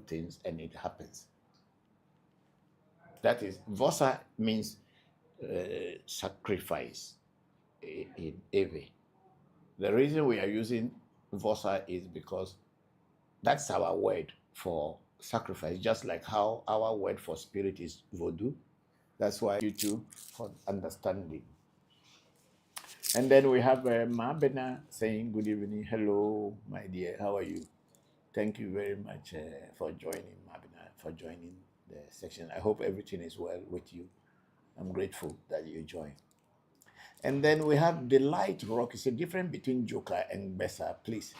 things and it happens. That is, Vosa means sacrifice in Ewe. The reason we are using Vosa is because that's our word for sacrifice, just like how our word for spirit is Voodoo. That's why you two for understanding. And then we have Mabena saying, good evening. Hello, my dear. How are you? Thank you very much for joining, Mabena, for joining the section. I hope everything is well with you. I'm grateful that you joined. And then we have Delight Rock. It's a difference between Joker and Bessa, please.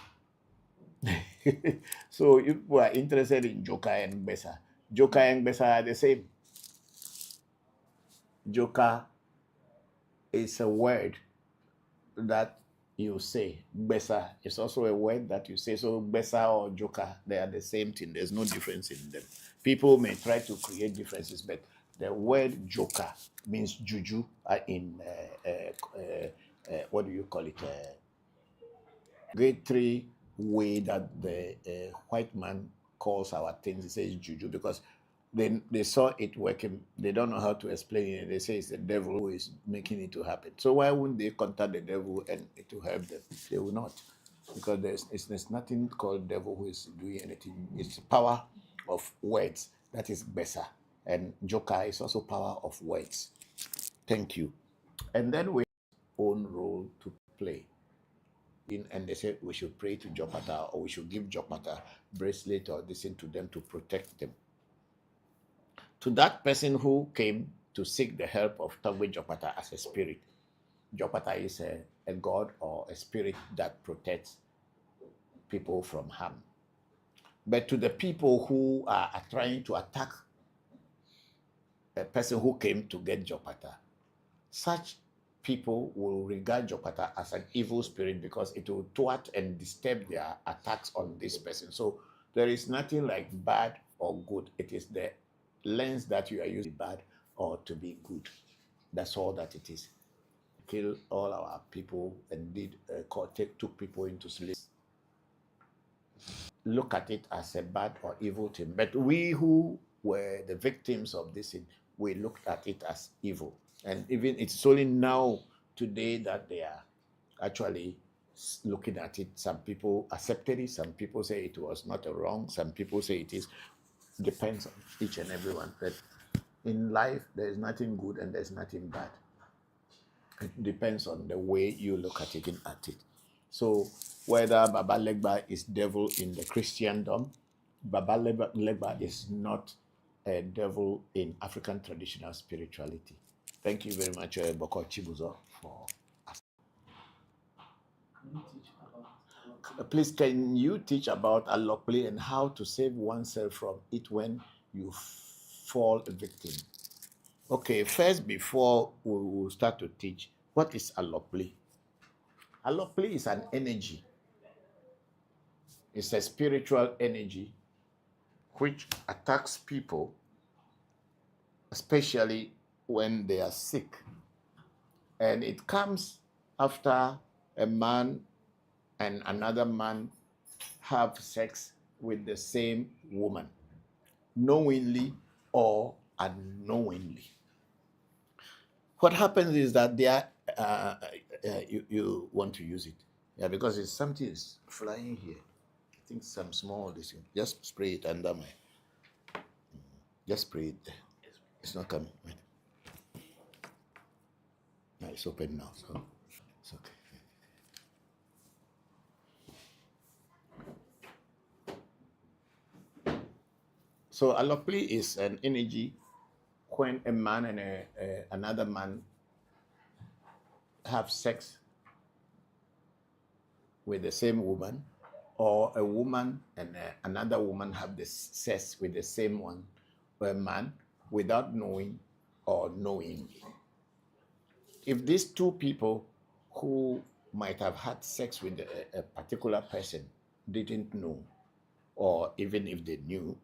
So if you are interested in Joker and Bessa are the same. Joker is a word that you say. Bessa is also a word that you say. So Bessa or Joker, they are the same thing. There's no difference in them. People may try to create differences, but the word Joker means juju in what do you call it? Grade 3 way that the white man calls our things. He says juju because they saw it working. They don't know how to explain it. They say it's the devil who is making it to happen. So why wouldn't they contact the devil and it will help them? They will not, because there's nothing called devil who is doing anything. It's the power of words that is Bessa, and Joker is also power of words. Thank you. And then we have our own role to play. And they said we should pray to Jopata, or we should give Jopata bracelet or listen to them to protect them. To that person who came to seek the help of Tagwe Jopata as a spirit, Jopata is a god or a spirit that protects people from harm. But to the people who are trying to attack a person who came to get Jopata, such people will regard Jopata as an evil spirit because it will thwart and disturb their attacks on this person. So there is nothing like bad or good. It is the lens that you are using, bad or to be good. That's all that it is. Kill all our people and took people into slavery. Look at it as a bad or evil thing. But we who were the victims of this thing, we looked at it as evil. And even it's only now, today, that they are actually looking at it. Some people accepted it. Some people say it was not a wrong. Some people say it is. Depends on each and everyone. But in life, there is nothing good and there's nothing bad. It depends on the way you look at it. So whether Baba Legba is devil in the Christendom, Baba Legba is not a devil in African traditional spirituality. Thank you very much, Bokor Chibuzo, for asking. Please, can you teach about alloply and how to save oneself from it when you fall a victim? Okay, first, before we will start to teach, what is alloply? Alloply is an energy. It's a spiritual energy which attacks people, especially when they are sick. And it comes after a man and another man have sex with the same woman, knowingly or unknowingly. What happens is that they are, you want to use it. Yeah, because it's something is flying here. I think some small, this thing. Just spray it under my, just spray it there. It's not coming. Wait. No, it's open now, so it's okay. So alloply is an energy when a man and another man have sex with the same woman, or a woman and another woman have the sex with the same one, or a man, without knowing or knowingly. If these two people who might have had sex with a particular person didn't know, or even if they knew,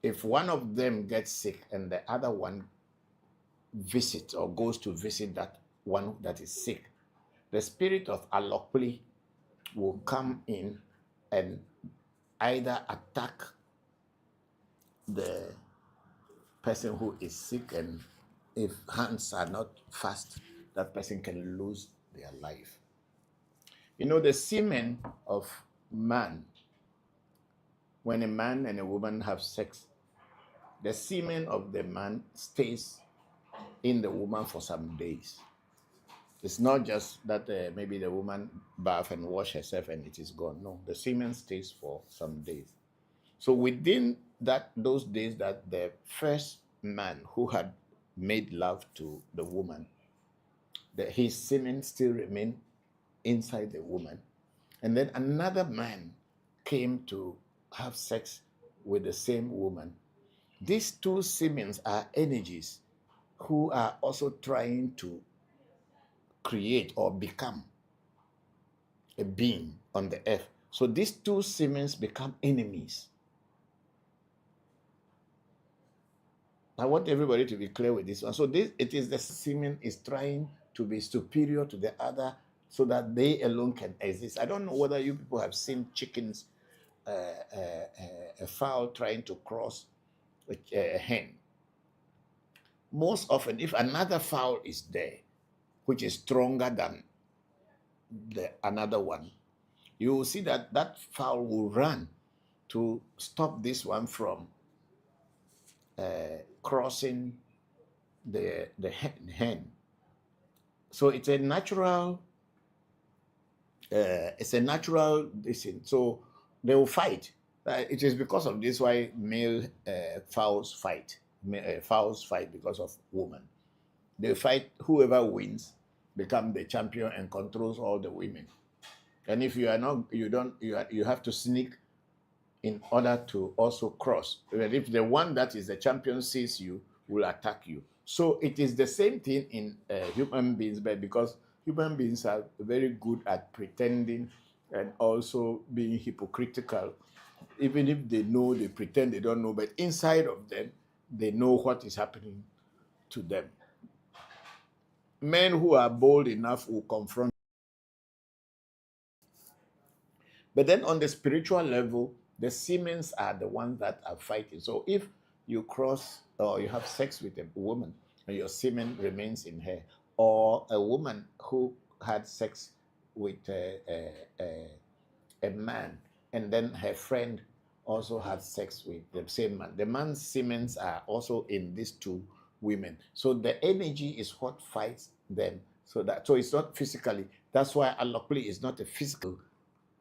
if one of them gets sick and the other one visits or goes to visit that one that is sick, the spirit of alloply will come in and either attack the person who is sick, and if hands are not fast, that person can lose their life. You know, the semen of man, when a man and a woman have sex, the semen of the man stays in the woman for some days. It's not just that maybe the woman bath and wash herself and it is gone. No, the semen stays for some days. So within those days that the first man who had made love to the woman, his semen still remained inside the woman. And then another man came to have sex with the same woman. These two semens are energies who are also trying to create or become a being on the earth. So these two semens become enemies. I want everybody to be clear with this one. So it is the semen is trying to be superior to the other so that they alone can exist. I don't know whether you people have seen chickens, a fowl trying to cross a hen. Most often, if another fowl is there, which is stronger than another one, you will see that that fowl will run to stop this one from crossing the hen. So it's a natural thing. So they will fight. It is because of this why male fowls fight. Fowls fight because of women. They fight. Whoever wins become the champion and controls all the women. And if you are not, you have to sneak in order to also cross. But if the one that is the champion sees you, will attack you. So it is the same thing in human beings, but because human beings are very good at pretending and also being hypocritical, even if they know, they pretend they don't know, but inside of them, they know what is happening to them. Men who are bold enough will confront. But then on the spiritual level, the semens are the ones that are fighting. So if you cross or you have sex with a woman and your semen remains in her, or a woman who had sex with a man and then her friend also had sex with the same man, the man's semens are also in these two women. So the energy is what fights them. So it's not physically. That's why allopoly is not a physical.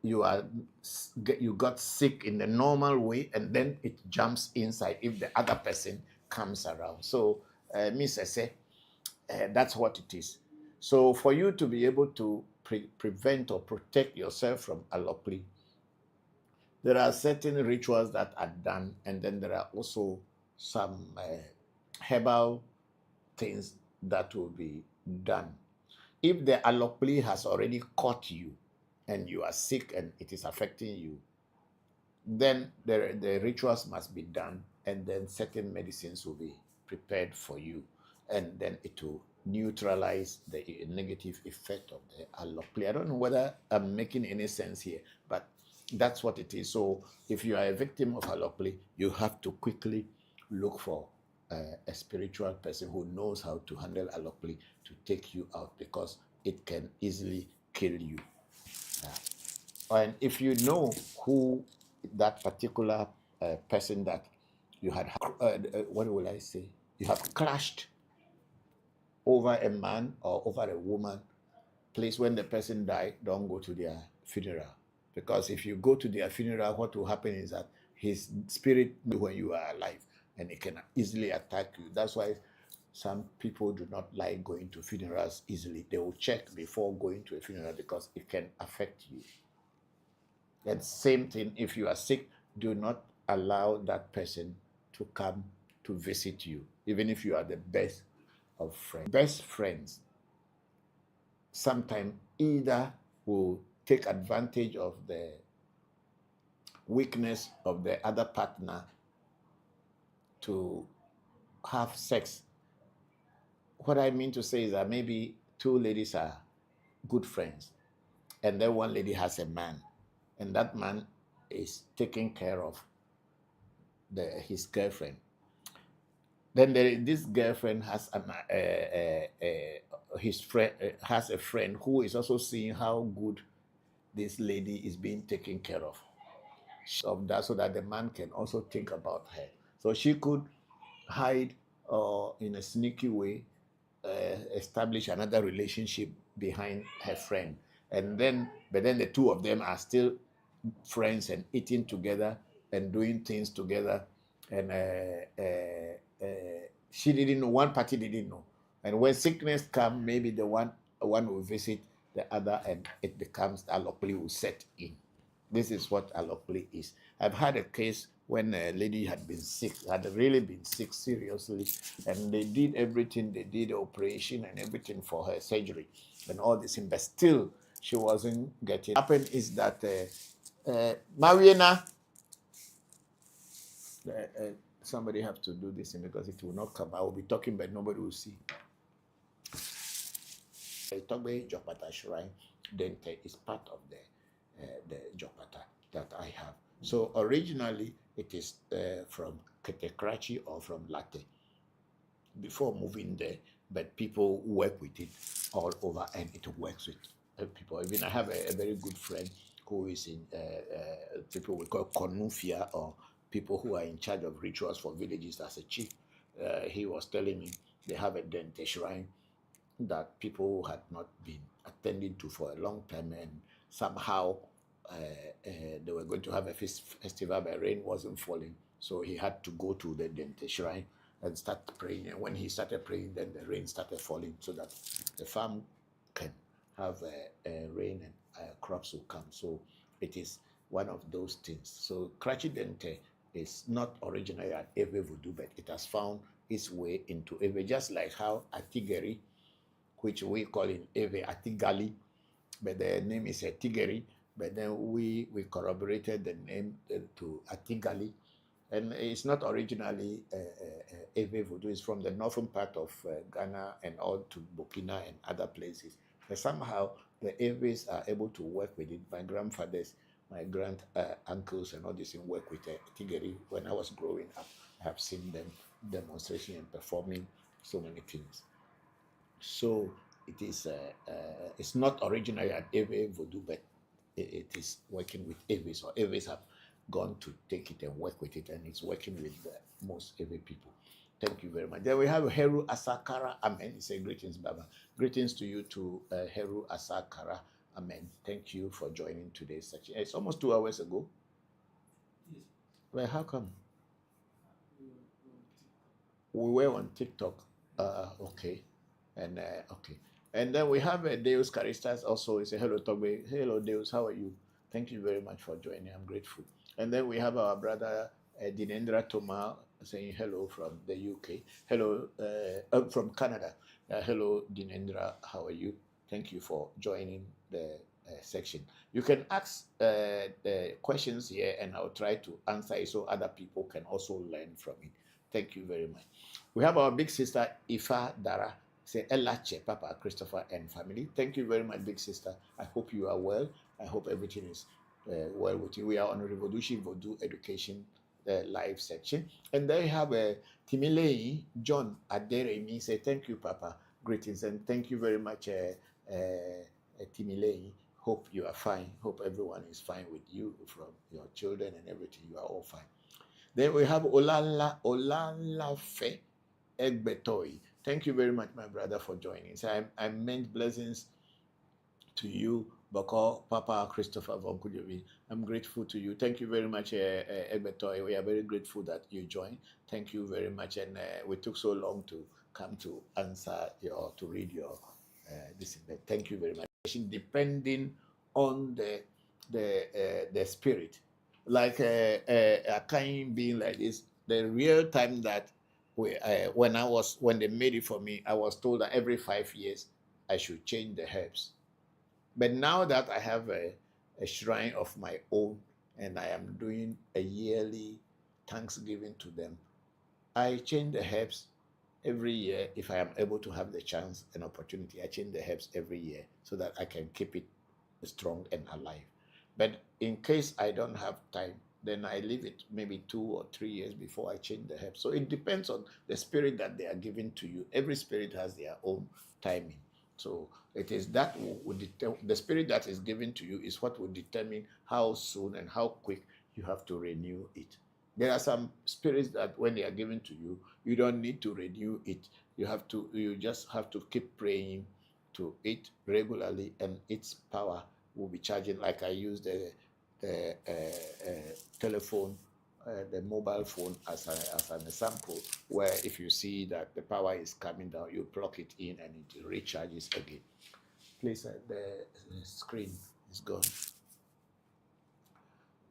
You got sick in the normal way, and then it jumps inside if the other person comes around. So, Miss Ese, that's what it is. So, for you to be able to prevent or protect yourself from allopoly, there are certain rituals that are done, and then there are also some herbal things that will be done. If the allopoly has already caught you, and you are sick and it is affecting you, then the rituals must be done, and then certain medicines will be prepared for you, and then it will neutralize the negative effect of the allopoly. I don't know whether I'm making any sense here, but that's what it is. So if you are a victim of allopoly, you have to quickly look for a spiritual person who knows how to handle allopoly to take you out, because it can easily kill you. And if you know who that particular person that you had, what will I say? You have clashed over a man or over a woman, please, when the person died, don't go to their funeral. Because if you go to their funeral, what will happen is that his spirit knows when you are alive, and it can easily attack you. That's why some people do not like going to funerals easily. They will check before going to a funeral because it can affect you. And same thing, if you are sick, do not allow that person to come to visit you, even if you are the best of friends. Best friends sometimes either will take advantage of the weakness of the other partner to have sex. What I mean to say is that maybe two ladies are good friends, and then one lady has a man, and that man is taking care of his girlfriend. Then this girlfriend has his friend has a friend who is also seeing how good this lady is being taken care of that, so that the man can also think about her. So she could hide or in a sneaky way establish another relationship behind her friend, and then but then the two of them are still friends and eating together and doing things together, and she didn't know, one party didn't know, and when sickness come, maybe the one will visit the other, and it becomes allopoly will set in. This is what allopoly is. I've had a case when a lady had been sick, had really been sick seriously, and they did everything, they did the operation and everything for her surgery and all this, but still she wasn't getting. What happened is that Mariana, somebody have to do this because it will not come. I will be talking, but nobody will see. Togbe Jopata Shrine Dente is part of the Jopata that I have. So originally it is from Ketekrachi or from Latte before moving there, but people work with it all over and it works with people. Even I have a very good friend who is in people we call Konufia, or people who are in charge of rituals for villages as a chief. He was telling me they have a Dente shrine that people had not been attending to for a long time, and somehow they were going to have a festival, but rain wasn't falling, so he had to go to the Dente shrine and start praying. And when he started praying, then the rain started falling, so that the farm can have rain and crops will come. So it is one of those things. So Krachi Dente is not originally at Ewe Vodu, but it has found its way into Ewe, just like how Atigeri, which we call in Ewe Atigali, but the name is Atigeri, but then we corroborated the name to Atigali. And it's not originally Ewe Vodu. It's from the northern part of Ghana and all to Burkina and other places. But somehow the Ewes are able to work with it. My grandfathers, my grand uncles and all this work with Tigeri. When I was growing up, I have seen them demonstration and performing so many things. So it is it's not originally an Ewe Vodu, but it is working with Ewes, or Ewes have gone to take it and work with it, and it's working with most Ewe people. Thank you very much. Then we have Heru Asakara. Amen. He said, greetings, Baba. Greetings to you to Heru Asakara. Amen. Thank you for joining today's section. It's almost 2 hours ago. Yes. Well, how come? We were on TikTok. Okay. And okay. And then we have Deus Caristas also. He said, hello, Togbe. Hello, Deus. How are you? Thank you very much for joining. I'm grateful. And then we have our brother Dinendra Toma saying hello from the UK. Hello from Canada. Hello, Dinendra. How are you? Thank you for joining the section. You can ask the questions here, and I'll try to answer it so other people can also learn from it. Thank you very much. We have our big sister Ifa Dara. Say Elache, Papa, Christopher, and family. Thank you very much, big sister. I hope you are well. I hope everything is well with you. We are on ReVodution Voodoo Education live section. And there you have Timilei John Aderemi. Say thank you, Papa. Greetings, and thank you very much, Timilei. Hope you are fine. Hope everyone is fine with you, from your children and everything. You are all fine. Then we have Olalafe Egbetoi. Thank you very much, my brother, for joining. So I meant blessings to you, Bokor, Papa, Christopher, Voncujovi. I'm grateful to you. Thank you very much, Egbetoi. We are very grateful that you joined. Thank you very much. And we took so long to come to answer to read your this. Thank you very much. Depending on the spirit, like a kind being like this, the real time that when they made it for me, I was told that every 5 years I should change the herbs. But now that I have a shrine of my own and I am doing a yearly thanksgiving to them, I change the herbs every year. If I am able to have the chance and opportunity, I change the herbs every year so that I can keep it strong and alive. But in case I don't have time, then I leave it maybe 2 or 3 years before I change the herb. So it depends on the spirit that they are giving to you. Every spirit has their own timing. So it is that the spirit that is given to you is what will determine how soon and how quick you have to renew it. There are some spirits that when they are given to you, you don't need to renew it. You just have to keep praying to it regularly, and its power will be charging. Like I use the telephone, the mobile phone as an example, where if you see that the power is coming down, you plug it in and it recharges again. Please, the screen is gone.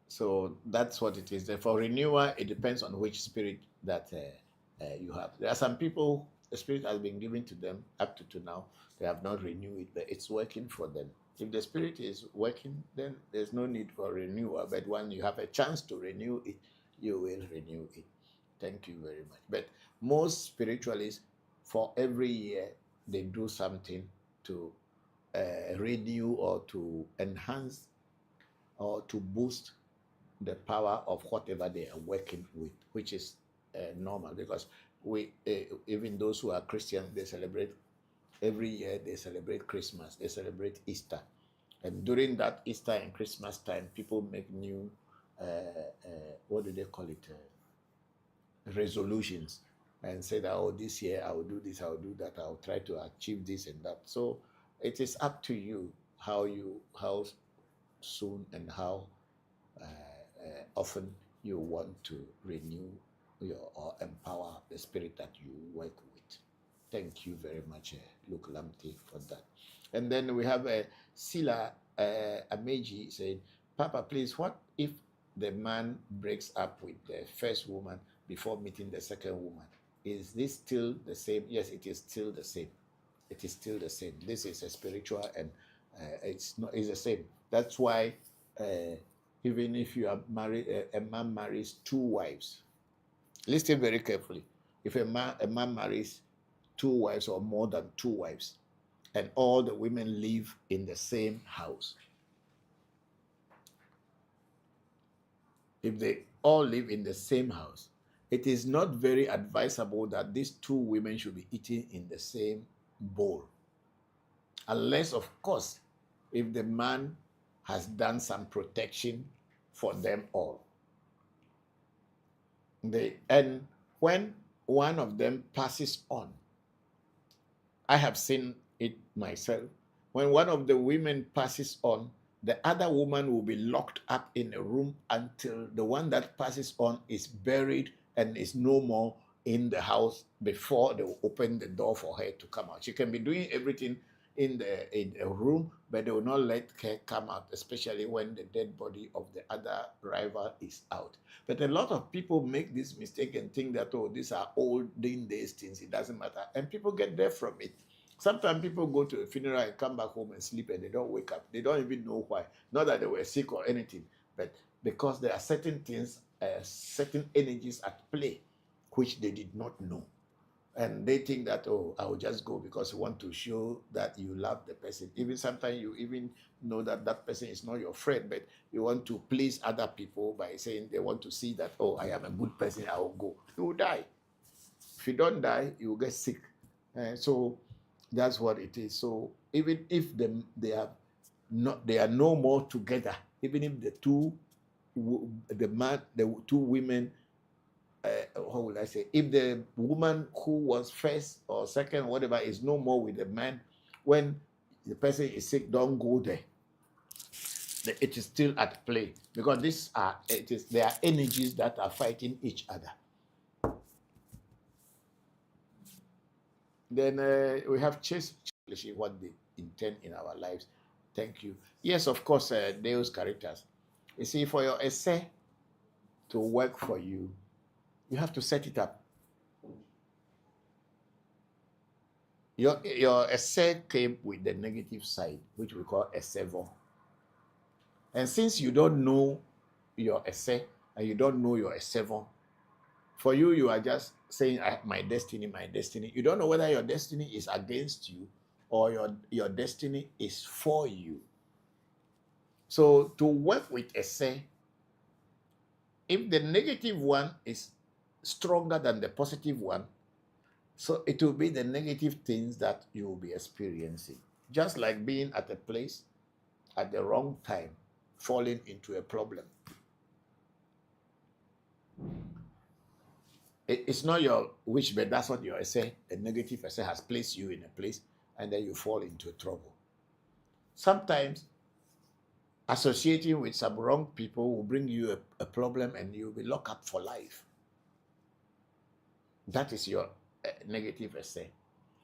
So that's what it is. For renewal, it depends on which spirit that you have. There are some people, the spirit has been given to them up to now. They have not renewed it, but it's working for them. If the spirit is working, then there's no need for renewal. But when you have a chance to renew it, you will renew it. Thank you very much. But most spiritualists, for every year, they do something to renew or to enhance or to boost the power of whatever they are working with, which is normal, because even those who are Christians, they celebrate every year. They celebrate Christmas, they celebrate Easter, and during that Easter and Christmas time, people make new what do they call it, resolutions, and say that, oh, this year I will do this, I will do that, I will try to achieve this and that. So it is up to you how soon and how often you want to renew or empower the spirit that you work with. Thank you very much, Luke Lamte, for that. And then we have Sila Ameji saying, Papa, please, what if the man breaks up with the first woman before meeting the second woman? Is this still the same? Yes, it is still the same. It is still the same. This is a spiritual, and it's the same. That's why even if you are married, a man marries 2 wives. Listen very carefully. If a man marries 2 wives or more than 2 wives, and all the women live in the same house, if they all live in the same house, it is not very advisable that these 2 women should be eating in the same bowl. Unless, of course, if the man has done some protection for them all. And when one of them passes on, I have seen it myself. When one of the women passes on, the other woman will be locked up in a room until the one that passes on is buried and is no more in the house before they will open the door for her to come out. She can be doing everything in a room, but they will not let her come out, especially when the dead body of the other rival is out. But a lot of people make this mistake and think that, oh, these are olden days things, it doesn't matter. And people get deaf from it. Sometimes people go to a funeral and come back home and sleep and they don't wake up. They don't even know why. Not that they were sick or anything, but because there are certain things, certain energies at play, which they did not know. And they think that, oh, I will just go because you want to show that you love the person. Even sometimes you even know that that person is not your friend, but you want to please other people by saying they want to see that, oh, I am a good person, I will go. You will die. If you don't die, you will get sick. So that's what it is. So even if they are no more together, even if the 2 women, how will I say, if the woman who was first or second, whatever, is no more with the man, when the person is sick, don't go there. It is still at play, because there are energies that are fighting each other. Then we have what they intend in our lives. Thank you. Yes, of course, Deus characters. You see, for your essay to work for you, you have to set it up. Your essay came with the negative side, which we call essayvon. And since you don't know your essay and you don't know your essayvon, for you, you are just saying, my destiny, my destiny. You don't know whether your destiny is against you or your destiny is for you. So to work with essay, If the negative one is stronger than the positive one, so it will be the negative things that you will be experiencing. Just like being at a place at the wrong time, falling into a problem. It's not your wish, but that's what your essay, a negative essay, has placed you in a place, and then you fall into trouble. Sometimes associating with some wrong people will bring you a problem, and you'll be locked up for life. That is your negative essay.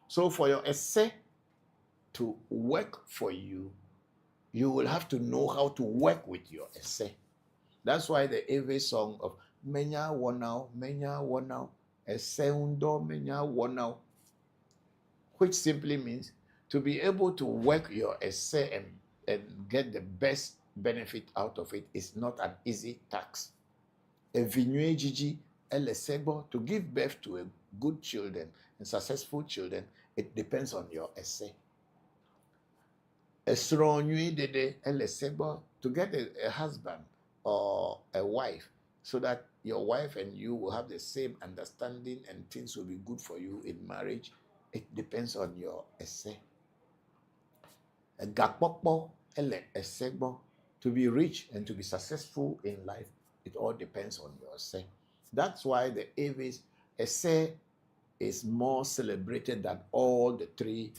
So for your essay to work for you, you will have to know how to work with your essay. That's why the Ewe song of Menya Wonau, Essay Undo Menya Wonau, which simply means to be able to work your essay and get the best benefit out of it is not an easy task. To give birth to a good children and successful children, it depends on your essay. To get a husband or a wife, so that your wife and you will have the same understanding and things will be good for you in marriage, it depends on your essay. To be rich and to be successful in life, it all depends on your essay. That's why the Ewe's essay is more celebrated than all the three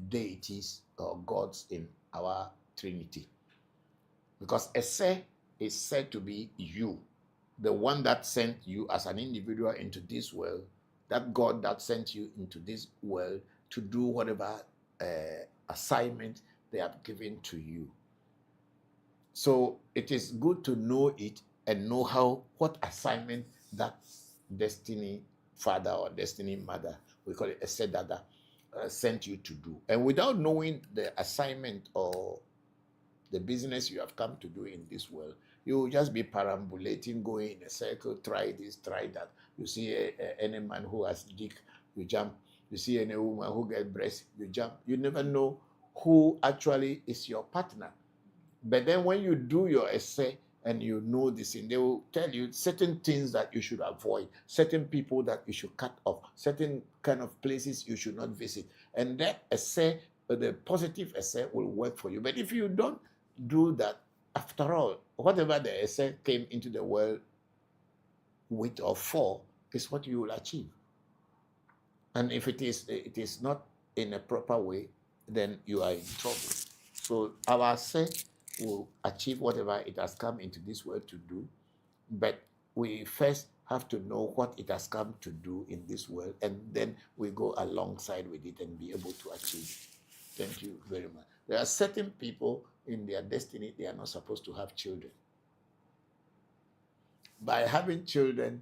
deities or gods in our Trinity. Because essay is said to be you, the one that sent you as an individual into this world, that God that sent you into this world to do whatever assignment they have given to you. So it is good to know it and know what assignment that destiny father or destiny mother, we call it essay dada, sent you to do. And without knowing the assignment or the business you have come to do in this world, you will just be perambulating, going in a circle, try this, try that. You see any man who has dick, you jump. You see any woman who gets breast, you jump. You never know who actually is your partner. But then when you do your essay and you know this thing, they will tell you certain things that you should avoid, certain people that you should cut off, certain kind of places you should not visit. And that essay, the positive essay, will work for you. But if you don't do that, after all, whatever the essay came into the world with or for is what you will achieve. And if it is not in a proper way, then you are in trouble. So our essay will achieve whatever it has come into this world to do, but we first have to know what it has come to do in this world, and then we go alongside with it and be able to achieve it. Thank you very much. There are certain people in their destiny, they are not supposed to have children. By having children,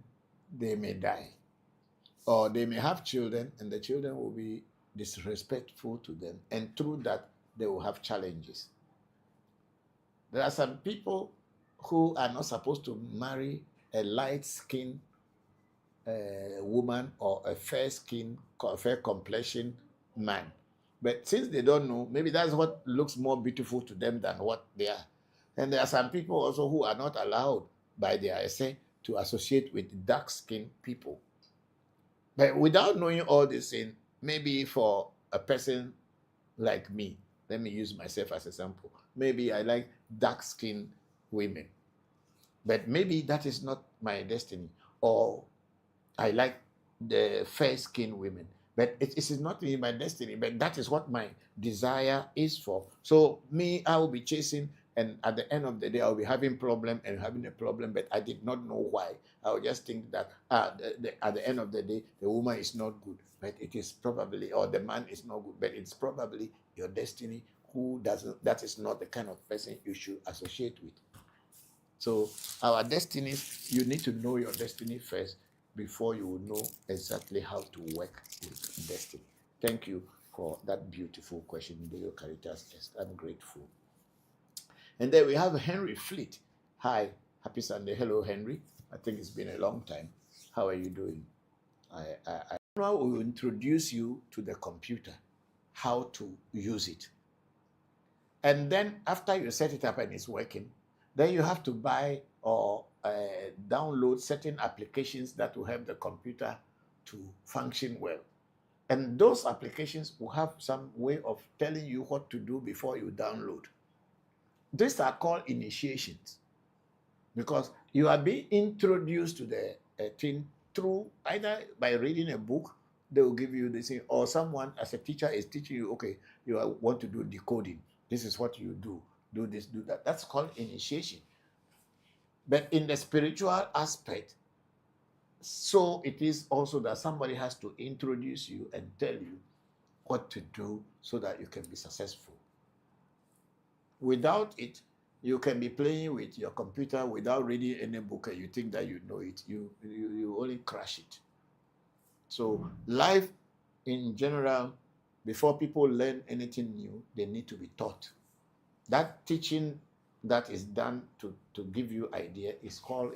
they may die. Or they may have children and the children will be disrespectful to them, and through that, they will have challenges. There are some people who are not supposed to marry a light-skinned woman or a fair-skinned, fair complexion man. But since they don't know, maybe that's what looks more beautiful to them than what they are. And there are some people also who are not allowed by their essay to associate with dark-skinned people. But without knowing all this thing, maybe for a person like me, let me use myself as an example. Maybe I like dark-skinned women, but maybe that is not my destiny. Or I like the fair-skinned women, but it is not in my destiny, but that is what my desire is for. So me, I will be chasing, and at the end of the day, I'll be having a problem, but I did not know why. I will just think that at the end of the day, the woman is not good, but it is probably, or the man is not good, but it's probably your destiny that is not the kind of person you should associate with. So our destinies, you need to know your destiny first before you will know exactly how to work with destiny. Thank you for that beautiful question, Deo Caritas. I'm grateful. And then we have Henry Fleet. Hi, happy Sunday. Hello, Henry. I think it's been a long time. How are you doing? I will introduce you to the computer, how to use it. And then after you set it up and it's working, then you have to buy or download certain applications that will help the computer to function well. And those applications will have some way of telling you what to do before you download. These are called initiations, because you are being introduced to the thing through either by reading a book, they will give you this thing, or someone as a teacher is teaching you, okay, want to do decoding. This is what you do. Do this, do that. That's called initiation. But in the spiritual aspect, so it is also that somebody has to introduce you and tell you what to do so that you can be successful. Without it, you can be playing with your computer without reading any book and you think that you know it. You only crash it. So life in general, before people learn anything new, they need to be taught. That teaching that is done to give you idea is called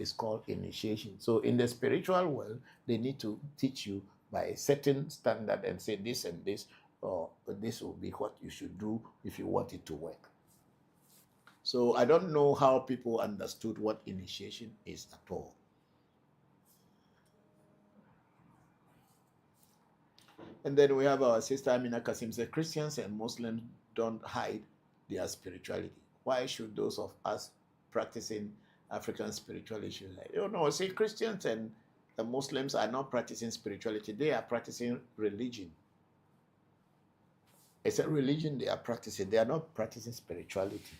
initiation. So in the spiritual world, they need to teach you by a certain standard and say this and this, or this will be what you should do if you want it to work. So I don't know how people understood what initiation is at all. And then we have our sister Amina Kasim said, Christians and Muslims don't hide their spirituality. Why should those of us practicing African spirituality? You know, see, Christians and the Muslims are not practicing spirituality. They are practicing religion. It's a religion they are practicing. They are not practicing spirituality.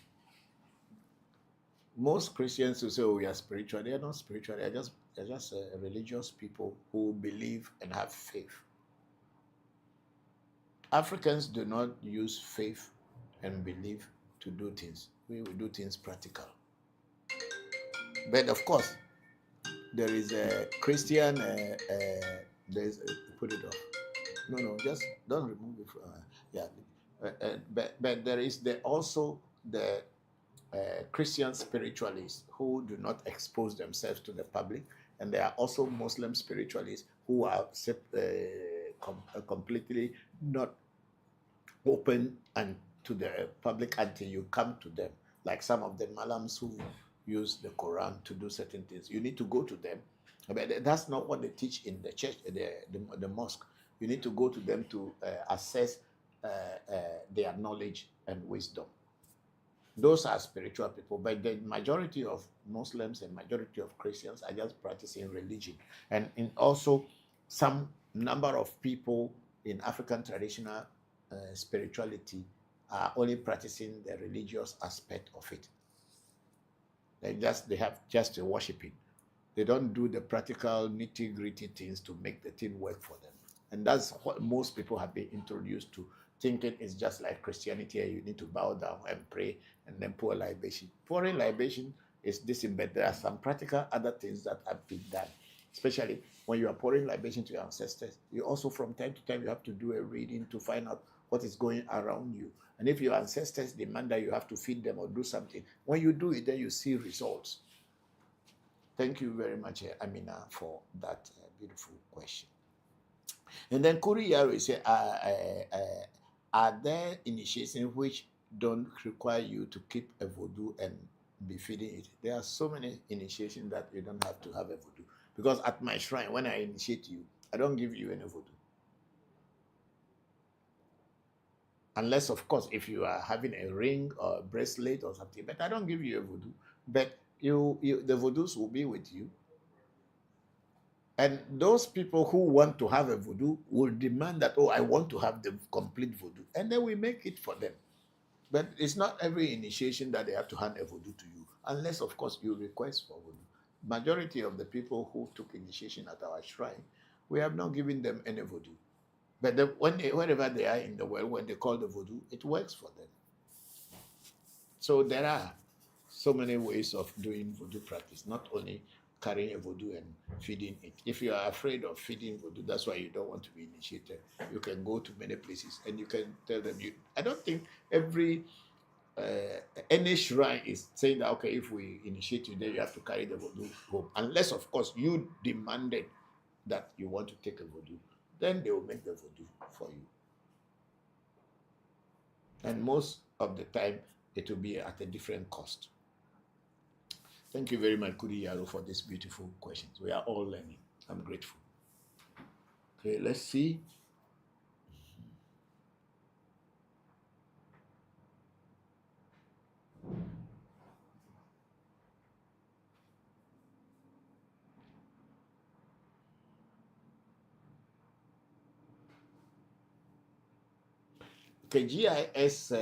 Most Christians who say, oh, we are spiritual, they are not spiritual. They're just religious people who believe and have faith. Africans do not use faith and belief to do things. We will do things practical. But of course, there is a Christian, put it off. No, just don't remove it. But there is also the Christian spiritualists who do not expose themselves to the public, and there are also Muslim spiritualists who are completely not open and to the public until you come to them. Like some of the Malams who use the Quran to do certain things, you need to go to them. But that's not what they teach in the church, the mosque. You need to go to them to assess their knowledge and wisdom. Those are spiritual people, but the majority of Muslims and majority of Christians are just practicing religion. And also some number of people in African traditional spirituality are only practicing the religious aspect of it. They have just a worshiping. They don't do the practical nitty-gritty things to make the thing work for them. And that's what most people have been introduced to, thinking it's just like Christianity, and you need to bow down and pray and then pour libation. Pouring libation is this, but there are some practical other things that have been done, especially when you are pouring libation to your ancestors. You also, from time to time, you have to do a reading to find out what is going around you. And if your ancestors demand that you have to feed them or do something, when you do it, then you see results. Thank you very much, Amina, for that beautiful question. And then Kuri Yaro said, are there initiations which don't require you to keep a voodoo and be feeding it? There are so many initiations that you don't have to have a voodoo. Because at my shrine, when I initiate you, I don't give you any voodoo. Unless, of course, if you are having a ring or a bracelet or something, but I don't give you a voodoo. But the voodoos will be with you. And those people who want to have a voodoo will demand that, oh, I want to have the complete voodoo. And then we make it for them. But it's not every initiation that they have to hand a voodoo to you, unless, of course, you request for voodoo. Majority of the people who took initiation at our shrine, we have not given them any voodoo. But wherever they are in the world, when they call the voodoo, it works for them. So there are so many ways of doing voodoo practice, not only carrying a voodoo and feeding it. If you are afraid of feeding voodoo, that's why you don't want to be initiated. You can go to many places and you can tell them. I don't think any shrine is saying that, okay, if we initiate you, then you have to carry the voodoo home. Unless, of course, you demanded that you want to take a voodoo, then they will make the voodoo for you. And most of the time, it will be at a different cost. Thank you very much, Kudi Yaro, for these beautiful questions. We are all learning. I'm grateful. Okay, let's see. Okay, GIS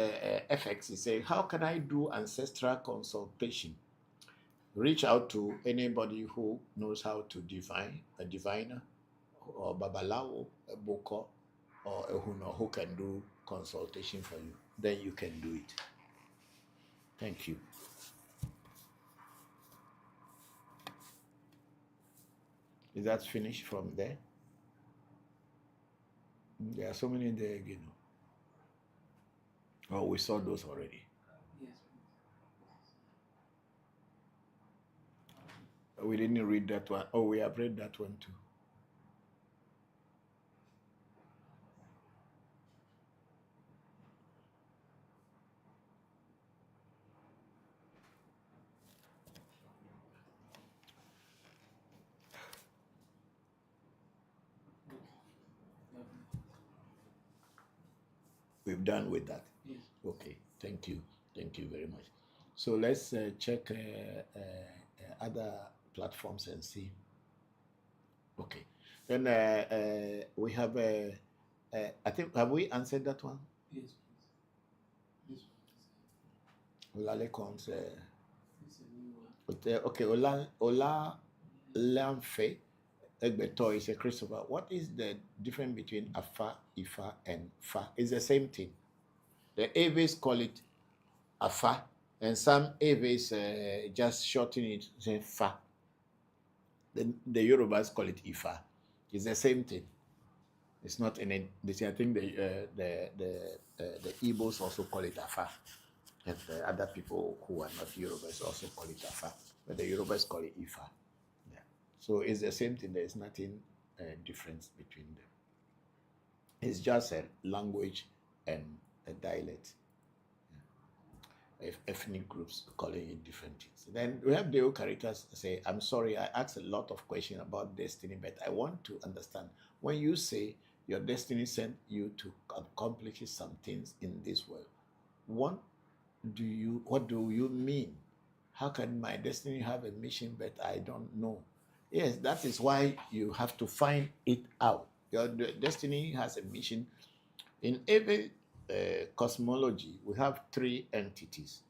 FX is saying, how can I do ancestral consultation? Reach out to anybody who knows how to divine, a diviner, or Babalawo, a Bokor, or a Huno who can do consultation for you. Then you can do it. Thank you. Is that finished from there? There are so many there again. Oh, we saw those already. Yes. We didn't read that one. Oh, we have read that one too. We've done with that. Yes. Okay, thank you. Thank you very much. So let's check other platforms and see. Okay. Then we have, I think, have we answered that one? Yes, please. This one. Olale comes. It's a new one. Okay, Ola Lamfe Egbeto is a Christopher. What is the difference between Afa, Ifa, and Fa? It's the same thing. The Aves call it Afa, and some Aves just shorten it, say Fa. The Yorubas call it Ifa. It's the same thing. It's not in it. I think the Igbos also call it Afa, and the other people who are not Yorubas also call it Afa, but the Yorubas call it Ifa. Yeah. So it's the same thing. There is nothing difference between them. It's just a language and a dialect. Ethnic groups calling it different things. Then we have the characters say, I'm sorry, I asked a lot of questions about destiny, but I want to understand. When you say your destiny sent you to accomplish some things in this world, what do you mean? How can my destiny have a mission, but I don't know? Yes, that is why you have to find it out. Your destiny has a mission. In every cosmology, we have three entities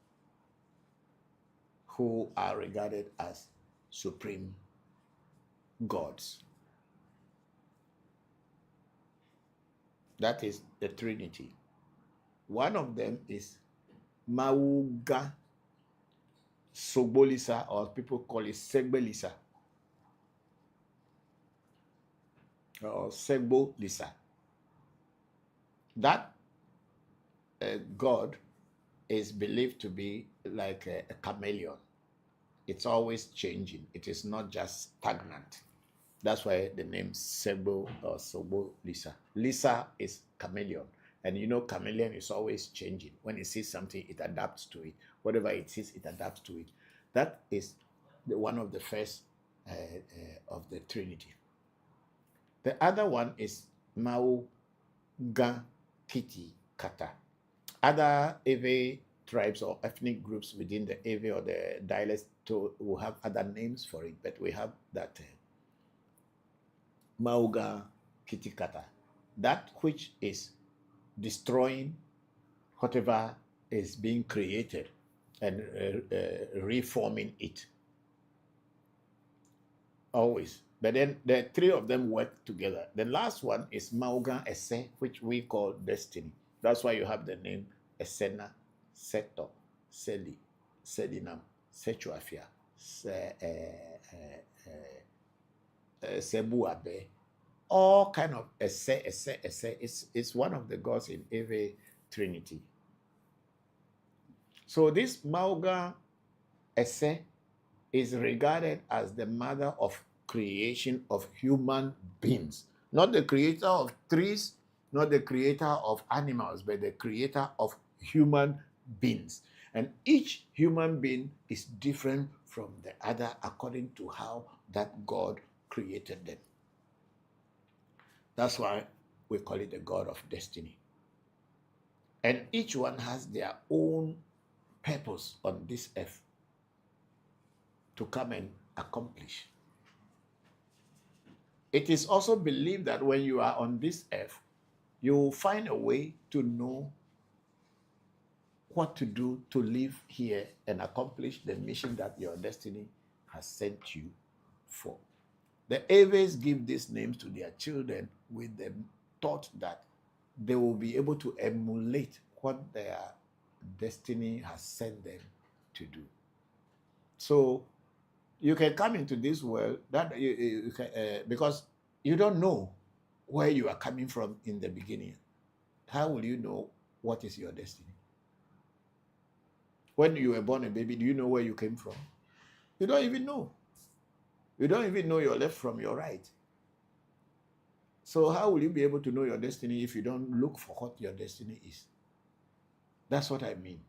who are regarded as supreme gods. That is the Trinity. One of them is Mauga Sobolisa, or people call it Segbelisa, or Segbolisa. That god is believed to be like a chameleon. It's always changing. It is not just stagnant. That's why the name Sebo or Sobo Lisa. Lisa is chameleon. And you know, chameleon is always changing. When it sees something, it adapts to it. Whatever it sees, it adapts to it. That is one of the first of the Trinity. The other one is Mau Ga Titi Kata. Other Ewe tribes or ethnic groups within the Ewe or the dialect will have other names for it, but we have that Mauga Kitikata, that which is destroying whatever is being created and reforming it. Always. But then the three of them work together. The last one is Mauga Ese, which we call destiny. That's why you have the name Esena, Seto, Seli, Selinam, Sechuafia, Sebuabe. All kind of Ese. It's one of the gods in every Trinity. So this Mauga Ese is regarded as the mother of creation of human beings. Not the creator of trees, not the creator of animals, but the creator of human beings. And each human being is different from the other according to how that God created them. That's why we call it the God of destiny. And each one has their own purpose on this earth to come and accomplish. It is also believed that when you are on this earth, you will find a way to know what to do to live here and accomplish the mission that your destiny has sent you for. The Ewes give these names to their children with the thought that they will be able to emulate what their destiny has sent them to do. So you can come into this world that you can, because you don't know where you are coming from in the beginning. How will you know what is your destiny? When you were born a baby, do you know where you came from? You don't even know. You don't even know your left from your right. So how will you be able to know your destiny if you don't look for what your destiny is? That's what I mean.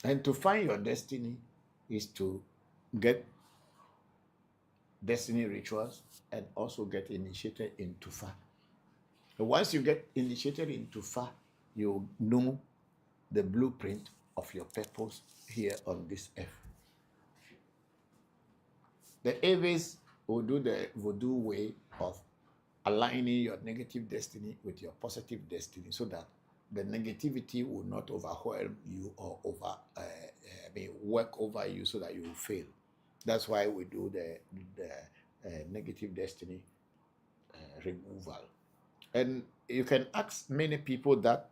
And to find your destiny is to get destiny rituals and also get initiated into Fa. Once you get initiated into Fa, you know the blueprint of your purpose here on this earth. The Ewes will do the Voodoo way of aligning your negative destiny with your positive destiny so that the negativity will not overwhelm you or work over you so that you will fail. That's why we do the negative destiny removal. And you can ask many people that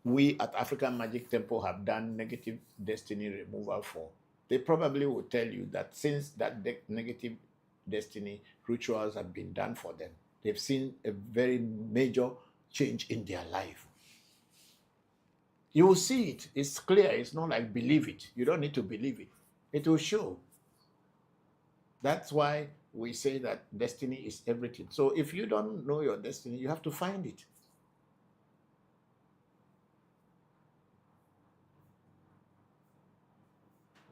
we at African Magic Temple have done negative destiny removal for. They probably will tell you that since that negative destiny rituals have been done for them, they've seen a very major change in their life. You will see it. It's clear. It's not like believe it. You don't need to believe it. It will show. That's why we say that destiny is everything. So if you don't know your destiny, you have to find it.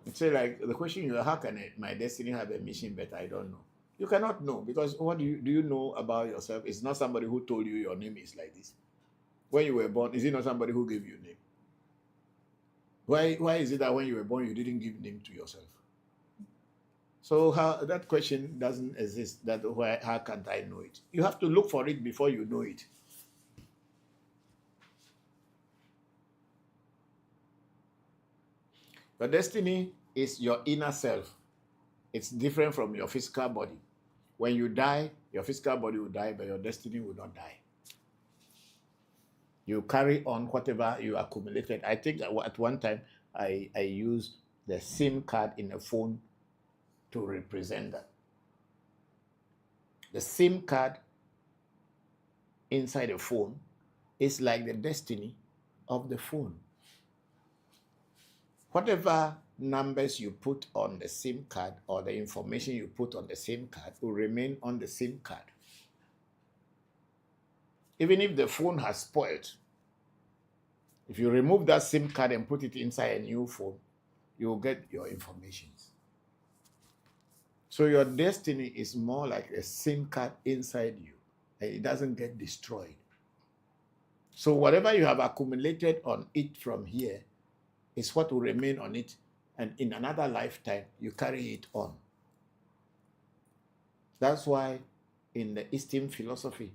It's like the question you are, how can my destiny have a mission, but I don't know? You cannot know, because what do you know about yourself? It's not somebody who told you your name is like this. When you were born, is it not somebody who gave you a name? Why is it that when you were born, you didn't give name to yourself? So that question doesn't exist. How can't I know it? You have to look for it before you know it. Your destiny is your inner self. It's different from your physical body. When you die, your physical body will die, but your destiny will not die. You carry on whatever you accumulated. I think at one time I used the SIM card in a phone to represent that. The SIM card inside a phone is like the destiny of the phone. Whatever numbers you put on the SIM card or the information you put on the SIM card will remain on the SIM card. Even if the phone has spoiled, if you remove that SIM card and put it inside a new phone, you will get your information. So your destiny is more like a SIM card inside you, and it doesn't get destroyed. So whatever you have accumulated on it from here is what will remain on it, and in another lifetime, you carry it on. That's why in the Eastern philosophy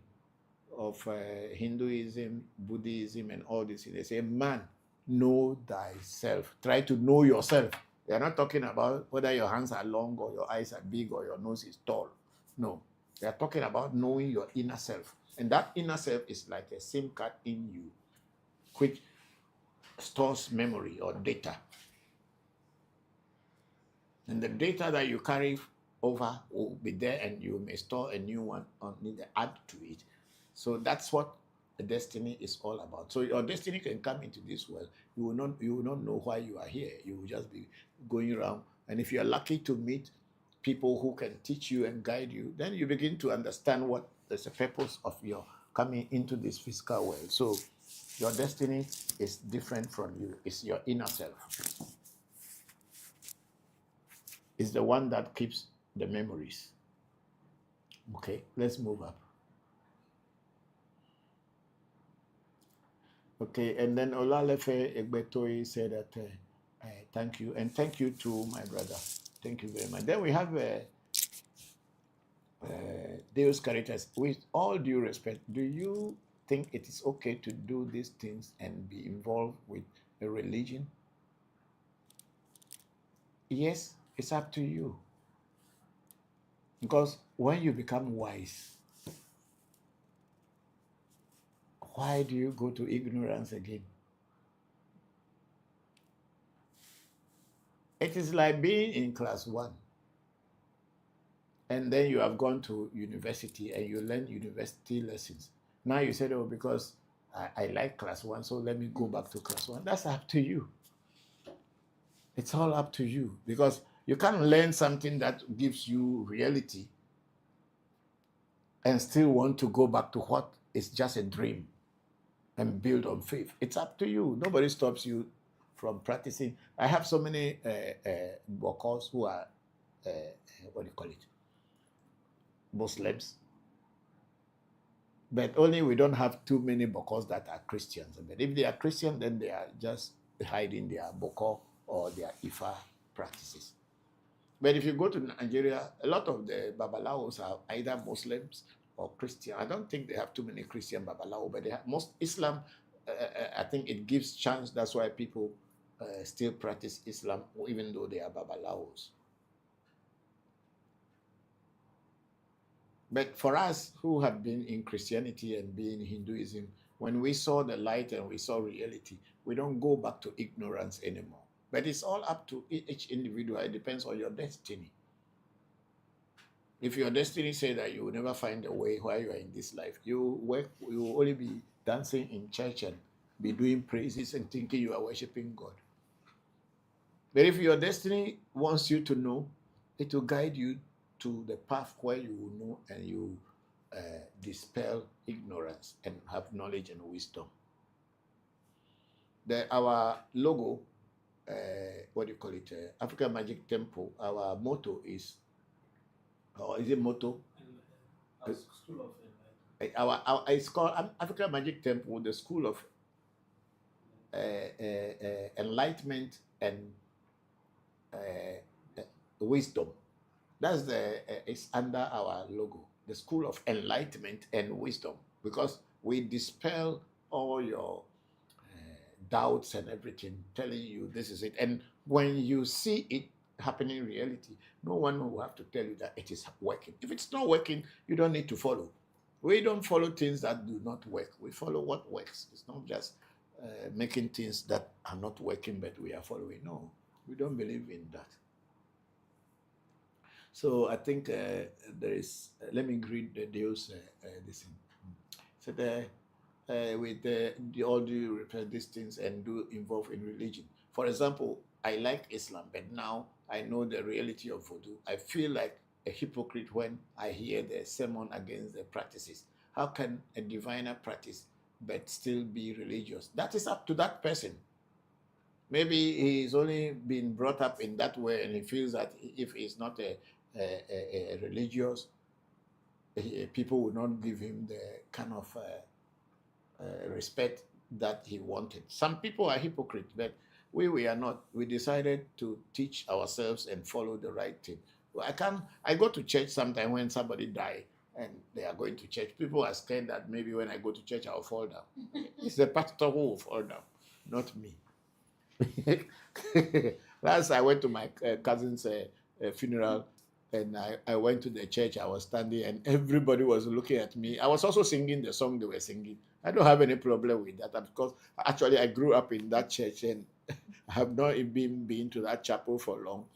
of Hinduism, Buddhism, and all this, they say, man, know thyself. Try to know yourself. They are not talking about whether your hands are long or your eyes are big or your nose is tall. No. They are talking about knowing your inner self. And that inner self is like a SIM card in you, which stores memory or data. And the data that you carry over will be there, and you may store a new one or need to add to it. So that's what the destiny is all about. So your destiny can come into this world. You will not know why you are here. You will just be going around. And if you are lucky to meet people who can teach you and guide you, then you begin to understand what is the purpose of your coming into this physical world. So Your destiny is different from you. It's your inner self. It's the one that keeps the memories. Okay, let's move up. Okay, and then Olalefe Egbetoyi said that thank you, and thank you to my brother. Thank you very much. Then we have Deus Caritas. With all due respect, do you think it is okay to do these things and be involved with a religion? Yes, it's up to you. Because when you become wise, why do you go to ignorance again? It is like being in class 1 and then you have gone to university and you learn university lessons. Now you said, oh, because I like class 1, so let me go back to class 1. That's up to you. It's all up to you, because you can't learn something that gives you reality and still want to go back to what is just a dream and build on faith. It's up to you. Nobody stops you from practicing. I have so many Bokors who are, what do you call it, Muslims. But only we don't have too many Bokors that are Christians. But if they are Christian, then they are just hiding their Bokor or their Ifa practices. But if you go to Nigeria, a lot of the Babalawos are either Muslims or Christian. I don't think they have too many Christian Babalawo, but they have most Islam. I think it gives chance. That's why people still practice Islam, even though they are Babalawos. But for us who have been in Christianity and been in Hinduism, when we saw the light and we saw reality, we don't go back to ignorance anymore. But it's all up to each individual. It depends on your destiny. If your destiny says that you will never find a way while you are in this life, you will only be dancing in church and be doing praises and thinking you are worshiping God. But if your destiny wants you to know, it will guide you to the path where you will know and you dispel ignorance and have knowledge and wisdom. Our logo, what do you call it? Africa Magic Temple, our motto is, or is it motto? School of It's called Africa Magic Temple, the School of Enlightenment and Wisdom. That's it's under our logo, the School of Enlightenment and Wisdom, because we dispel all your doubts and everything, telling you this is it. And when you see it happening in reality, no one will have to tell you that it is working. If it's not working, you don't need to follow. We don't follow things that do not work. We follow what works. It's not just making things that are not working, but we are following. No, we don't believe in that. So I think there is, let me read the Deus, this thing. So with all due respect, these things and do involve in religion. For example, I like Islam, but now I know the reality of Voodoo. I feel like a hypocrite when I hear the sermon against the practices. How can a diviner practice but still be religious? That is up to that person. Maybe he's only been brought up in that way and he feels that if he's not a religious, people will not give him the kind of respect that he wanted. Some people are hypocrites, but we are not. We decided to teach ourselves and follow the right thing. I go to church sometimes when somebody dies and they are going to church. People are scared that maybe when I go to church, I'll fall down. It's the pastor who will fall down, not me. Last I went to my cousin's funeral, and I went to the church. I was standing and everybody was looking at me. I was also singing the song they were singing. I don't have any problem with that, because actually I grew up in that church and I have not been to that chapel for long.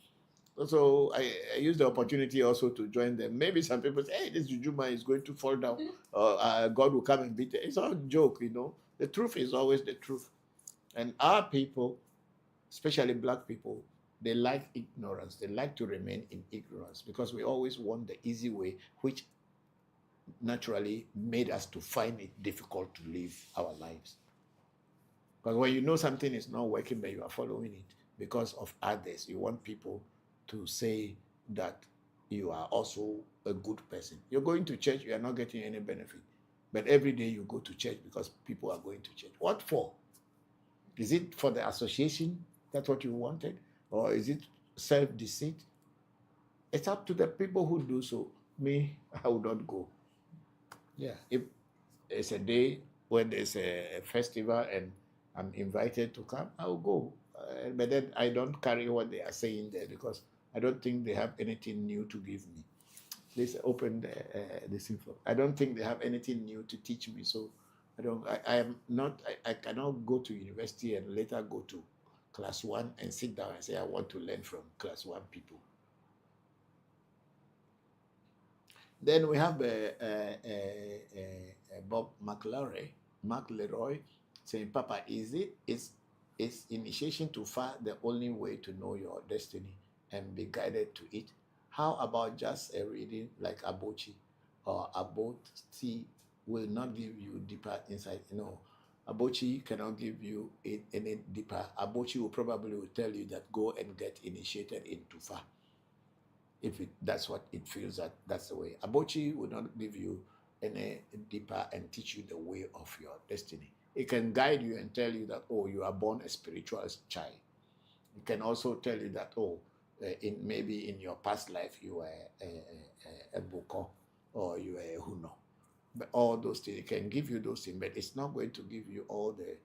So I used the opportunity also to join them. Maybe some people say, hey, this Jujuma is going to fall down, or God will come and beat it. It's all a joke, you know. The truth is always the truth. And our people, especially black people, they like ignorance. They like to remain in ignorance because we always want the easy way, which naturally made us to find it difficult to live our lives. Because when you know something is not working, but you are following it because of others, you want people to say that you are also a good person. You're going to church, you are not getting any benefit. But every day you go to church because people are going to church. What for? Is it for the association? That's what you wanted? Or is it self-deceit? It's up to the people who do so. Me, I would not go. Yeah, if it's a day when there's a festival and I'm invited to come, I'll go. But then I don't carry what they are saying there because I don't think they have anything new to give me. Please open this info. I don't think they have anything new to teach me. So I am not, I cannot go to university and later go to class 1 and sit down and say, I want to learn from class 1 people. Then we have Bob McLeroy saying, Papa, is initiation to far the only way to know your destiny and be guided to it? How about just a reading like Abochi or Aboti will not give you deeper insight? No, Abochi cannot give you any deeper. Abochi will probably tell you that go and get initiated into Fa. If that's what it feels that's the way. Abochi will not give you any deeper and teach you the way of your destiny. It can guide you and tell you that, oh, you are born a spiritual child. It can also tell you that, oh, maybe in your past life you were a Bokor or you were a Huno. But all those things, it can give you those things, but it's not going to give you all the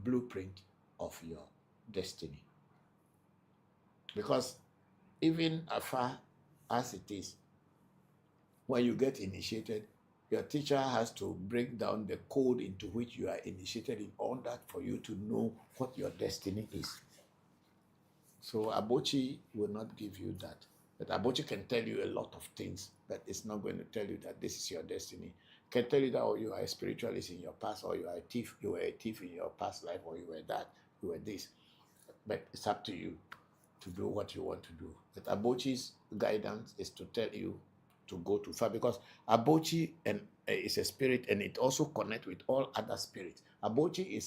blueprint of your destiny. Because even afar as it is, when you get initiated, your teacher has to break down the code into which you are initiated in order for you to know what your destiny is. So Abochi will not give you that. But Abochi can tell you a lot of things, but it's not going to tell you that this is your destiny. It can tell you that, oh, you are a spiritualist in your past, or you are a thief, you were a thief in your past life, or you were that, you were this. But it's up to you to do what you want to do. But Abochi's guidance is to tell you to go too far, because Abochi is a spirit, and it also connects with all other spirits. Abochi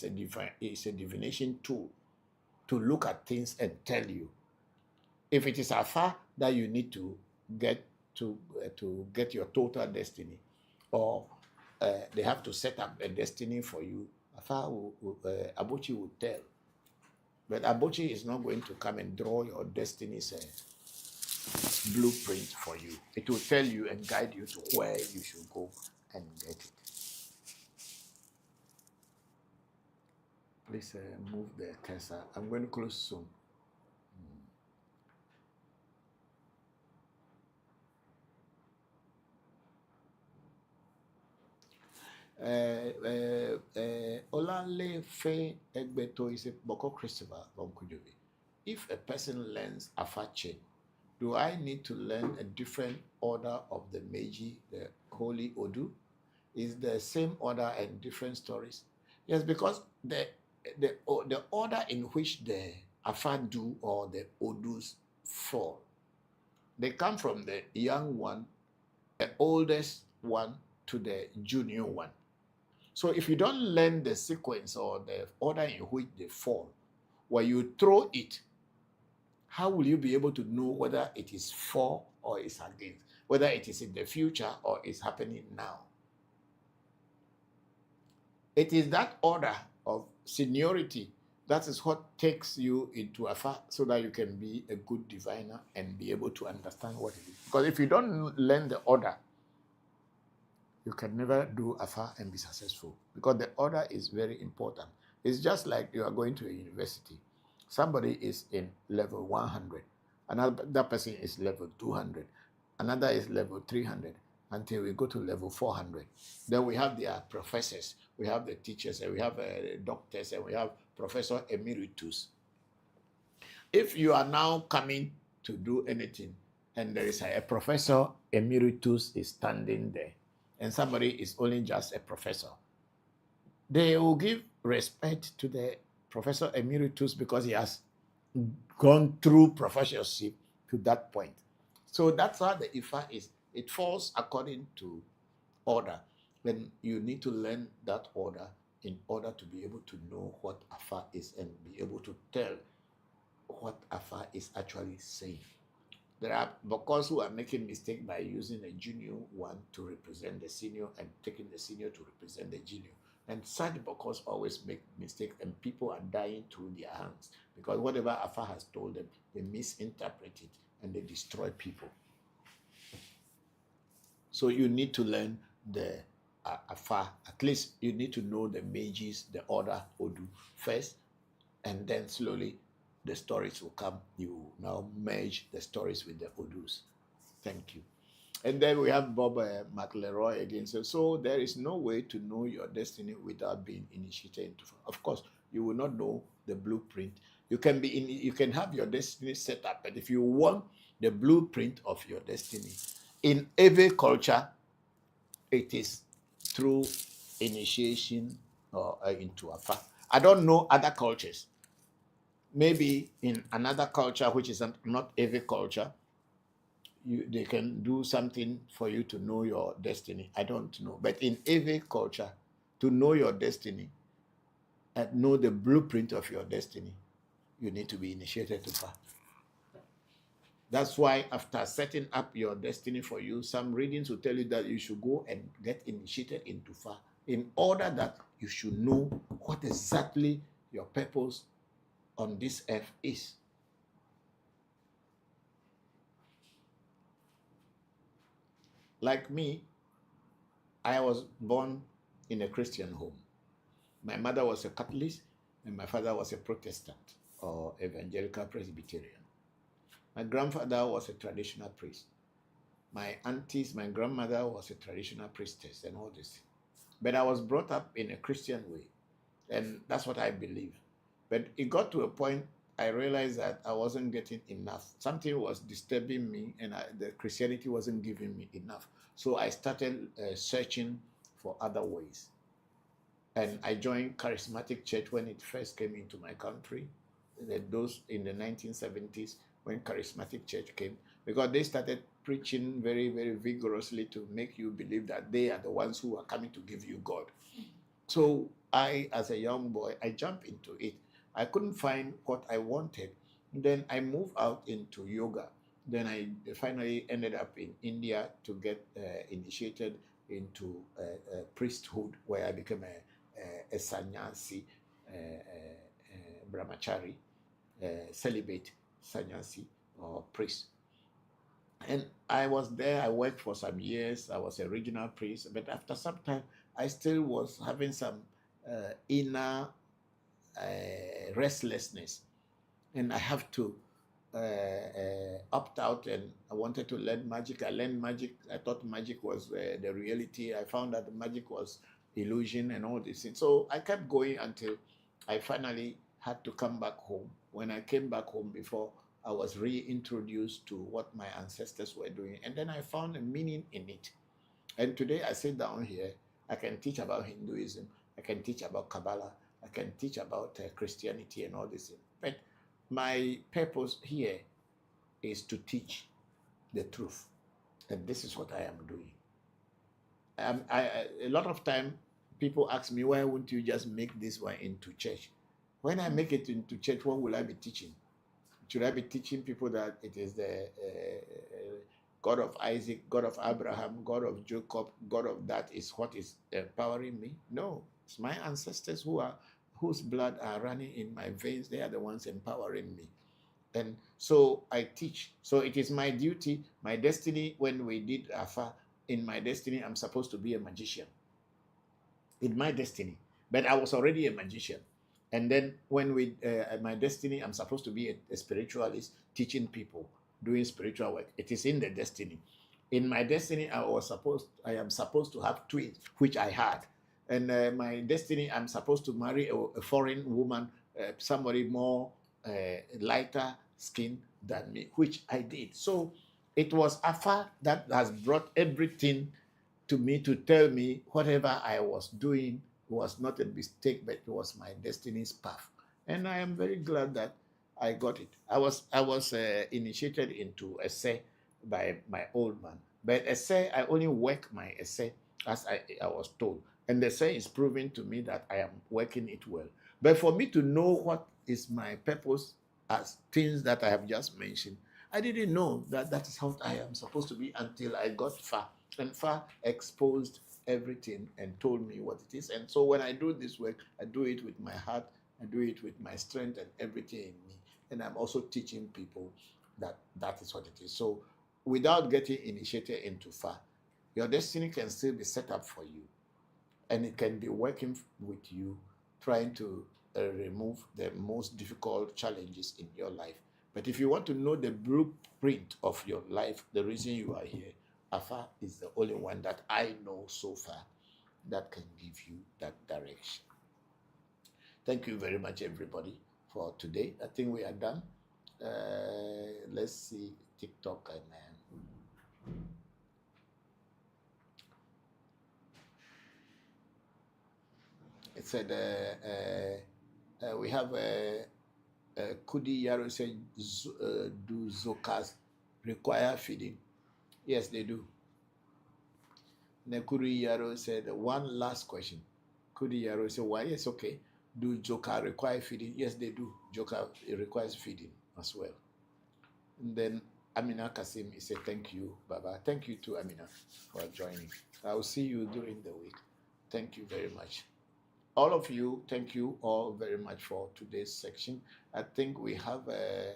is a divination tool to look at things and tell you. If it is afar that you need to get your total destiny, or they have to set up a destiny for you, afar Abochi will tell. But Abochi is not going to come and draw your destiny's blueprint for you. It will tell you and guide you to where you should go and get it. Please move the cursor. I'm going to close soon. Olanle Fe Egbeto is a Bokor Christopher Voncujovi. If a person learns Afache, do I need to learn a different order of the Meiji, the Holy Odu? Is the same order and different stories? Yes, because the order in which the Afadu or the Odus fall, they come from the young one, the oldest one, to the junior one. So if you don't learn the sequence or the order in which they fall, when you throw it, how will you be able to know whether it is for or is against, whether it is in the future or is happening now? It is that order of seniority that is what takes you into Afa, so that you can be a good diviner and be able to understand what it is. Because if you don't learn the order, you can never do Afa and be successful, because the order is very important. It's just like you are going to a university. Somebody is in level 100, another person is level 200, another is level 300, until we go to level 400. Then we have their professors, we have the teachers, and we have doctors, and we have Professor Emeritus. If you are now coming to do anything, and there is a Professor Emeritus is standing there, and somebody is only just a professor, they will give respect to the Professor Emeritus because he has gone through professorship to that point. So that's how the Ifa is. It falls according to order. When you need to learn that order in order to be able to know what Afa is and be able to tell what Afa is actually saying. There are Bokors who are making mistake by using a junior one to represent the senior and taking the senior to represent the junior. And such Bokors always make mistakes, and people are dying through their hands because whatever Afa has told them, they misinterpret it and they destroy people. So you need to learn the Afa. At least you need to know the mages, the order Odu first, and then slowly the stories will come. You now merge the stories with the Odus. Thank you. And then we have Bob McLeroy again. So there is no way to know your destiny without being initiated into. Of course, you will not know the blueprint. You can have your destiny set up, but if you want the blueprint of your destiny, in every culture, it is through initiation or into Afa. I don't know other cultures. Maybe in another culture, which is not every culture, they can do something for you to know your destiny. I don't know. But in every culture, to know your destiny and know the blueprint of your destiny, you need to be initiated to Fa. That's why after setting up your destiny for you, some readings will tell you that you should go and get initiated into Fa in order that you should know what exactly your purpose on this earth is. Like me, I was born in a Christian home. My mother was a Catholic and my father was a Protestant or Evangelical Presbyterian. My grandfather was a traditional priest. My aunties, my grandmother was a traditional priestess and all this. But I was brought up in a Christian way, and that's what I believe. But it got to a point I realized that I wasn't getting enough. Something was disturbing me, and the Christianity wasn't giving me enough. So I started searching for other ways. And I joined Charismatic Church when it first came into my country. Those in the 1970s, when Charismatic Church came, because they started preaching very, very vigorously to make you believe that they are the ones who are coming to give you God. So I, as a young boy, I jumped into it. I couldn't find what I wanted. Then I moved out into yoga. Then I finally ended up in India to get initiated into priesthood, where I became a sannyasi, brahmachari, celibate sannyasi or priest. And I was there, I worked for some years, I was a regional priest, but after some time, I still was having some inner restlessness. And I have to opt out, and I wanted to learn magic. I learned magic. I thought magic was the reality. I found that magic was illusion and all these things. So I kept going until I finally had to come back home. When I came back home, before I was reintroduced to what my ancestors were doing, and then I found a meaning in it. And today I sit down here, I can teach about Hinduism, I can teach about Kabbalah, I can teach about Christianity and all this thing. But my purpose here is to teach the truth. And this is what I am doing. A lot of time, people ask me, why won't you just make this one into church? When I make it into church, what will I be teaching? Should I be teaching people that it is the God of Isaac, God of Abraham, God of Jacob, God of that is what is empowering me? No, it's my ancestors whose blood are running in my veins. They are the ones empowering me. And so I teach. So it is my duty, my destiny. When we did Afa, in my destiny, I'm supposed to be a magician. In my destiny. But I was already a magician. And then when my destiny, I'm supposed to be a spiritualist, teaching people, doing spiritual work. It is in the destiny. In my destiny, I am supposed to have twins, which I had. And my destiny, I'm supposed to marry a foreign woman, somebody more lighter skin than me, which I did. So it was Afa that has brought everything to me to tell me whatever I was doing was not a mistake, but it was my destiny's path. And I am very glad that I got it. I was initiated into essay by my old man. But essay, I only work my essay as I was told. And they say it's proving to me that I am working it well. But for me to know what is my purpose as things that I have just mentioned, I didn't know that that is how I am supposed to be until I got far. And far exposed everything and told me what it is. And so when I do this work, I do it with my heart, I do it with my strength and everything in me. And I'm also teaching people that that is what it is. So without getting initiated into far, your destiny can still be set up for you, and it can be working with you, trying to remove the most difficult challenges in your life. But if you want to know the blueprint of your life, the reason you are here, Afa is the only one that I know so far that can give you that direction. Thank you very much, everybody, for today. I think we are done. Let's see TikTok and it said we have Kudi Yaro said, do zokas require feeding? Yes, they do. Nekuri Yaro said, one last question. Kudi Yaro said, why? Yes, okay. Do joka require feeding? Yes, they do. Joka requires feeding as well. And then Amina Kasim said, thank you, Baba. Thank you to Amina for joining. I will see you during the week. Thank you very much. All of you, thank you all very much for today's section. I think we have a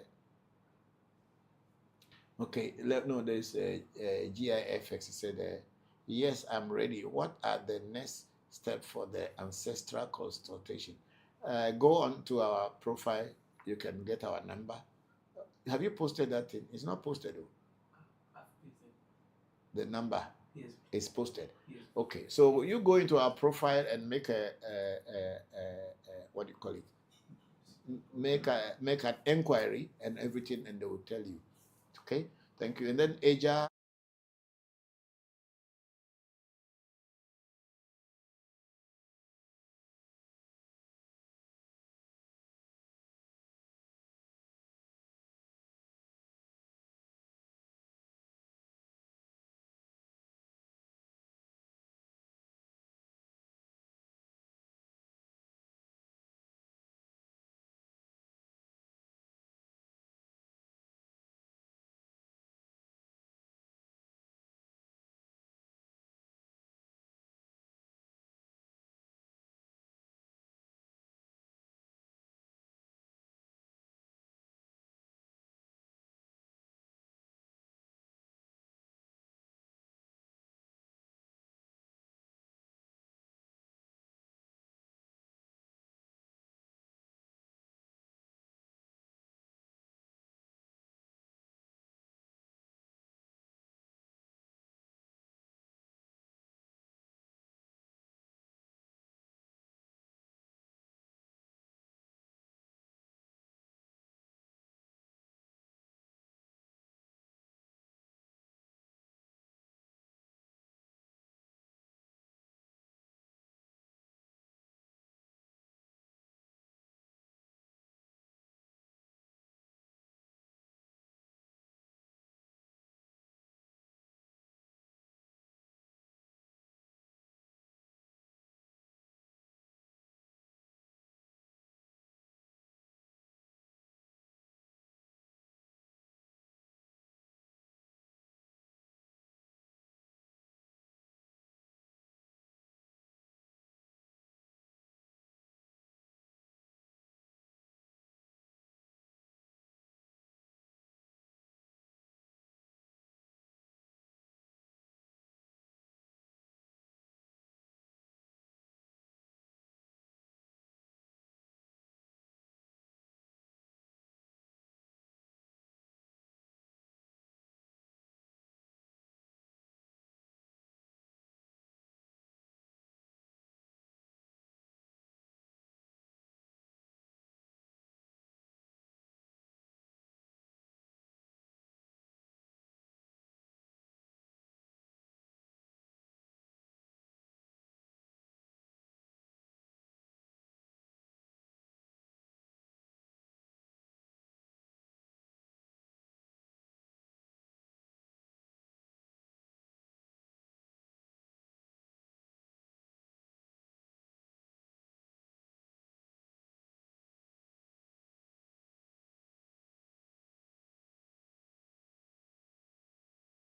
okay, no, there's a GIFX. He said, yes, I'm ready. What are the next step for the ancestral consultation? Go on to our profile. You can get our number. Have you posted that thing? It's not posted. The number is posted. Yes. Okay, so you go into our profile and make a what do you call it? Make an inquiry and everything, and they will tell you. Okay, thank you. And then Aja.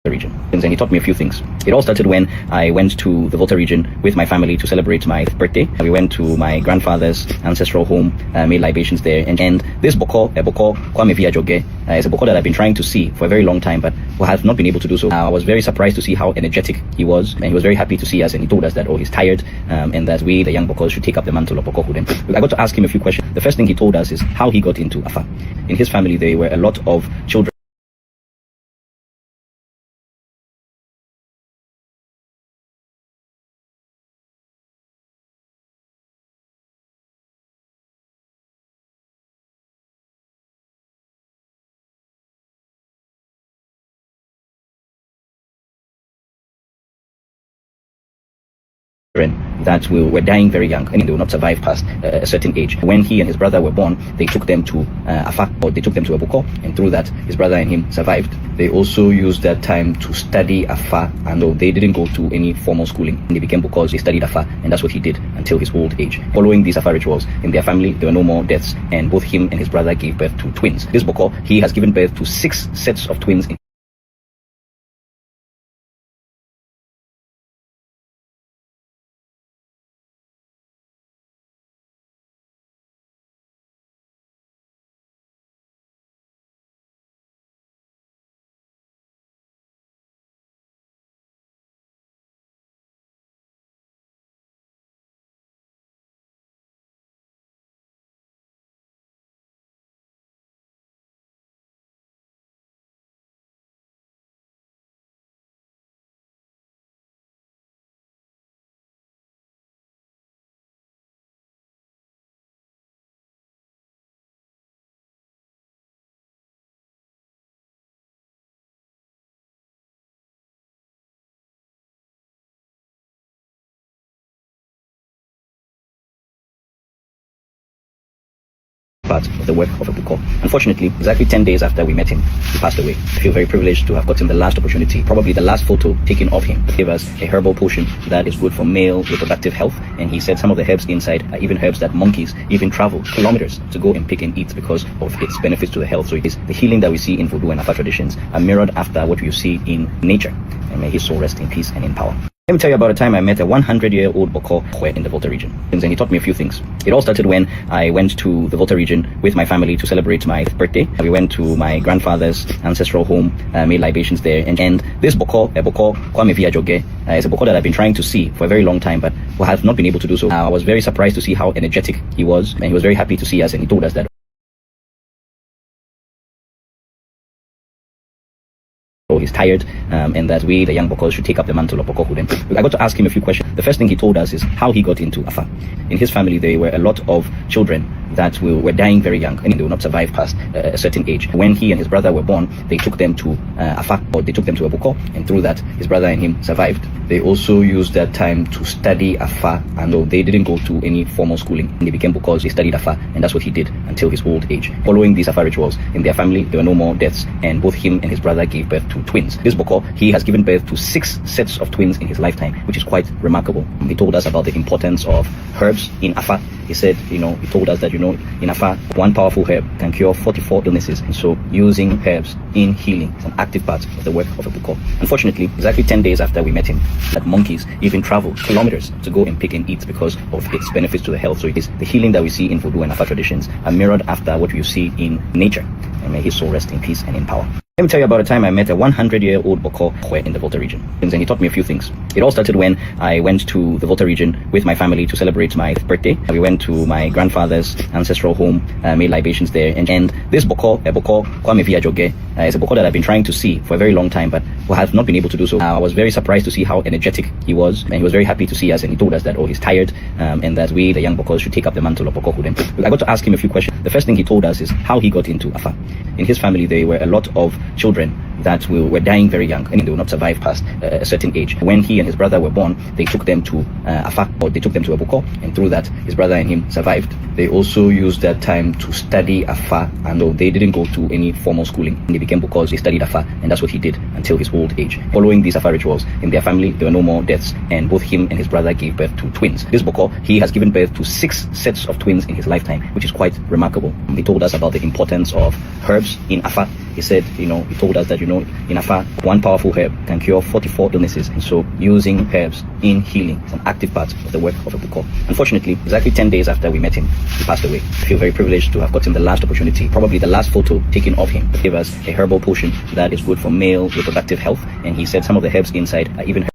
region. And he taught me a few things. It all started when I went to the Volta region with my family to celebrate my birthday. We went to my grandfather's ancestral home, made libations there. And this Bokor, Kwame Viajoge, is a Bokor that I've been trying to see for a very long time, but have not been able to do so. I was very surprised to see how energetic he was, and he was very happy to see us, and he told us that, oh, he's tired, and that we, the young Bokors, should take up the mantle of Bokorhood. And I got to ask him a few questions. The first thing he told us is how he got into Afa. In his family, there were a lot of children. That were dying very young, and they will not survive past a certain age. When he and his brother were born, they took them to Afa, or they took them to a Bokor, and through that, his brother and him survived. They also used that time to study Afa, and they didn't go to any formal schooling. They became Bokors, they studied Afa, and that's what he did until his old age. Following these Afa rituals, in their family, there were no more deaths, and both him and his brother gave birth to twins. This Bokor, he has given birth to 6 sets of twins. Part of the work of a Bokor. Unfortunately, exactly 10 days after we met him, he passed away. I feel very privileged to have gotten the last opportunity, probably the last photo taken of him. He gave us a herbal potion that is good for male reproductive health, and he said some of the herbs inside are even herbs that monkeys even travel kilometers to go and pick and eat because of its benefits to the health. So it is the healing that we see in Voodoo and Afa traditions are mirrored after what you see in nature. And may his soul rest in peace and in power. Let me tell you about a time I met a 100-year-old Bokor in the Volta region. And he taught me a few things. It all started when I went to the Volta region with my family to celebrate my birthday. We went to my grandfather's ancestral home, made libations there. And this Bokor, Kwame Viajoge, is a Bokor that I've been trying to see for a very long time, but have not been able to do so. I was very surprised to see how energetic he was, and he was very happy to see us, and he told us that, oh, he's tired, and that we, the young Bokors, should take up the mantle of Bokorhood. And I got to ask him a few questions. The first thing he told us is how he got into Afa. In his family, there were a lot of children that were dying very young, and they will not survive past a certain age. When he and his brother were born, they took them to Afa, or they took them to a Bokor, and through that, his brother and him survived. They also used that time to study Afa, and they didn't go to any formal schooling. They became Bokors, they studied Afa, and that's what he did until his old age. Following these Afa rituals, in their family, there were no more deaths, and both him and his brother gave birth to twins. This Bokor, he has given birth to 6 sets of twins in his lifetime, which is quite remarkable. He told us about the importance of herbs in Afa. He said, he told us that, in Afa, one powerful herb can cure 44 illnesses. And so using herbs in healing is an active part of the work of a Bokor. Unfortunately, exactly 10 days after we met him, that monkeys even travel kilometers to go and pick and eat because of its benefits to the health. So it is the healing that we see in Voodoo and Afa traditions are mirrored after what you see in nature. And may his soul rest in peace and in power. Let me tell you about a time I met a 100-year-old Bokor in the Volta region. And he taught me a few things. It all started when I went to the Volta region with my family to celebrate my birthday. We went to my grandfather's ancestral home, made libations there. And this Bokor, Kwame Viajoge, is a Bokor that I've been trying to see for a very long time, but have not been able to do so. I was very surprised to see how energetic he was, and he was very happy to see us, and he told us that, oh, he's tired, and that we, the young Bokors, should take up the mantle of Bokorhood. And I got to ask him a few questions. The first thing he told us is how he got into Afa. In his family, there were a lot of children that were dying very young, and they will not survive past a certain age. When he and his brother were born, they took them to Afa, or they took them to a Bokor, and through that, his brother and him survived. They also used that time to study Afa, and they didn't go to any formal schooling. They became Bokors, they studied Afa, and that's what he did until his old age. Following these Afa rituals, in their family, there were no more deaths, and both him and his brother gave birth to twins. This Bokor, he has given birth to 6 sets of twins in his lifetime, which is quite remarkable. He told us about the importance of herbs in Afa. he said, he told us that, in Afa, one powerful herb can cure 44 illnesses. And so using herbs in healing is an active part of the work of a Bokor. Unfortunately, exactly 10 days after we met him, he passed away. I feel very privileged to have gotten the last opportunity, probably the last photo taken of him, to give us a herbal potion that is good for male reproductive health. And he said some of the herbs inside are even.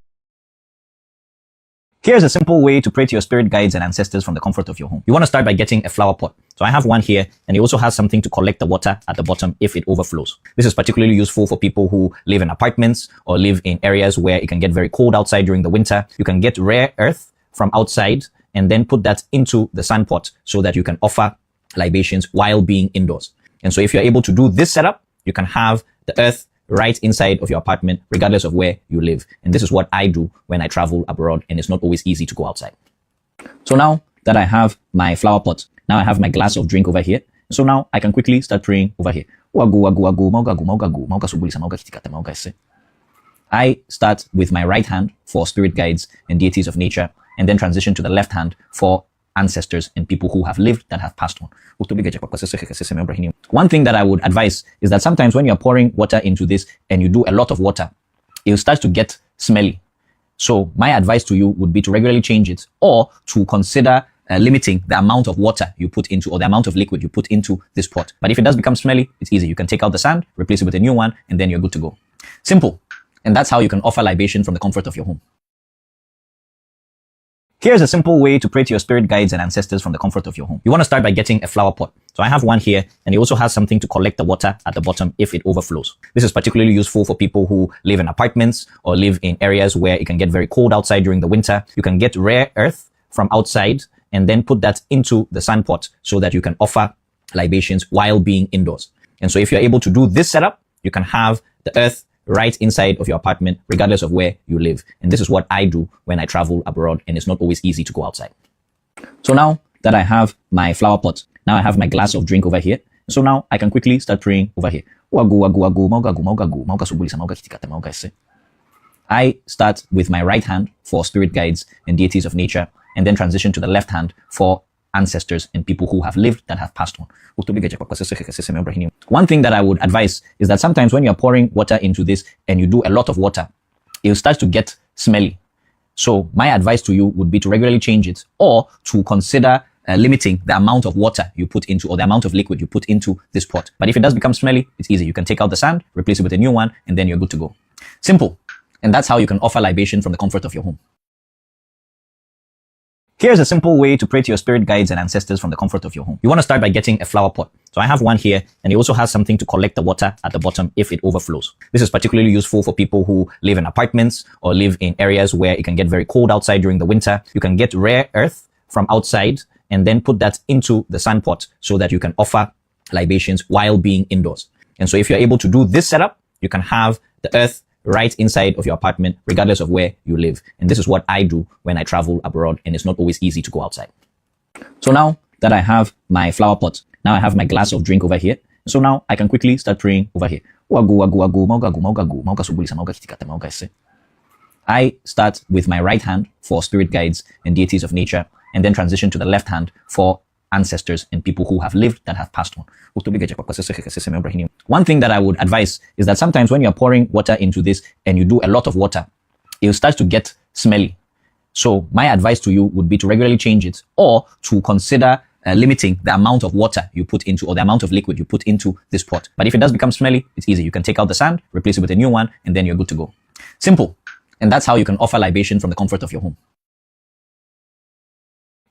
Here's a simple way to pray to your spirit guides and ancestors from the comfort of your home. You want to start by getting a flower pot. So I have one here, and it also has something to collect the water at the bottom if it overflows. This is particularly useful for people who live in apartments or live in areas where it can get very cold outside during the winter. You can get rare earth from outside and then put that into the sun pot so that you can offer libations while being indoors. And so if you're able to do this setup, you can have the earth right inside of your apartment, regardless of where you live. And this is what I do when I travel abroad, and it's not always easy to go outside. So now that I have my flower pot, now I have my glass of drink over here. So now I can quickly start praying over here. I start with my right hand for spirit guides and deities of nature, and then transition to the left hand for ancestors and people who have lived that have passed on. One thing that I would advise is that sometimes when you're pouring water into this and you do a lot of water, it starts to get smelly. So my advice to you would be to regularly change it, or to consider limiting the amount of water you put into, or the amount of liquid you put into this pot. But if it does become smelly, it's easy. You can take out the sand, replace it with a new one, and then you're good to go. Simple. And that's how you can offer libation from the comfort of your home. Here's a simple way to pray to your spirit guides and ancestors from the comfort of your home. You want to start by getting a flower pot. So I have one here, and it also has something to collect the water at the bottom if it overflows. This is particularly useful for people who live in apartments or live in areas where it can get very cold outside during the winter. You can get rare earth from outside and then put that into the sun pot so that you can offer libations while being indoors. And so if you're able to do this setup, you can have the earth right inside of your apartment, regardless of where you live. And this is what I do when I travel abroad, and it's not always easy to go outside. So now that I have my flower pot, now I have my glass of drink over here. So now I can quickly start praying over here. I start with my right hand for spirit guides and deities of nature, and then transition to the left hand for ancestors and people who have lived that have passed on. One thing that I would advise is that sometimes when you're pouring water into this and you do a lot of water, it starts to get smelly. So my advice to you would be to regularly change it, or to consider limiting the amount of water you put into, or the amount of liquid you put into this pot. But if it does become smelly, it's easy. You can take out the sand, replace it with a new one, and then you're good to go. Simple. And that's how you can offer libation from the comfort of your home. Here's a simple way to pray to your spirit guides and ancestors from the comfort of your home. You want to start by getting a flower pot. So I have one here, and it also has something to collect the water at the bottom if it overflows. This is particularly useful for people who live in apartments or live in areas where it can get very cold outside during the winter. You can get rare earth from outside and then put that into the sun pot so that you can offer libations while being indoors. And so if you're able to do this setup, you can have the earth right inside of your apartment, regardless of where you live. And this is what I do when I travel abroad, and it's not always easy to go outside. So now that I have my flower pot, now I have my glass of drink over here. So now I can quickly start praying over here. I start with my right hand for spirit guides and deities of nature, and then transition to the left hand for ancestors and people who have lived that have passed on. One thing that I would advise is that sometimes when you're pouring water into this and you do a lot of water, it starts to get smelly. So my advice to you would be to regularly change it, or to consider limiting the amount of water you put into, or the amount of liquid you put into this pot. But if it does become smelly, it's easy. You can take out the sand, replace it with a new one, and then you're good to go. Simple. And that's how you can offer libation from the comfort of your home.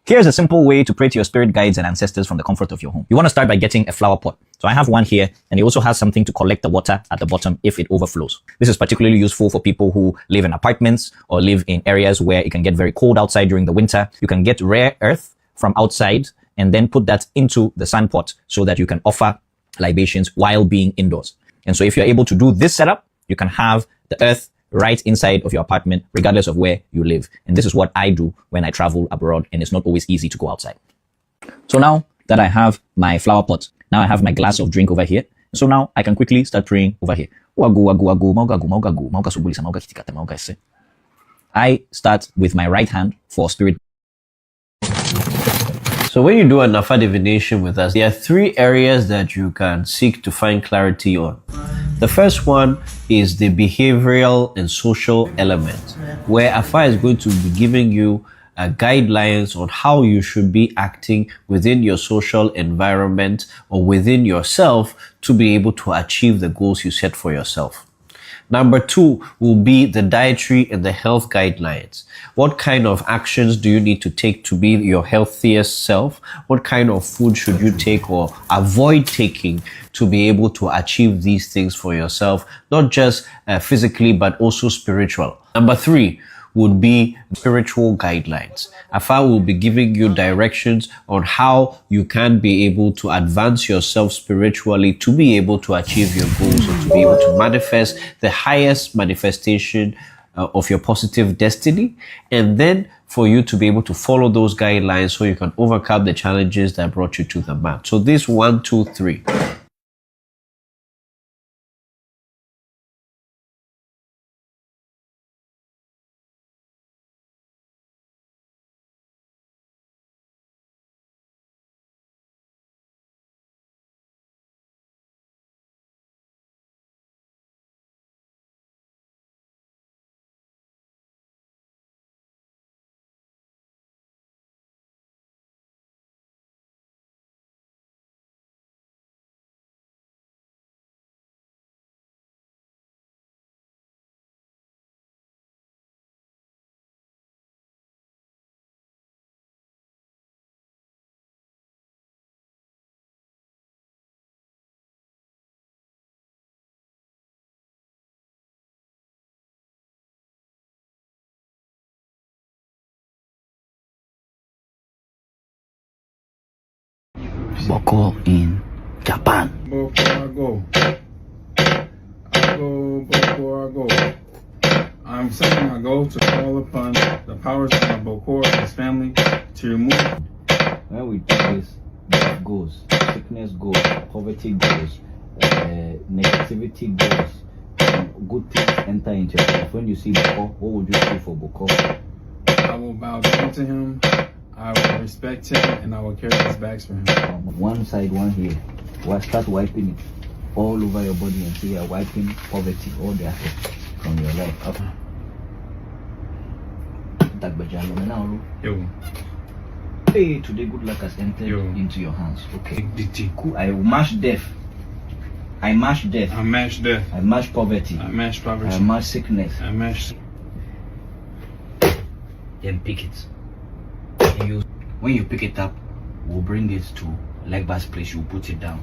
Here's a simple way to pray to your spirit guides and ancestors from the comfort of your home. You want to start by getting a flower pot. So I have one here, and it also has something to collect the water at the bottom if it overflows. This is particularly useful for people who live in apartments or live in areas where it can get very cold outside during the winter. You can get rare earth from outside and then put that into the sun pot so that you can offer libations while being indoors. And so if you're able to do this setup, you can have the earth right inside of your apartment, regardless of where you live. And this is what I do when I travel abroad, and it's not always easy to go outside. So now that I have my flower pot, now I have my glass of drink over here. So now I can quickly start praying over here. I start with my right hand for spirit. So when you do an Afa divination with us, there are 3 areas that you can seek to find clarity on. The first one is the behavioral and social element, where Afa is going to be giving you guidelines on how you should be acting within your social environment or within yourself to be able to achieve the goals you set for yourself. Number 2 will be the dietary and the health guidelines. What kind of actions do you need to take to be your healthiest self? What kind of food should you take or avoid taking to be able to achieve these things for yourself, not just physically, but also spiritual? Number 3 would be spiritual guidelines. Afa will be giving you directions on how you can be able to advance yourself spiritually to be able to achieve your goals or to be able to manifest the highest manifestation of your positive destiny, and then for you to be able to follow those guidelines so you can overcome the challenges that brought you to the mat. So this 1, 2, 3. Bokor in Japan. Bokor, I go. I go, Bokor, I go. I'm saying I go to call upon the powers of my Bokor and his family to remove. When we do this, death goes, sickness goes, poverty goes, negativity goes, and good things enter into your life. When you see Bokor, what would you do for Bokor? I will bow down to him, I will respect him, and I will carry his bags for him. One side, one here. We'll start wiping it all over your body and see you're wiping poverty, all the assets from your life. Up. Yo. Hey, today good luck has entered into your hands. Okay. Cool. I will mash death. I mash death. I mash death. I mash poverty. I mash poverty. I mash sickness. I mash. Then pick it. And when you pick it up, we'll bring it to Legba's place. You put it down.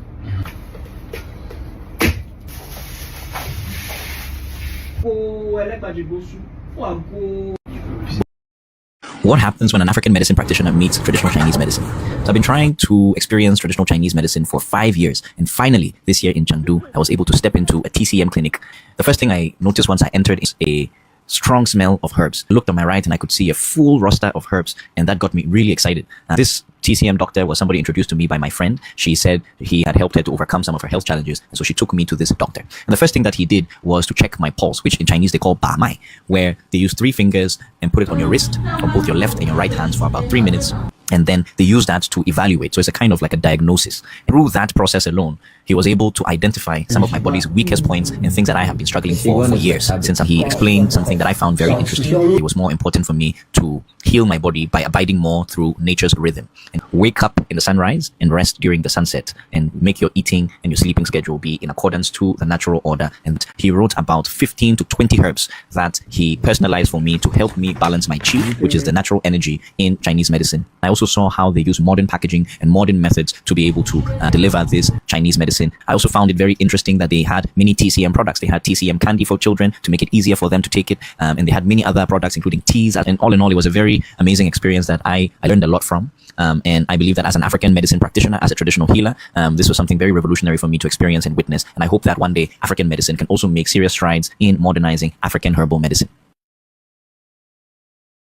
What happens when an African medicine practitioner meets traditional Chinese medicine? So I've been trying to experience traditional Chinese medicine for 5 years, and finally this year in Chengdu I was able to step into a TCM clinic. The first thing I noticed once I entered is a strong smell of herbs. I looked on my right and I could see a full roster of herbs, and that got me really excited. This TCM doctor was somebody introduced to me by my friend. She said he had helped her to overcome some of her health challenges, and so she took me to this doctor. And the first thing that he did was to check my pulse, which in Chinese they call ba mai, where they use 3 fingers and put it on your wrist, on both your left and your right hands for about 3 minutes. And then they use that to evaluate. So it's a kind of like a diagnosis. Through that process alone, he was able to identify some of my body's weakest points and things that I have been struggling for years. Since he explained something that I found very interesting, it was more important for me to heal my body by abiding more through nature's rhythm. And wake up in the sunrise and rest during the sunset, and make your eating and your sleeping schedule be in accordance to the natural order. And he wrote about 15 to 20 herbs that he personalized for me to help me balance my qi, which is the natural energy in Chinese medicine. I also saw how they use modern packaging and modern methods to be able to deliver this Chinese medicine. I also found it very interesting that they had many TCM products. They had TCM candy for children to make it easier for them to take it. And they had many other products, including teas. And all in all, it was a very amazing experience that I learned a lot from. And I believe that as an African medicine practitioner, as a traditional healer, this was something very revolutionary for me to experience and witness. And I hope that one day African medicine can also make serious strides in modernizing African herbal medicine.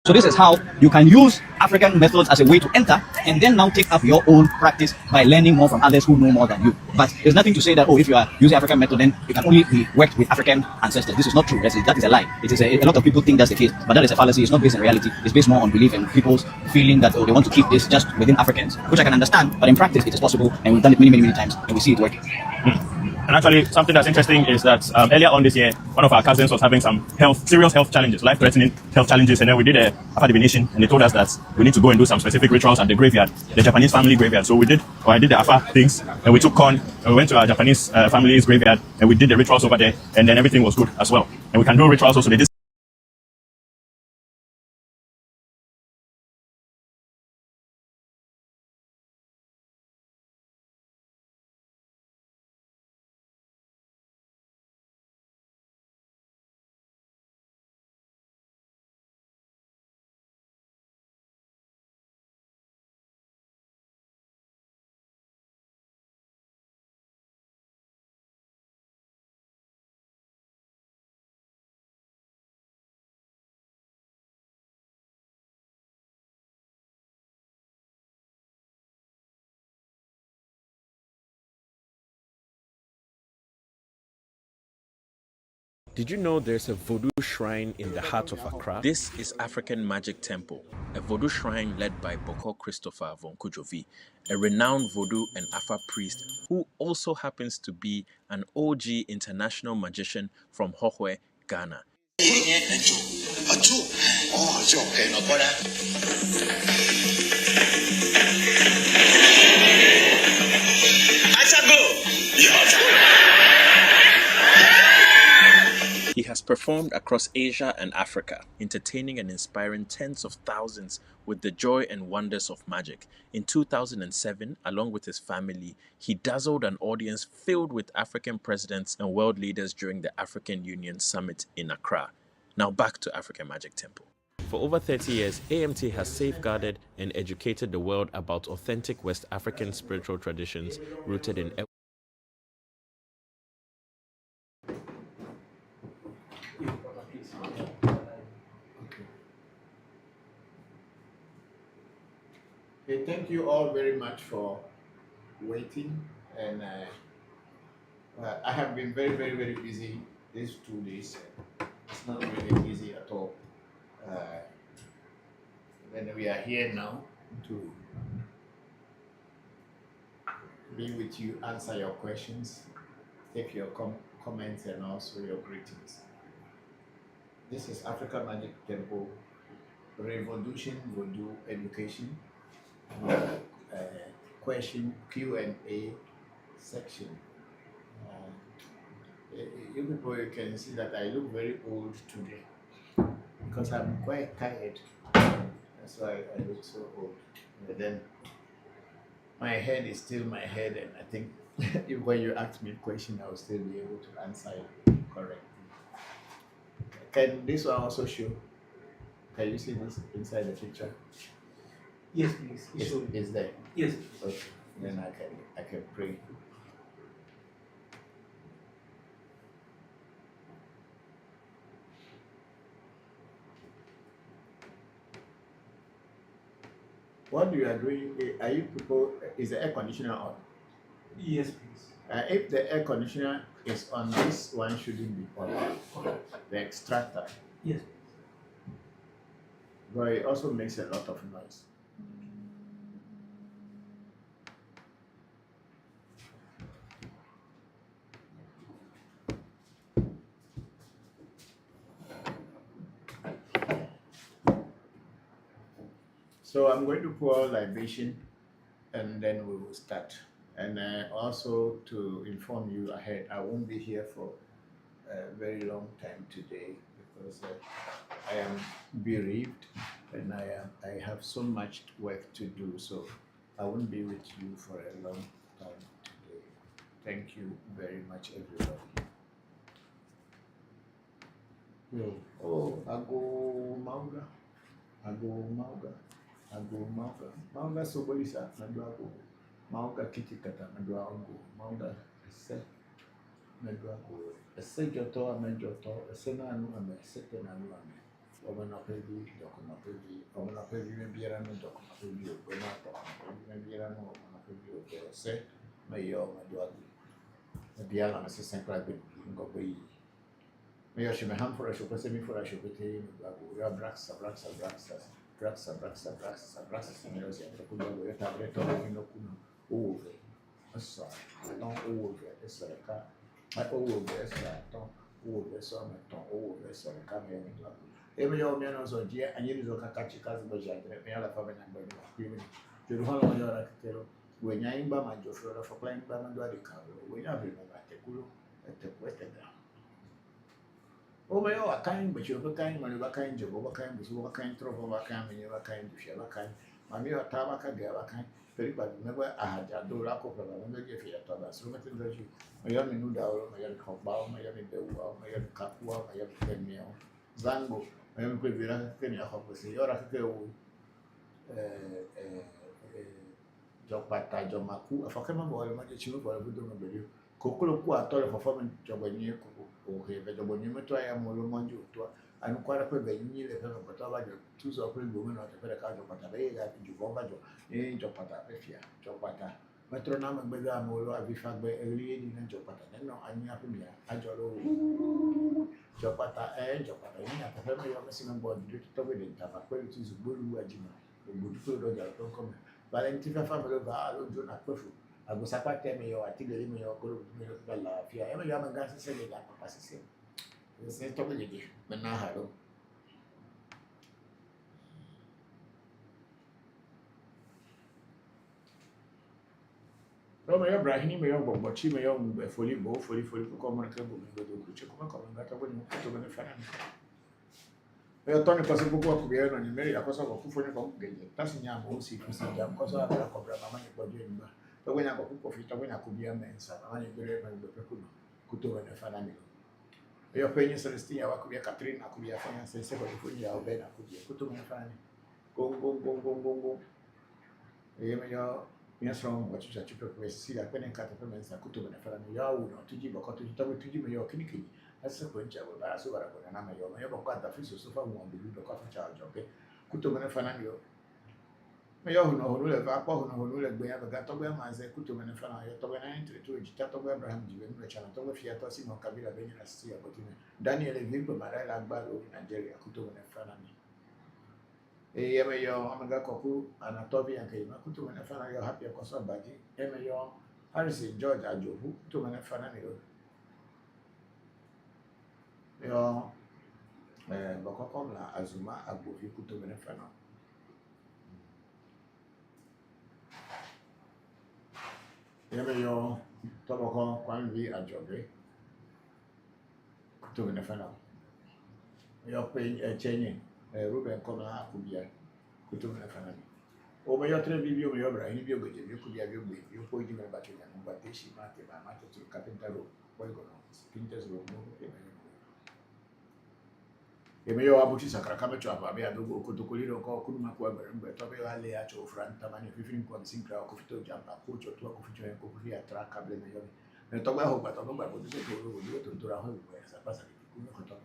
So this is how you can use African methods as a way to enter and then now take up your own practice by learning more from others who know more than you. But there's nothing to say that, oh, if you are using African method, then you can only be worked with African ancestors. This is not true. That is a lie. It is a lot of people think that's the case, but that is a fallacy. It's not based on reality. It's based more on belief and people's feeling that, oh, they want to keep this just within Africans, which I can understand, but in practice it is possible, and we've done it many, many, many times, and we see it working. And actually, something that's interesting is that earlier on this year, one of our cousins was having some serious health challenges, life-threatening health challenges, and then we did a Afa divination, and they told us that we need to go and do some specific rituals at the graveyard, the Japanese family graveyard. So I did the Afa things, and we took corn, and we went to our Japanese family's graveyard, and we did the rituals over there, and then everything was good as well. And we can do rituals also. They did Did you know there's a Voodoo shrine in the heart of Accra? This is African Magic Temple, a Voodoo shrine led by Bokor Christopher Voncujovi, a renowned Voodoo and Afa priest who also happens to be an OG international magician from Hohwe, Ghana. He has performed across Asia and Africa, entertaining and inspiring tens of thousands with the joy and wonders of magic. In 2007, along with his family, he dazzled an audience filled with African presidents and world leaders during the African Union Summit in Accra. Now back to African Magic Temple. For over 30 years, AMT has safeguarded and educated the world about authentic West African spiritual traditions rooted in Okay, thank you all very much for waiting, and I have been very, very, very busy these 2 days. It's not really easy at all. Then we are here now to be with you, answer your questions, take your comments, and also your greetings. This is Africa Magic Temple, ReVodution, Voodoo Education, question Q&A section. You people, you can see that I look very old today because I'm quite tired. That's why I look so old. But then my head is still my head, and I think if when you ask me a question, I will still be able to answer it correctly. Can this one also show? Can you see this inside the picture? Yes, please. Is there? Yes. Okay. Then I can pray. What you are doing? Are you people? Is the air conditioner on? Yes, please. If the air conditioner is on, this one shouldn't be on. The extractor. Yes. But it also makes a lot of noise. So I'm going to pour libation, and then we will start. And also to inform you ahead, I won't be here for a very long time today because I am bereaved and I have so much work to do. So I won't be with you for a long time today. Thank you very much, everybody. Oh, Ago Mauga. Ago Mauga. Ago Mauga. Mauga Sobolisa, Naduago. Mauga Kitikata, Naduago. Mauga Se. Naduago. A Sejoto, a Mejoto, a Senanu, a Setananu, Obanapedu, Docono. baby, I'm not baby, maybe I don't talk, baby, we're not talking, maybe I don't know, baby, say, my yo, my dog, maybe I'm a sister, baby, go away. Maybe I should be harmful, I should put me for I should be taking, we are brax, and you see, I could go with a tablet over. Essa, então ouve essa cá, mas ouve essa, então ouve essa, então ouve essa caminho lá. Eu me lembro menos o dia, a gente usa cacate casa do jardim, me ela faz bem na banho, filho. Eu não falo melhor aqui quero, o enha imba manjo flora, fakla imba mando ali caro, o enha abre na bate culo, até cuesta da. O meu a caim, mas eu vou cair, mas eu vou cair, eu vou cair, mas eu vou cair, trovo vou cair, menino vai cair, do chão vai cair, mas meu tava cagar vai cair. Everybody never had a do lack of a number if you thought that's so much in the you. Miami Nuda, Miami Kobao, Miami Bewa, Miami Kapua, Miami Kemio, Zango, Miami Quivira, Kenya Hopus, Yorakeo, Jopata, Jomaku, a Fakama boy, Majichu for a good number. Kokolo Kuator for forming Jobani, or Jobani, I am Molomonju, and quite a penny, but I like two so pretty women of the Peracajo Patabe, that you go back. Jopata, Befia, Jopata, Metronome Bega Molo, Avifag by Early in Jopata, no, I'm happy, Ajolo, Jopata, and Jopata, the family of a single body, Tobin, Tabaco, which is Bulu Ajima, good food or don't come. Valentina family of Alo Juna Kofu, I was a part time or artillery or Bella, Fia, Emma Yamagas, say that capacity. The same topic, but now hello. No, my Brahini, my own, but she may own fully bow, fully common cable, which you come back when you put over the fan. We are turning possible to be on Mary, a cosa of Kufo, that's in Yam, see, Jam, Cosa, a cobra, money, but when I go cook of it, when I could be a man, some money, Kuto and a family. We are paying Celestia, I could be a Catherine, I could be a finance, and several food, I could be a Kuto and a family. Go. Yes, from what you said, you see that when I cut a permanent Kutu and a family, you know, to give a cottage to give me your kinky. That's a point I will pass over and I'm your never got the fish so far won't be the coffee charge, okay? Kutu and a family. May you know who live up, who will be ever got away, my Kutu and a family, to an entry to which Tato Abraham, which I'm told if you are tossing on Kabila Benina Sea, but Daniel Vimbo, Marella Balo in Nigeria, Kutu and a family. Yo, Amagakoku, Anatobi and Kima, Kutu and a fan, you're happy across our body. Yo, Harrison, George, Ajohu, to an fananio. Yo, Bokokomla, Azuma, Abuhi, Kutu and a fan. Yo, Tobacco, Quanvi, Ajobe, Kutu and a fan. You're paying a chaining. Ruben Koma Kubia, Kutum and Fanami. Over your three video, your brain, you could be a good way. You put him about you, but they she might have matter to Carpenter Road. What go on? Spinters Road, no payment. You may have put a Kamacho, Abia, Kutukulino, Kumakwa, but Toby Ali, Acho, Frank, Tamani, 15 Consincra, Kofito, Jump, Coach, or 2 Coffee and Coffee, a track, Cable, and Tobago, but I don't know what to do to Raho, whereas a person who knows how to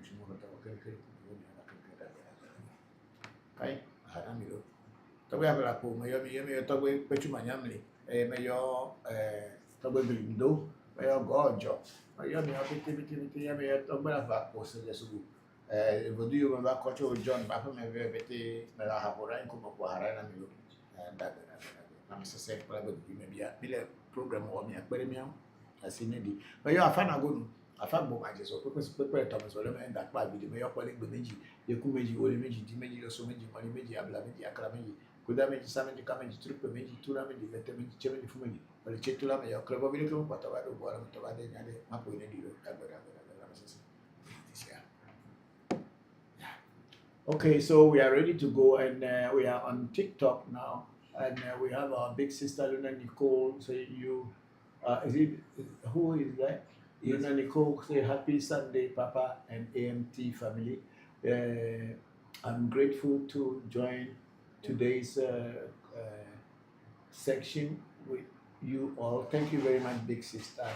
Kai, Haramiro. Toby have a pool, Mayo, Toby, Pechumanamli, Mayo, Toby Bindo, Mayo God job. Mayo, activity, Mayo, Toba, posted as you. Voodoo, Voncujovi, John, Bapam, and Vete, Melahapora, and Kumakuara, and that I'm saying, maybe a billion program or me a premium, as in Nedi. But you are fan of good. I found more matches or purpose prepare Thomas or and that by the mayor calling the Meji, the Kumeji, Olimeji, Dimeji, or so many, Monimeji, Ablameji, Akramaji, Kudamaji, Samaji, Kamaji, Tripameji, Turamaji, Vetameji, Chemini Fumani, but the Chetula, your club of Vilcum, whatever the water, Tovade, and Mapo in Okay, so we are ready to go, and we are on TikTok now, and we have our big sister Luna Nicole. So you, is it who is that? Luna Nicole, say happy Sunday, Papa and AMT family. I'm grateful to join today's section with you all. Thank you very much, big sister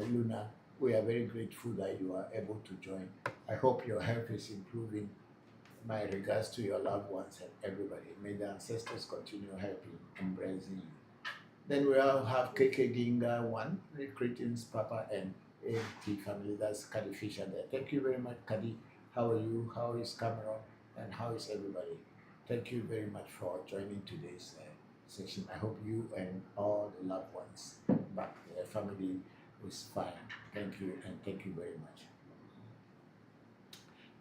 Luna. We are very grateful that you are able to join. I hope your health is improving My regards to your loved ones and everybody. May the ancestors continue helping, embracing you. Then we all have KK Dinga 1, greetings, Papa and AMT family. That's Kadi Fisher there. Thank you very much, Kadi. How are you? How is Cameron? And how is everybody? Thank you very much for joining today's session. I hope you and all the loved ones back their family is fine. Thank you and thank you very much.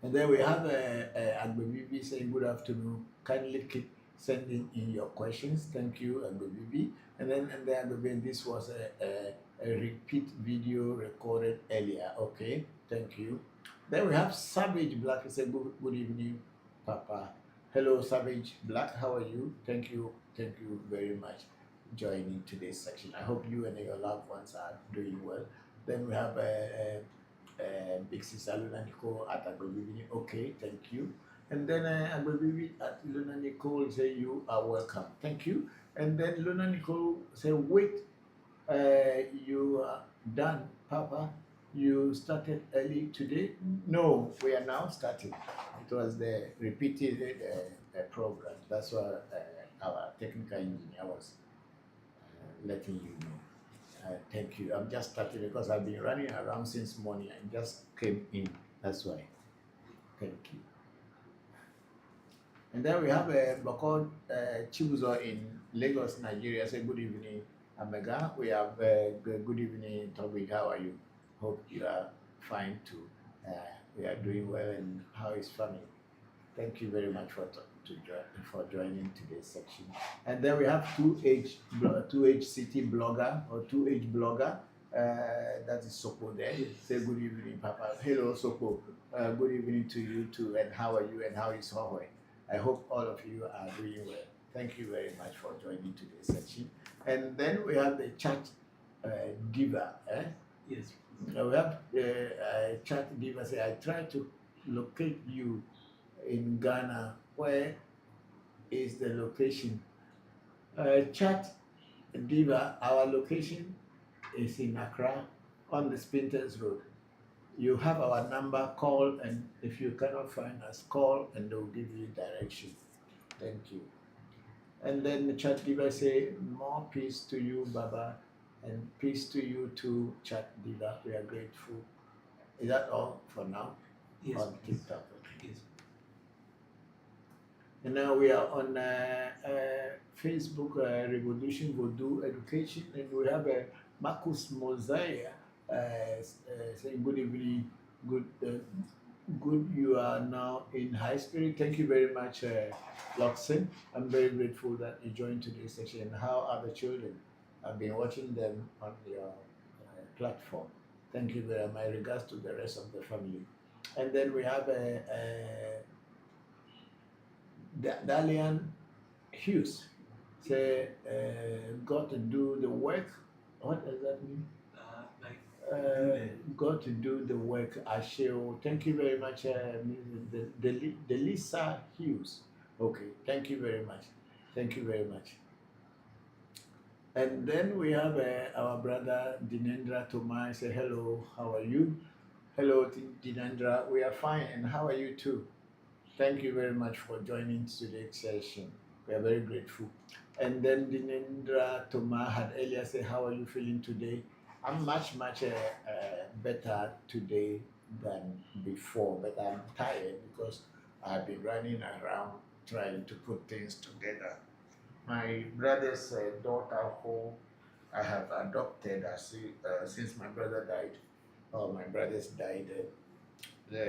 And then we have Agbebibi saying good afternoon. Kindly keep sending in your questions. Thank you, Agbebibi. And then Agbebibi, this was a repeat video recorded earlier. Okay, thank you. Then we have Savage Black. He said good evening, Papa. Hello, Savage Black. How are you? Thank you very much joining today's section. I hope you and your loved ones are doing well. Then we have Big Sister Luna Nicole at Agbebibi. Okay, thank you. And then Agbebibi at Luna Nicole say you are welcome. Thank you. And then Luna Nicole say wait, you are done, Papa. You started early today? No, we are now starting. It was the repeated program. That's why our technical engineer was letting you know. Thank you. I'm just starting because I've been running around since morning. I just came in. That's why. Thank you. And then we have Bokor Chibuzo in Lagos, Nigeria. Say good evening, Omega. We have good evening, Toby. How are you? Hope you are fine too. We are doing well, and how is family? Thank you very much for joining today's section. And then we have 2H City blogger or 2H blogger. That is Soko there. Say good evening, Papa. Hello, Soko. Good evening to you too. And how are you? And how is Huawei? I hope all of you are doing well. Thank you very much for joining today's section. And then we have the chat diva. Yes. Now we have chat diva say, I try to locate you in Ghana. Where is the location? Chat diva, our location is in Accra on the Spinters Road. You have our number, call, and if you cannot find us, call and they'll give you direction. Thank you. And then the chat diva say, more peace to you, Baba, and peace to you too, chat diva. We are grateful. Is that all for now? Yes. On TikTok. Yes. And now we are on Facebook, ReVodution, Voodoo, Education, and we have Marcus Mosiah saying good evening, good you are now in high spirit. Thank you very much, Loxen. I'm very grateful that you joined today's session. How are the children? I've been watching them on your platform. Thank you very much. My regards to the rest of the family. And then we have Dalian Hughes say, got to do the work. What does that mean? Got to do the work. Asheo. Thank you very much, Delisa Hughes. Okay, thank you very much. Thank you very much. And then we have our brother Dinendra Tomai say, hello, how are you? Hello, Dinendra, we are fine, and how are you too? Thank you very much for joining today's session. We are very grateful. And then Dinendra Tomai had earlier said, how are you feeling today? I'm much better today than before, but I'm tired because I've been running around trying to put things together. My brother's daughter, who I have adopted since my brother died, or my brothers died,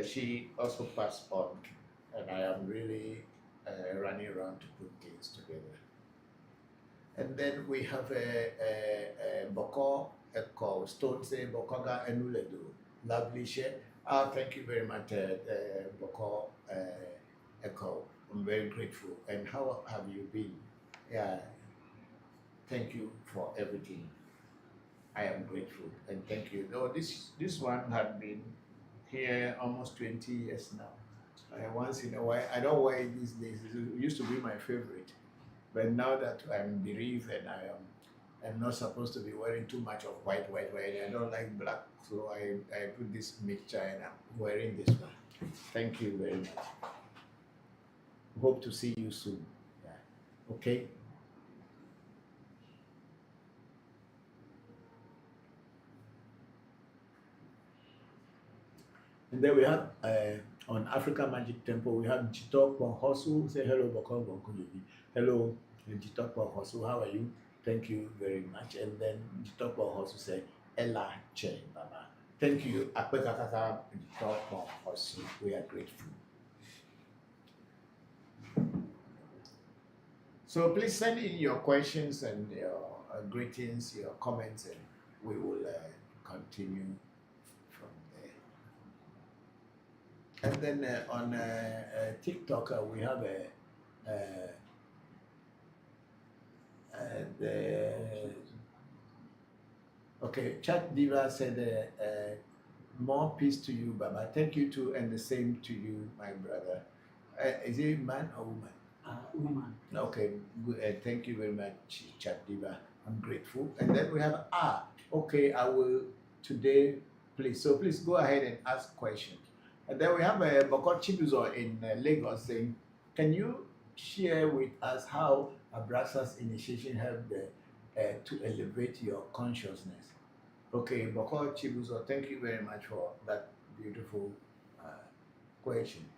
she also passed on, and I am really running around to put things together. And then we have a Bokor, a call, Stone say Bokoga Enuledu. Lovely share. Thank you very much, Bokor Echo. I'm very grateful. And how have you been? Yeah, thank you for everything. I am grateful and thank you. Though this one had been here almost 20 years now. Once in a while, I don't wear it these days. It used to be my favorite, but now that I'm bereaved and I'm not supposed to be wearing too much of white. I don't like black, so I put this mixture and I'm wearing this one. Thank you very much. Hope to see you soon. Yeah. Okay. And then we have on Africa Magic Temple, we have Jitok Bonhosu. Say hello, Bokor Voncujovi. Hello, Jitok Bonhosu. How are you? Thank you very much. And then Jitok Bonhosu say Ella Che Baba. Thank you, Apekakaka Jitok Bonhosu. We are grateful. So please send in your questions and your greetings, your comments, and we will continue from there. And then on TikTok, we have okay, Chat Diva said, more peace to you, Baba. Thank you too, and the same to you, my brother. Is it man or woman? Woman. Okay, good. Thank you very much, Chat Diva. I'm grateful. And then we have okay, I will today, please. So please go ahead and ask questions. And then we have Bokor Chibuzo in Lagos saying, can you share with us how Abraxas initiation helped to elevate your consciousness? Okay, Bokor Chibuzo, thank you very much for that beautiful question.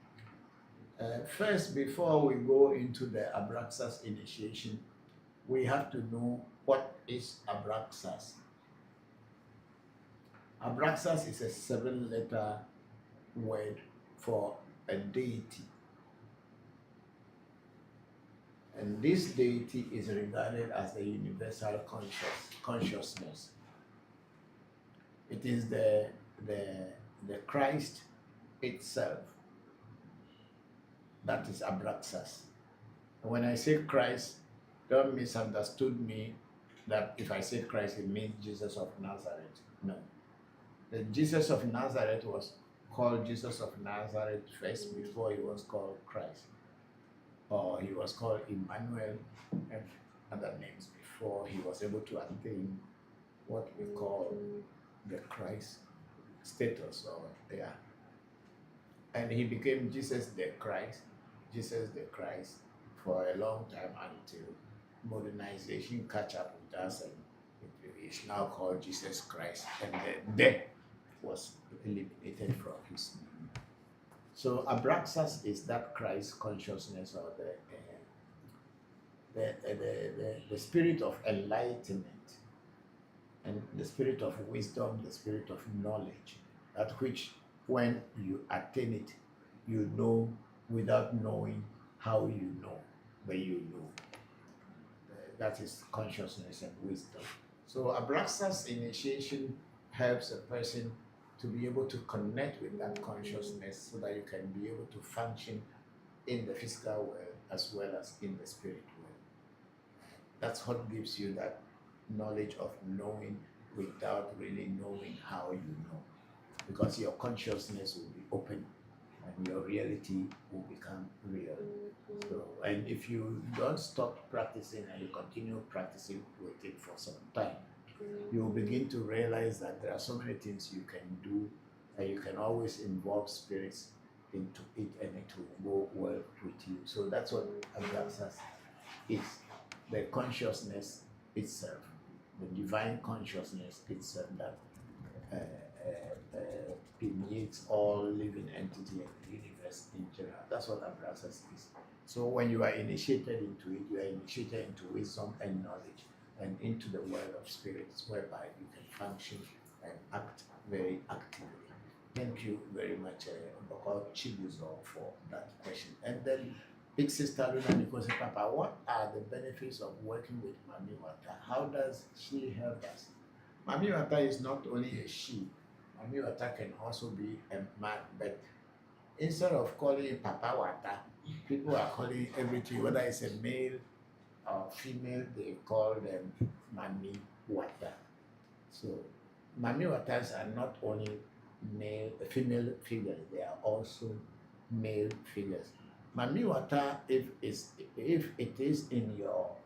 First, before we go into the Abraxas initiation, we have to know what is Abraxas. Abraxas is a 7-letter word for a deity. And this deity is regarded as the universal consciousness. It is the Christ itself. That is Abraxas. When I say Christ, don't misunderstood me that if I say Christ, it means Jesus of Nazareth. No. The Jesus of Nazareth was called Jesus of Nazareth first before he was called Christ. Or he was called Emmanuel and other names before he was able to attain what we call the Christ status. And he became Jesus the Christ for a long time until modernization catch up with us, and it is now called Jesus Christ, and the death was eliminated from his name. So Abraxas is that Christ consciousness, or the spirit of enlightenment, and the spirit of wisdom, the spirit of knowledge, that which when you attain it, you know without knowing how you know, but you know. That is consciousness and wisdom. So Abraxas initiation helps a person to be able to connect with that consciousness so that you can be able to function in the physical world as well as in the spirit world. That's what gives you that knowledge of knowing without really knowing how you know, because your consciousness will be open and your reality will become real. So, and if you don't stop practicing and you continue practicing with it for some time, you will begin to realize that there are so many things you can do, and you can always involve spirits into it, and it will go well with you. So that's what Abraxas is, the consciousness itself, the divine consciousness itself that permeates all living entity and the universe in general. That's what Abraxas is. So when you are initiated into it, you are initiated into wisdom and knowledge, and into the world of spirits, whereby you can function and act very actively. Thank you very much, Bokor Chibuzo, for that question. And then Big Sister Luna Nico said, Papa, what are the benefits of working with Mami Wata? How does she help us? Mami Wata is not only a she. Mami Wata can also be a man, but instead of calling it Papa Wata, people are calling everything, whether it's a male or female, they call them Mami Wata. So Mami Watas are not only female figures, they are also male figures. Mami Wata, if it is in your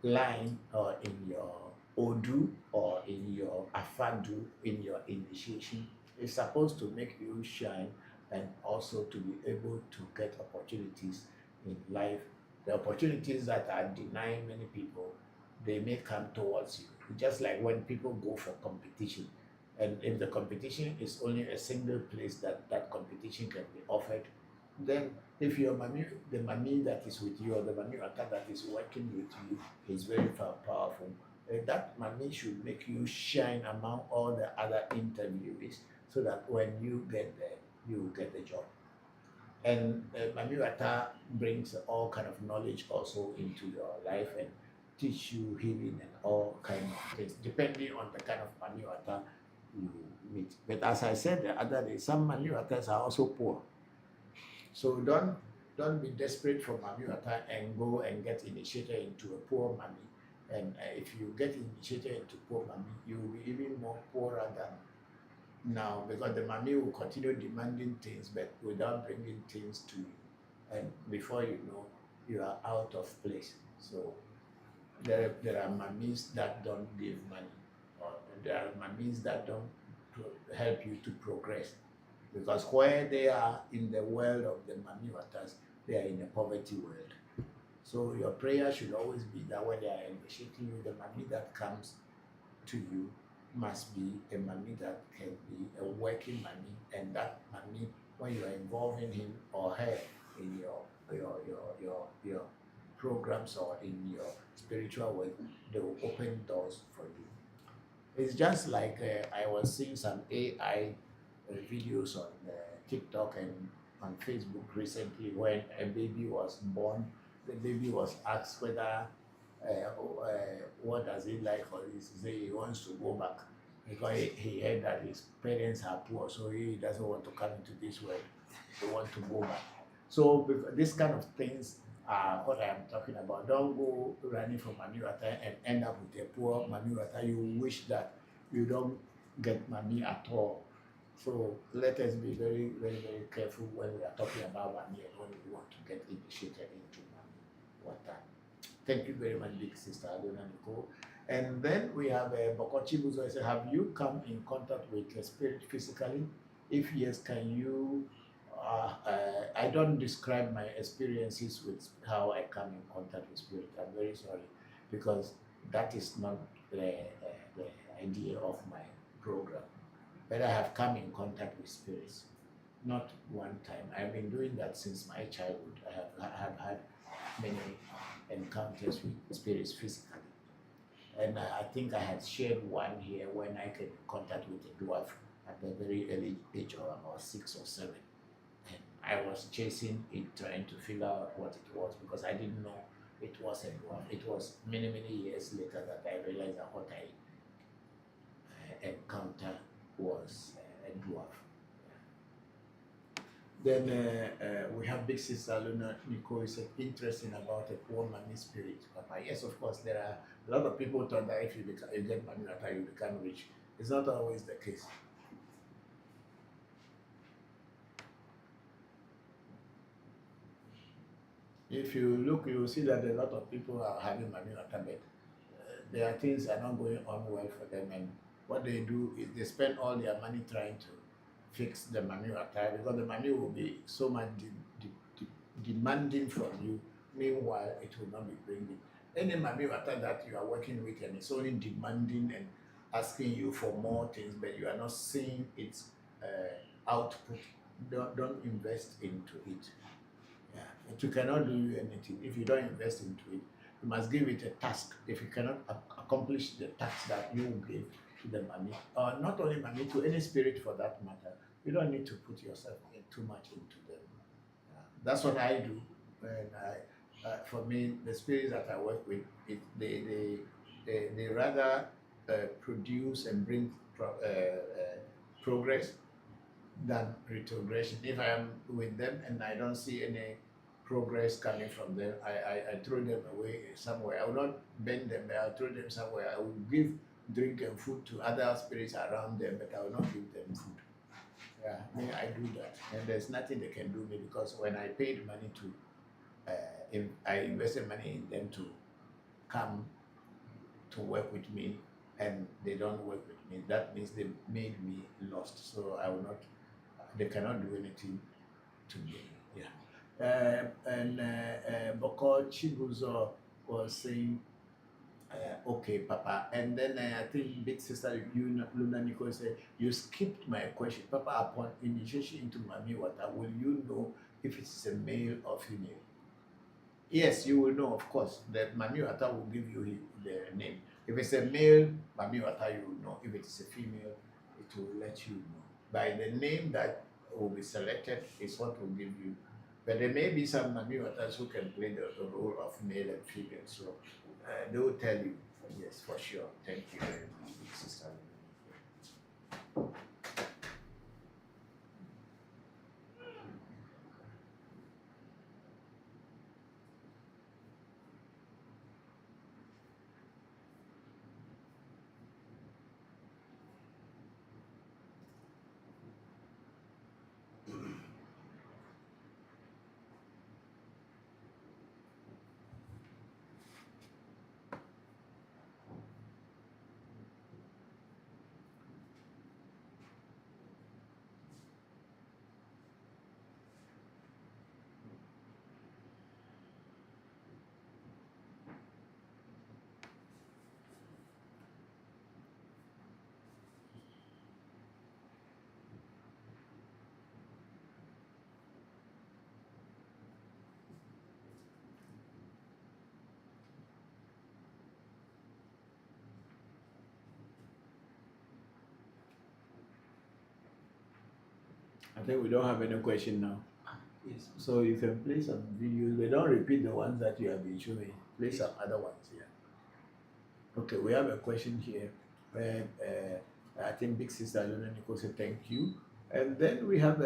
line or in your Odu or in your Afadu, in your initiation, is supposed to make you shine and also to be able to get opportunities in life, the opportunities that are denying many people, they may come towards you. Just like when people go for competition, and if the competition is only a single place that that competition can be offered, then if your mommy, the mommy that is with you, or the mommy that is working with you is very powerful, that mommy should make you shine among all the other interviewees, so that when you get there, you get the job. And Mami Wata brings all kind of knowledge also into your life and teach you healing and all kind of things, depending on the kind of Mami Wata you meet. But as I said the other day, some Mami Watas are also poor. So don't be desperate for Mami Wata and go and get initiated into a poor Mami. And if you get initiated into poor Mami, you will be even more poorer than now, because the mommy will continue demanding things but without bringing things to you, and before you know, you are out of place. So there are mummies that don't give money, or there are mummies that don't help you to progress, because where they are in the world of the mummy waters, they are in a poverty world. So your prayer should always be that when they are initiating you, the mummy that comes to you must be a mommy that can be a working mommy, and that mommy, when you are involving him or her in your programs or in your spiritual work, they will open doors for you. It's just like I was seeing some AI videos on TikTok and on Facebook recently, when a baby was born. The baby was asked whether what does he like for this? He said he wants to go back because he heard that his parents are poor, so he doesn't want to come into this world. He wants to go back. So this kind of things are what I am talking about. Don't go running from Mami Wata and end up with a poor Mami Wata. You wish that you don't get Mami at all. So let us be very, very, very careful when we are talking about Mami and when we want to get initiated into Mami Wata. Thank you very much, big sister Adona Nicole. And then we have Bokor Chibuzo. I said, have you come in contact with the spirit physically? If yes, can you? I don't describe my experiences with how I come in contact with spirit. I'm very sorry, because that is not the idea of my program. But I have come in contact with spirits, not one time. I've been doing that since my childhood. I have had many encounters with spirits physically. And I think I had shared one here when I came in contact with a dwarf at the very early age of about 6 or 7. And I was chasing it, trying to figure out what it was, because I didn't know it was a dwarf. It was many, many years later that I realized that what I encountered was a dwarf. Then we have big sister Luna Nicole is interesting about a poor money spirit. Papa, yes, of course, there are a lot of people thought that if you get money, that you become rich. It's not always the case. If you look, you will see that a lot of people are having money at bed. Their things are not going on well for them, and what they do is they spend all their money trying to fix the money attire, because the money will be so much demanding from you. Meanwhile, it will not be bringing. Any money attire that you are working with and it's only demanding and asking you for more things, but you are not seeing its output, don't invest into it. Yeah, it cannot do you anything if you don't invest into it. You must give it a task. If you cannot accomplish the task that you give to the money, or not only money, to any spirit for that matter, you don't need to put yourself too much into them. That's what I do. And for me, the spirits that I work with, they rather produce and bring progress than retrogression. If I am with them and I don't see any progress coming from them, I throw them away somewhere. I will not bend them, I'll throw them somewhere. I will give drink and food to other spirits around them, but I will not give them food. Yeah, I do that. And there's nothing they can do me, because when I paid money to, if I invested money in them to come to work with me, and they don't work with me, that means they made me lost. So I will not, they cannot do anything to me. Yeah. And Bokor Chibuzo was saying, okay, Papa. And then I think big sister Luna Nico said, you skipped my question. Papa, upon initiation into Mami Water, will you know if it's a male or female? Yes, you will know, of course. The Mami Water will give you the name. If it's a male, Mami Water, you will know. If it is a female, it will let you know. By the name that will be selected is what will give you. But there may be some Mami Waters who can play the role of male and female. So they will tell you. Yes, for sure. Thank you very much, Sister. I think we don't have any question now. Yes. So you can play some videos, but don't repeat the ones that you have been showing. Play some other ones here. Okay, we have a question here where I think Big Sister Luna Nico said thank you. And then we have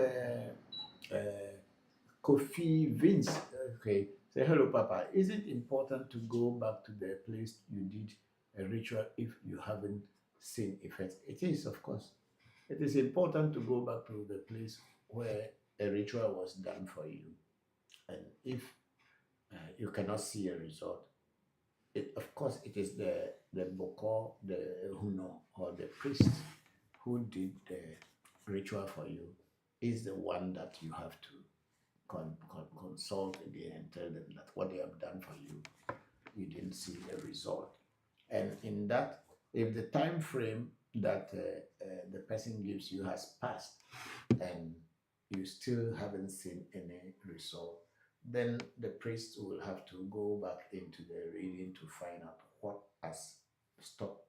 Kofi Vince. Okay, say hello, Papa. Is it important to go back to the place you did a ritual if you haven't seen effects? It is, of course. It is important to go back to the place where a ritual was done for you. And if you cannot see a result, of course, it is the Bokor, the Huno, or the priest who did the ritual for you is the one that you have to consult again and tell them that what they have done for you, you didn't see a result. And in that, if the time frame that the person gives you has passed and you still haven't seen any result, then the priest will have to go back into the reading to find out what has stopped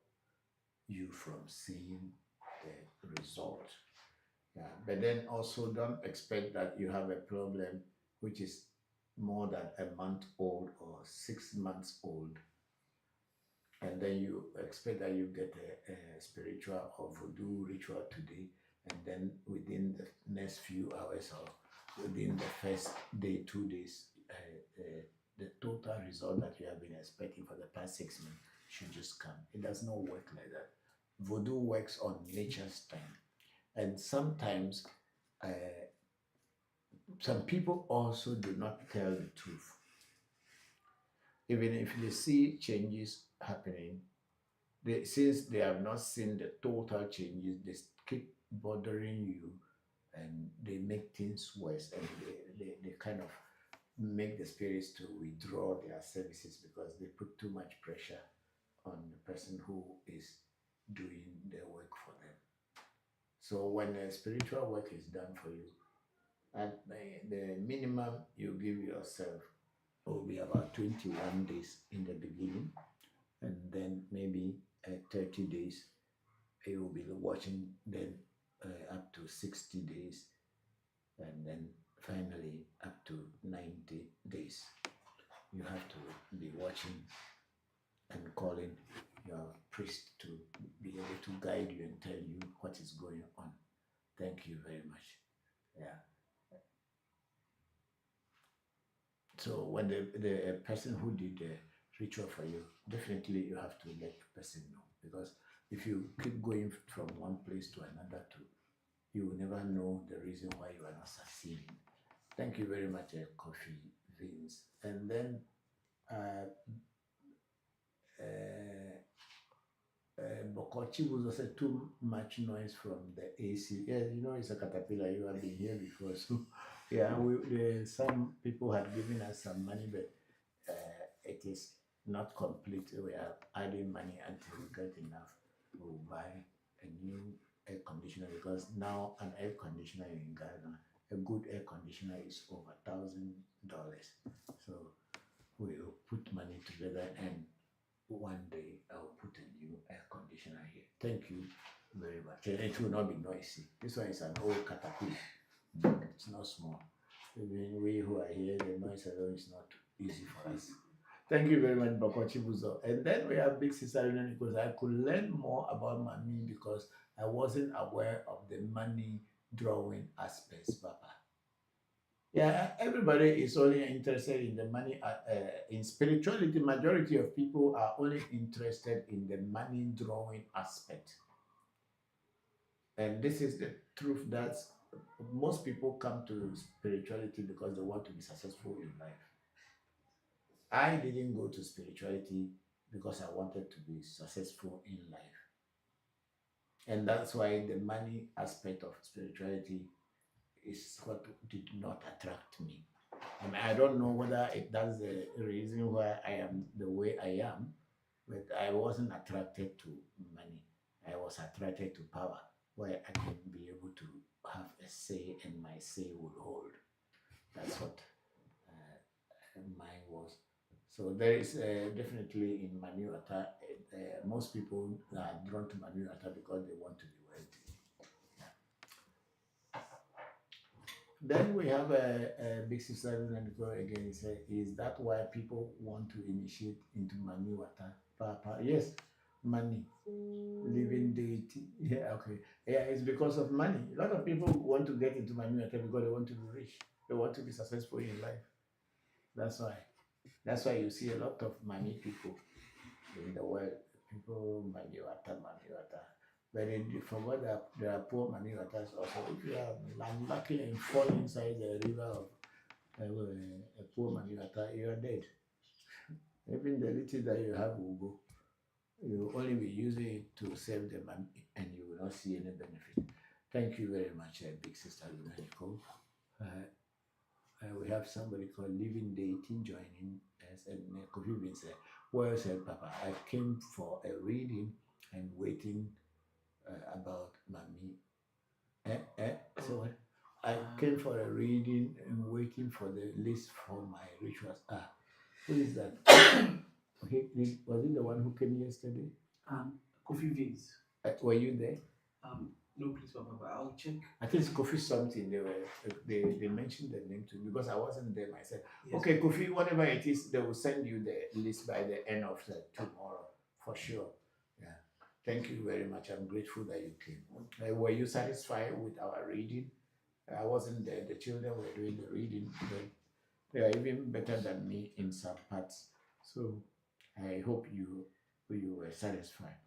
you from seeing the result. Yeah, but then also don't expect that you have a problem which is more than a month old or 6 months old, and then you expect that you get a spiritual or voodoo ritual today, and then within the next few hours or within the first day, 2 days, the total result that you have been expecting for the past 6 months should just come. It does not work like that. Voodoo works on nature's time. And sometimes some people also do not tell the truth. Even if they see changes happening, since they have not seen the total changes, they keep bothering you and they make things worse, and they kind of make the spirits to withdraw their services because they put too much pressure on the person who is doing the work for them. So when the spiritual work is done for you, at the minimum you give yourself will be about 21 days in the beginning, and then maybe 30 days you will be watching, then up to 60 days, and then finally up to 90 days. You have to be watching and calling your priest to be able to guide you and tell you what is going on. Thank you very much. Yeah. So when the person who did the ritual for you, definitely you have to let the person know, because if you keep going from one place to another, you will never know the reason why you are not succeeding. Thank you very much, Coffee Vince. And then Bokochi was also too much noise from the AC. Yeah, you know, it's a caterpillar. You have been here before, so Yeah, some people have given us some money, but it is not complete. We are adding money until we get enough. We'll buy a new air conditioner because now an air conditioner in Ghana, a good air conditioner is over $1,000. So we'll put money together and one day I'll put a new air conditioner here. Thank you very much. And it will not be noisy. This one is an old caterpillar. It's not small. Even we who are here, the noise alone is not easy for us. Thank you very much, Bokor Chibuzo. And then we have Big Sister Union because I could learn more about money because I wasn't aware of the money drawing aspects, Papa. Yeah, everybody is only interested in the money. In spirituality, majority of people are only interested in the money drawing aspect. And this is the truth that most people come to spirituality because they want to be successful in life. I didn't go to spirituality because I wanted to be successful in life. And that's why the money aspect of spirituality is what did not attract me. I mean, I don't know whether that's the reason why I am the way I am, but I wasn't attracted to money. I was attracted to power, where I can be able to have a say and my say would hold. That's what mine was. So there is definitely in Manuata, most people are drawn to Manuata because they want to be wealthy. Then we have a Big Sister and go again. He said, is that why people want to initiate into Manuata? Papa, yes, money, living deity. Yeah, okay. Yeah, it's because of money. A lot of people want to get into Manuata because they want to be rich. They want to be successful in life. That's why. That's why you see a lot of money people in the world. People Manuata. But you forgot that there are poor Manuatas also. If you are unlucky and fall inside the river of a poor Manuata, you are dead. Even the little that you have will go. You will only be using it to save the money and you will not see any benefit. Thank you very much, Big Sister Lunanico. We have somebody called Living Dating joining us, and Kofi Bin said, well said, Papa, I came for a reading and waiting about Mami. So what? I came for a reading and waiting for the list for my rituals. Who is that? Was it the one who came yesterday? Kofi Vince. Were you there? No, please, Papa, but I'll check. I think it's Kofi something. They mentioned the name to me because I wasn't there myself. Yes. Okay, Kofi, whatever it is, they will send you the list by the end of tomorrow for sure. Yeah. Thank you very much. I'm grateful that you came. Were you satisfied with our reading? I wasn't there. The children were doing the reading, but they are even better than me in some parts. So I hope you were satisfied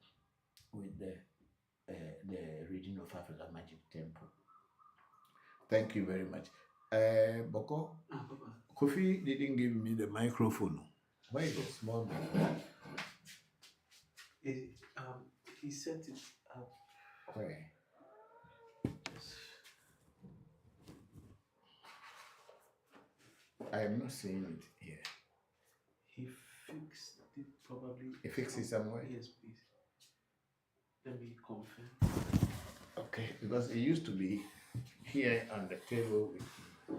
with the reading of Africa Magic Temple. Thank you very much. Bokor, Kofi didn't give me the microphone. Why is it small? He set it up. Where? I am not seeing it here. He fixed it probably. He fixed it somewhere? Yes, please. Let me confirm. Okay, because it used to be here on the table with me.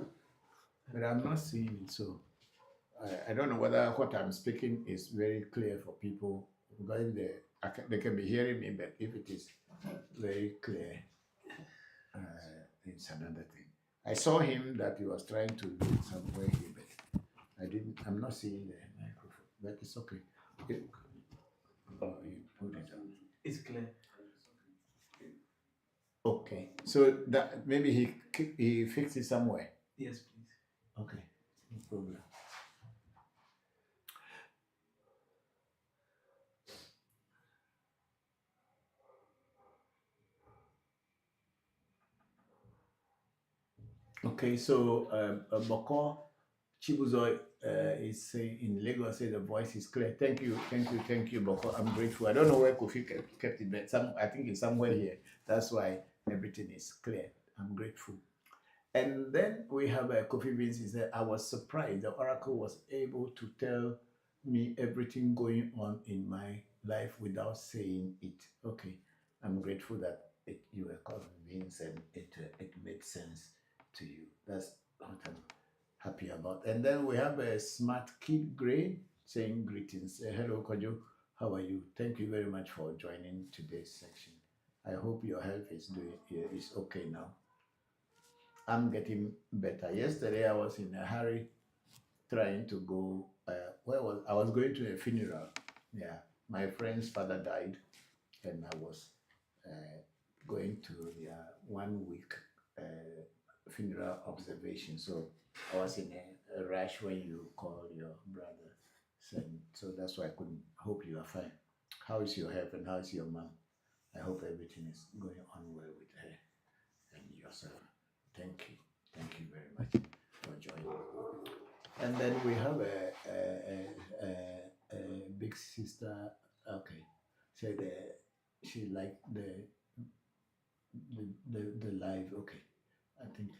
But I'm not seeing it, so I don't know whether what I'm speaking is very clear for people. Because they can be hearing me, but if it is very clear, it's another thing. I saw him that he was trying to do it somewhere here, but I'm not seeing the microphone, but it's okay. You put it on. It's clear. Okay, so that maybe he fixed it somewhere. Yes, please. Okay, no problem. Okay, so Bokor Chibuzo is saying in Lagos, say the voice is clear. Thank you, Bokor. I'm grateful. I don't know where Kofi kept it, but I think it's somewhere here. That's why everything is clear. I'm grateful. And then we have Kofi Vince. He said, I was surprised the oracle was able to tell me everything going on in my life without saying it. Okay, I'm grateful that you were convinced and it made sense to you. That's what I'm happy about. And then we have a smart kid Gray saying greetings. Hello, Kojo. How are you? Thank you very much for joining today's section. I hope your health is okay now. I'm getting better. Yesterday I was in a hurry trying to go. I was going to a funeral. Yeah, my friend's father died, and I was going to their 1 week funeral observation. So I was in a rush when you call your brother. So that's why I couldn't. Hope you are fine. How is your health and how is your mom? I hope everything is going on well with her and yourself. Thank you. Thank you very much for joining. And then we have a big sister. Okay, said she liked the live. Okay, I think.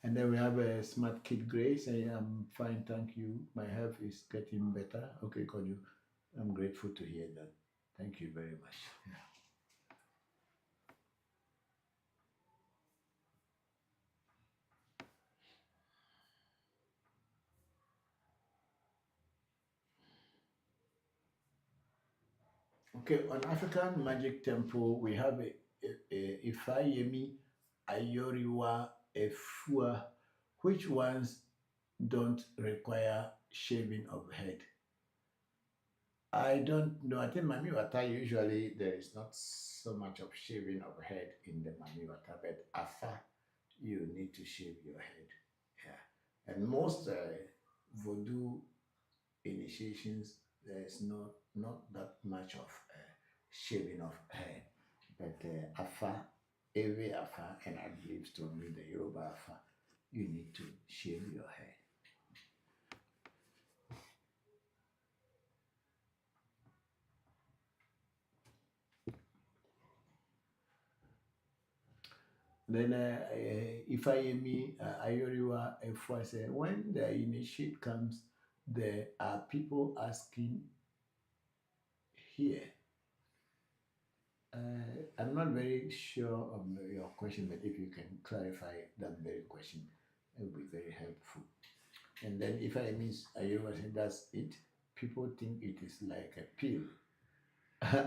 And then we have a smart kid Grace saying, I'm fine, thank you. My health is getting better. Okay, Koju, I'm grateful to hear that. Thank you very much. Okay, on African Magic Temple, we have a Ifayemi, Ayoriwa, Efua, which ones don't require shaving of head. I don't know. I think Mami Wata, usually there is not so much of shaving of head in the Mami Wata, but Afa, you need to shave your head. Yeah. And most Voodoo initiations, there's not that much of shaving of hair. But Afa, every Afa, and I believe strongly the Yoruba Afa, you need to shave your hair. Then Ifayemi Ayoriwa Efwa said, when the initiate comes, there are people asking here. I'm not very sure of your question, but if you can clarify that very question, it would be very helpful. And then Ifayemi Ayoriwa said, that's it. People think it is like a pill.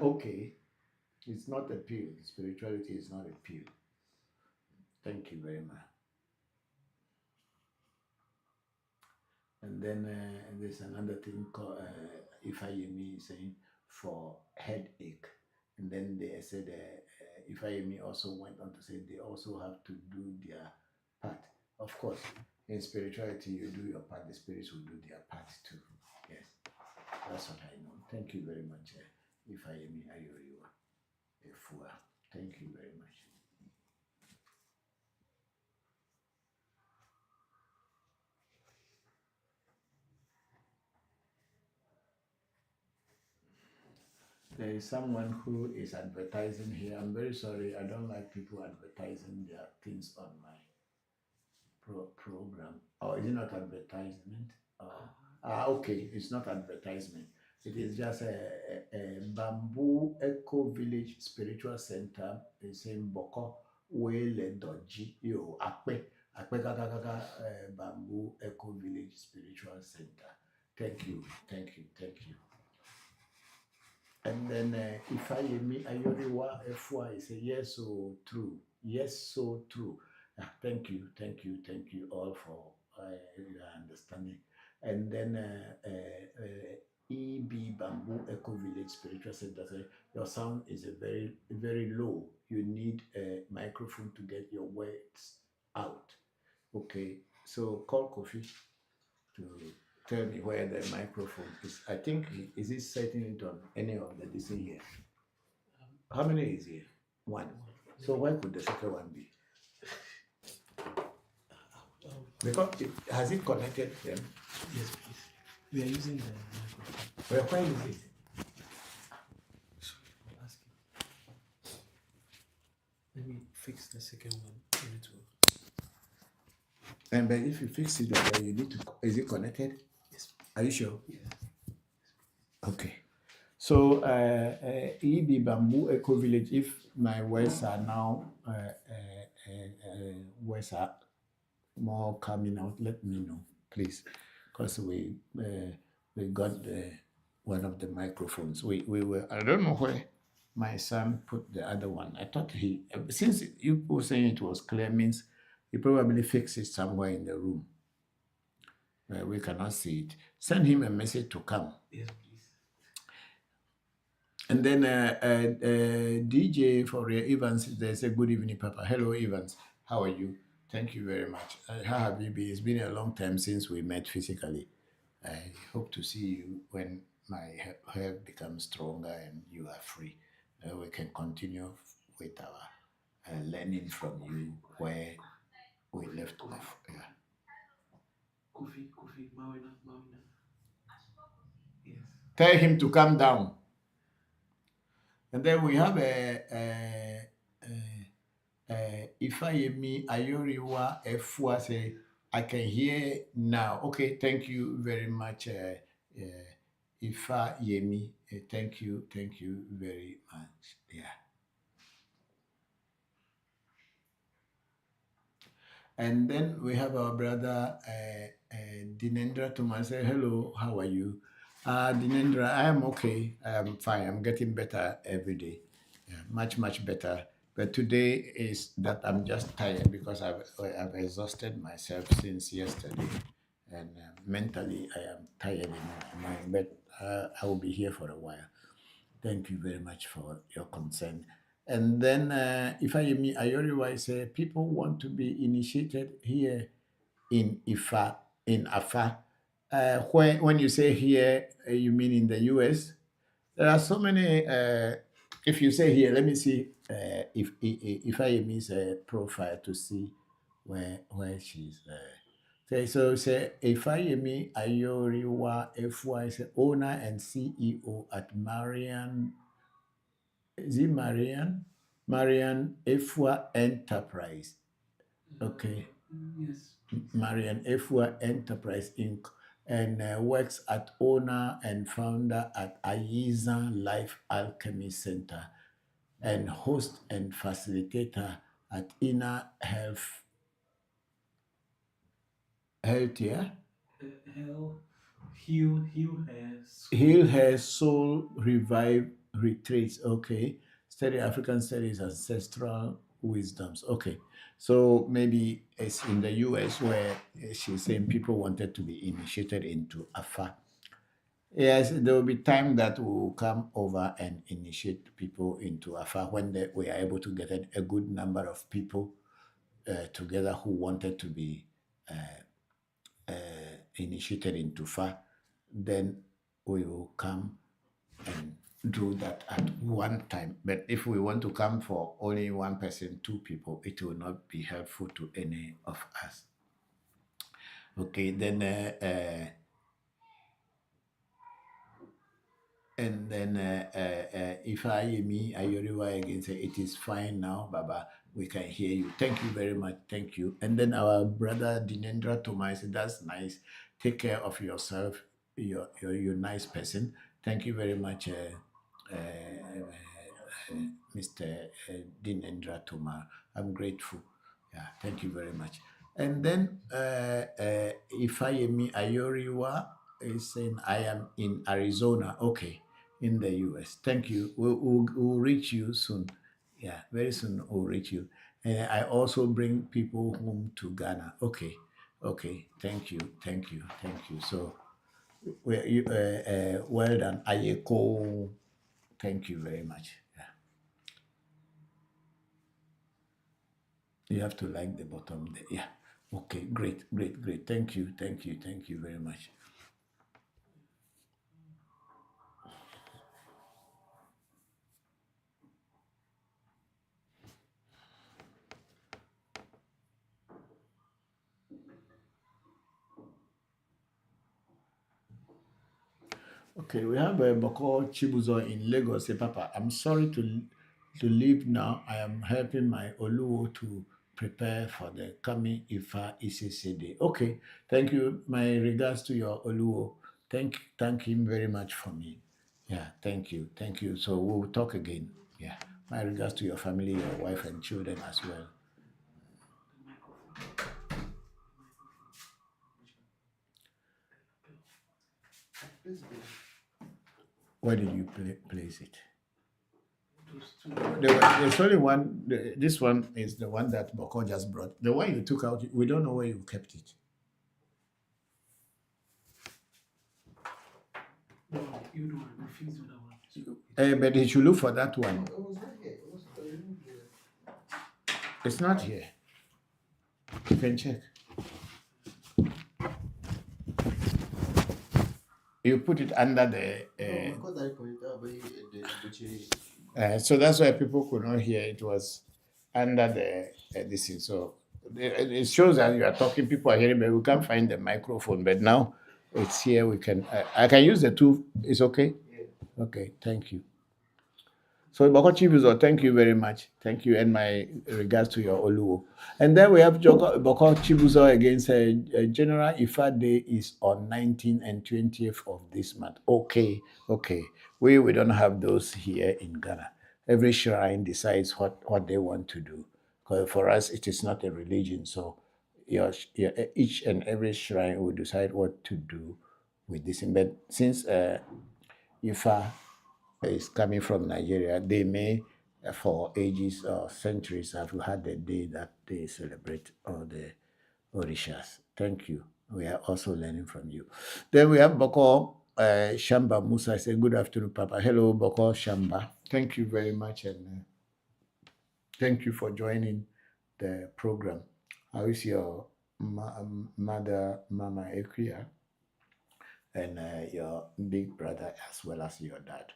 Okay, it's not a pill. Spirituality is not a pill. Thank you very much. And then there's another thing called Ifayemi saying for headache. And then they said Ifayemi also went on to say they also have to do their part. Of course, in spirituality, you do your part, the spirits will do their part too. Yes, that's what I know. Thank you very much, Ifayemi Ayoriwa Efua. Thank you very much. There is someone who is advertising here. I'm very sorry. I don't like people advertising their things on my program. Oh, is it not advertisement? Okay. It's not advertisement. It is just a Bamboo Eco Village Spiritual Center. It's in Bokor, Wele Doji, yo, Akpe Kakaka, Bamboo Eco Village Spiritual Center. Thank you. And then Ifayemi Ayoriwa Efwa is a yes, so true. Yes, so true. Thank you all for your understanding. And then EB Bamboo Eco Village Spiritual Center says your sound is very, very low. You need a microphone to get your words out. Okay, so call Kofi to tell me where the microphone is. I think, is he setting it on any of the DC here? How many is here? One. So where could the second one be? Because has it connected them? Yes, please. We are using the microphone. Where is it? Sorry for asking. Let me fix the second one. You need to. And but if you fix it, then you need to. Is it connected? Yes. Are you sure? Yes. Okay. So, EB Bamboo Eco Village, if my words are now, words are more coming out, let me know, please. Because we got one of the microphones. We were, I don't know where my son put the other one. I thought since you were saying it was clear, means he probably fixed it somewhere in the room where we cannot see it. Send him a message to come. Yes, please. And then DJ for Evans, they say, good evening, Papa. Hello, Evans. How are you? Thank you very much. How have you been? It's been a long time since we met physically. I hope to see you when my health becomes stronger and you are free. We can continue with our learning from you where we left off. Yeah. Kofi, Mawina. Yes. Tell him to come down. And then we have a Ifayemi Ayoriwa Efua say, I can hear now. Okay, thank you very much, Ifayemi. Thank you very much. Yeah. And then we have our brother Dinendra Thomas. Say, hello, how are you? Dinendra, I am okay. I am fine. I'm getting better every day. Yeah, much better. But today is that I'm just tired because I've exhausted myself since yesterday. And mentally, I am tired in my mind. But I will be here for a while. Thank you very much for your concern. And then, if I say people want to be initiated here in Afa. When you say here, you mean in the US? There are so many. If you say here, let me see if I miss a profile to see where she's. Okay, so say Ifayemi Ayoriwa FY is owner and CEO at Marian. Is it Marian? Marian Efua Enterprise. Okay. Yes. Marian Efua Enterprise Inc. and works at owner and founder at Ayiza Life Alchemy Center and host and facilitator at Inner Healthier. Heal Her Soul Revive Retreats. Okay. Study African Studies, Ancestral Wisdoms. Okay. So maybe it's in the US where she's saying people wanted to be initiated into Afa. Yes, there will be time that we will come over and initiate people into Afa when we are able to get a good number of people together who wanted to be initiated into Fa. Then we will come and do that at one time. But if we want to come for only one person, two people, it will not be helpful to any of us. Okay, then and then if Ayoriwa again say it is fine now, Baba, we can hear you. Thank you very much. Thank you. And then our brother Dinendra Thomas said, that's nice. Take care of yourself. You're a nice person. Thank you very much, Mr. Dinendra Thomas. I'm grateful. Yeah, thank you very much. And then Ifayemi Ayoriwa is saying, I am in Arizona. Okay, in the US. Thank you. We'll reach you soon. Yeah, very soon we'll reach you. And I also bring people home to Ghana. Okay, thank you. So, well done. Ayeko, thank you very much. Yeah. You have to like the bottom there. Yeah. Okay, great. Thank you very much. Okay, we have Bokor Chibuzo in Lagos. Say, Papa, I'm sorry to to leave now. I am helping my Oluwo to prepare for the coming Ifa ECC day. Okay, thank you. My regards to your Oluwo. Thank him very much for me. Yeah, thank you. So we'll talk again. Yeah, my regards to your family, your wife and children as well. Where did you place it? There's only one. This one is the one that Bokor just brought. The one you took out, we don't know where you kept it. No, you don't want to confuse with that one. But he should look for that one. It's not here. You can check. You put it under the. So that's why people could not hear. It was under the this thing. So it shows that you are talking. People are hearing, but we can't find the microphone. But now it's here. We can. I can use the two. It's okay. Yeah. Okay. Thank you. So Bokor Chibuzo, thank you very much. Thank you, and my regards to your Oluwo. And then we have Bokor Chibuzo against General Ifa Day is on 19th and 20th of this month. Okay. We don't have those here in Ghana. Every shrine decides what they want to do. Because for us, it is not a religion. So each and every shrine will decide what to do with this. But since Ifa is coming from Nigeria, they may, for ages or centuries, have had the day that they celebrate all the Orishas. Thank you. We are also learning from you. Then we have Bokor Shamba Musa. I say, good afternoon, Papa. Hello, Bokor Shamba. Thank you very much, and thank you for joining the program. How is your mother, Mama Ekia, and your big brother as well as your dad?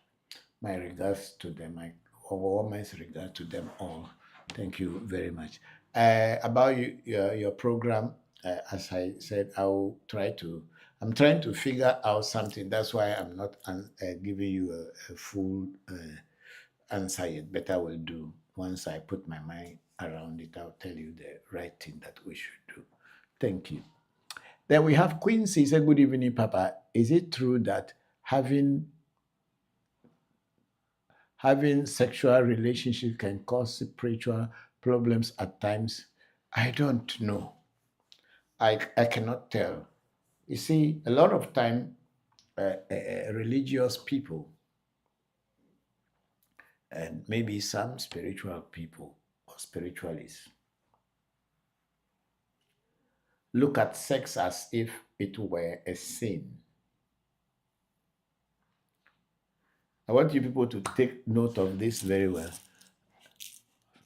My regards to them, my overwhelming regards to them all. Thank you very much. About your program, as I said, I'm trying to figure out something. That's why I'm not giving you a full answer yet, but I will do. Once I put my mind around it, I'll tell you the right thing that we should do. Thank you. Then we have Quincy. Say, good evening, Papa. Is it true that having sexual relationship can cause spiritual problems at times? I don't know. I cannot tell. You see, a lot of time, religious people and maybe some spiritual people or spiritualists look at sex as if it were a sin. I want you people to take note of this very well.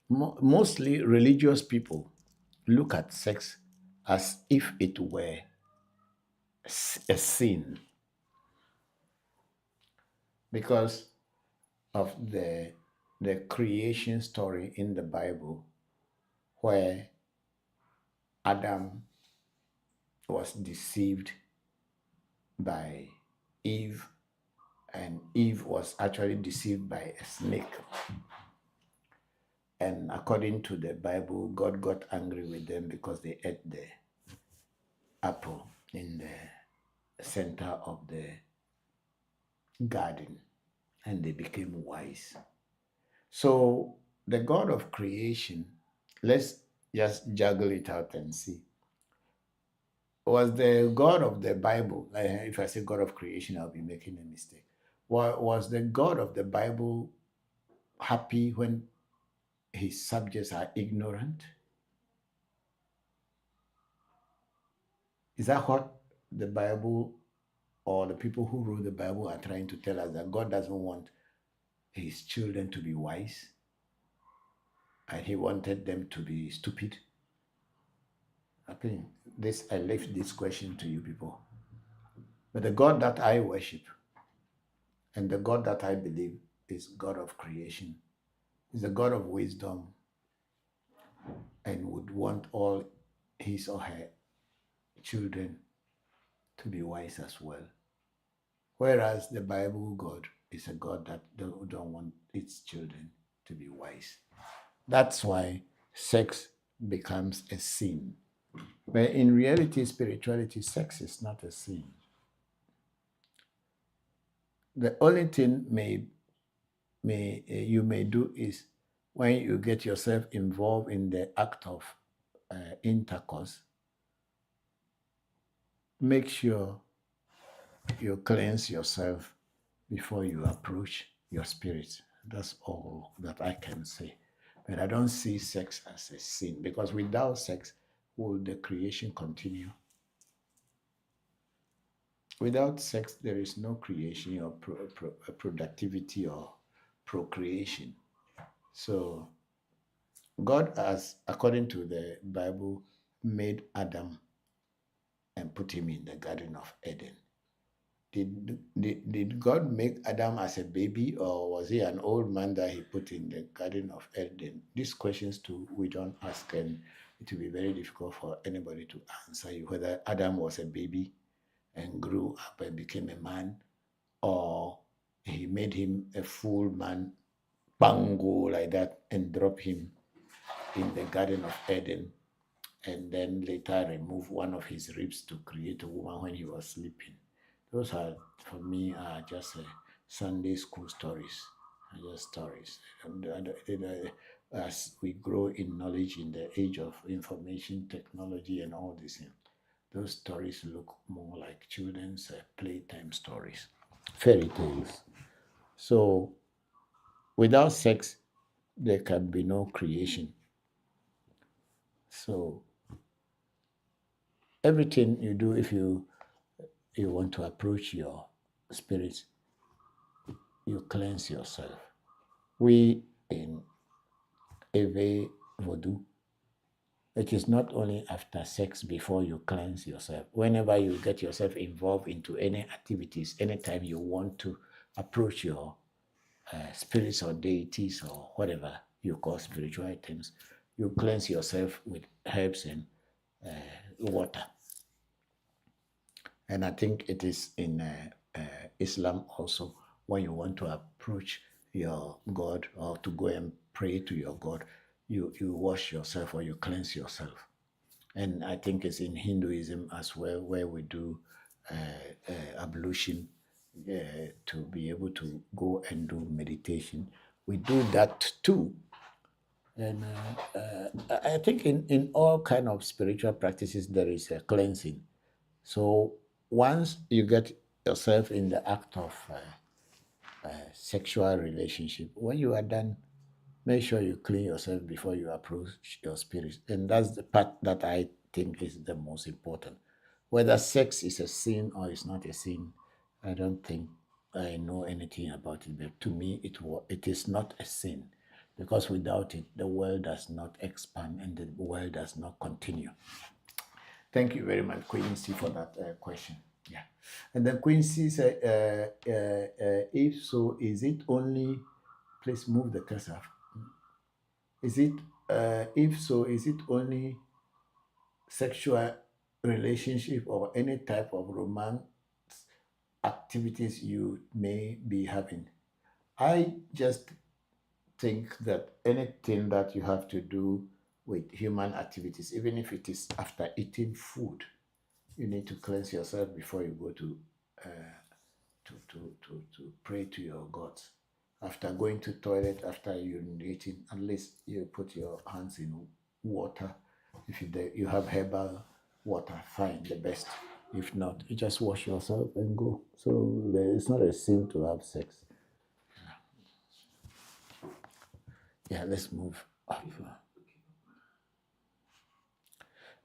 Mostly religious people look at sex as if it were a sin because of the creation story in the Bible where Adam was deceived by Eve, and Eve was actually deceived by a snake. And according to the Bible, God got angry with them because they ate the apple in the center of the garden, and they became wise. So the God of creation, let's just juggle it out and see. Was the God of the Bible, if I say God of creation, I'll be making a mistake. Was the God of the Bible happy when his subjects are ignorant? Is that what the Bible or the people who wrote the Bible are trying to tell us, that God doesn't want his children to be wise and he wanted them to be stupid? I think I left this question to you people. But the God that I worship and the God that I believe is God of creation, is a God of wisdom, and would want all his or her children to be wise as well. Whereas the Bible God is a God that don't want its children to be wise. That's why sex becomes a sin. But in reality, spirituality, sex is not a sin. The only thing you may do is when you get yourself involved in the act of intercourse, make sure you cleanse yourself before you approach your spirit. That's all that I can say. But I don't see sex as a sin, because without sex, will the creation continue? Without sex, there is no creation or productivity or procreation. So God has, according to the Bible, made Adam and put him in the Garden of Eden. Did God make Adam as a baby, or was he an old man that he put in the Garden of Eden? These questions too, we don't ask, and it will be very difficult for anybody to answer you whether Adam was a baby and grew up and became a man, or he made him a full man, bango like that, and drop him in the Garden of Eden, and then later remove one of his ribs to create a woman when he was sleeping. Those are, for me, are just Sunday school stories, just stories. And as we grow in knowledge in the age of information technology and all these things, those stories look more like children's playtime stories, fairy tales. So without sex, there can be no creation. So everything you do, if you want to approach your spirit, you cleanse yourself. We in Ewe Vodu, it is not only after sex before you cleanse yourself. Whenever you get yourself involved into any activities, anytime you want to approach your spirits or deities or whatever you call spiritual items, you cleanse yourself with herbs and water. And I think it is in Islam also, when you want to approach your God or to go and pray to your God, you wash yourself or you cleanse yourself. And I think it's in Hinduism as well, where we do ablution to be able to go and do meditation. We do that too. And I think in all kind of spiritual practices, there is a cleansing. So once you get yourself in the act of sexual relationship, when you are done, make sure you clean yourself before you approach your spirit. And that's the part that I think is the most important. Whether sex is a sin or it's not a sin, I don't think I know anything about it. But to me, it is not a sin, because without it, the world does not expand and the world does not continue. Thank you very much, Quincy, for that question. Yeah. And then Quincy said, if so, is it only, please move the cursor. Is it, if so, is it only sexual relationship or any type of romance activities you may be having? I just think that anything that you have to do with human activities, even if it is after eating food, you need to cleanse yourself before you go to pray to your gods. After going to toilet, after urinating, at least you put your hands in water. If you have herbal water, fine, the best. If not, you just wash yourself and go. So it's not a sin to have sex. Yeah, let's move up.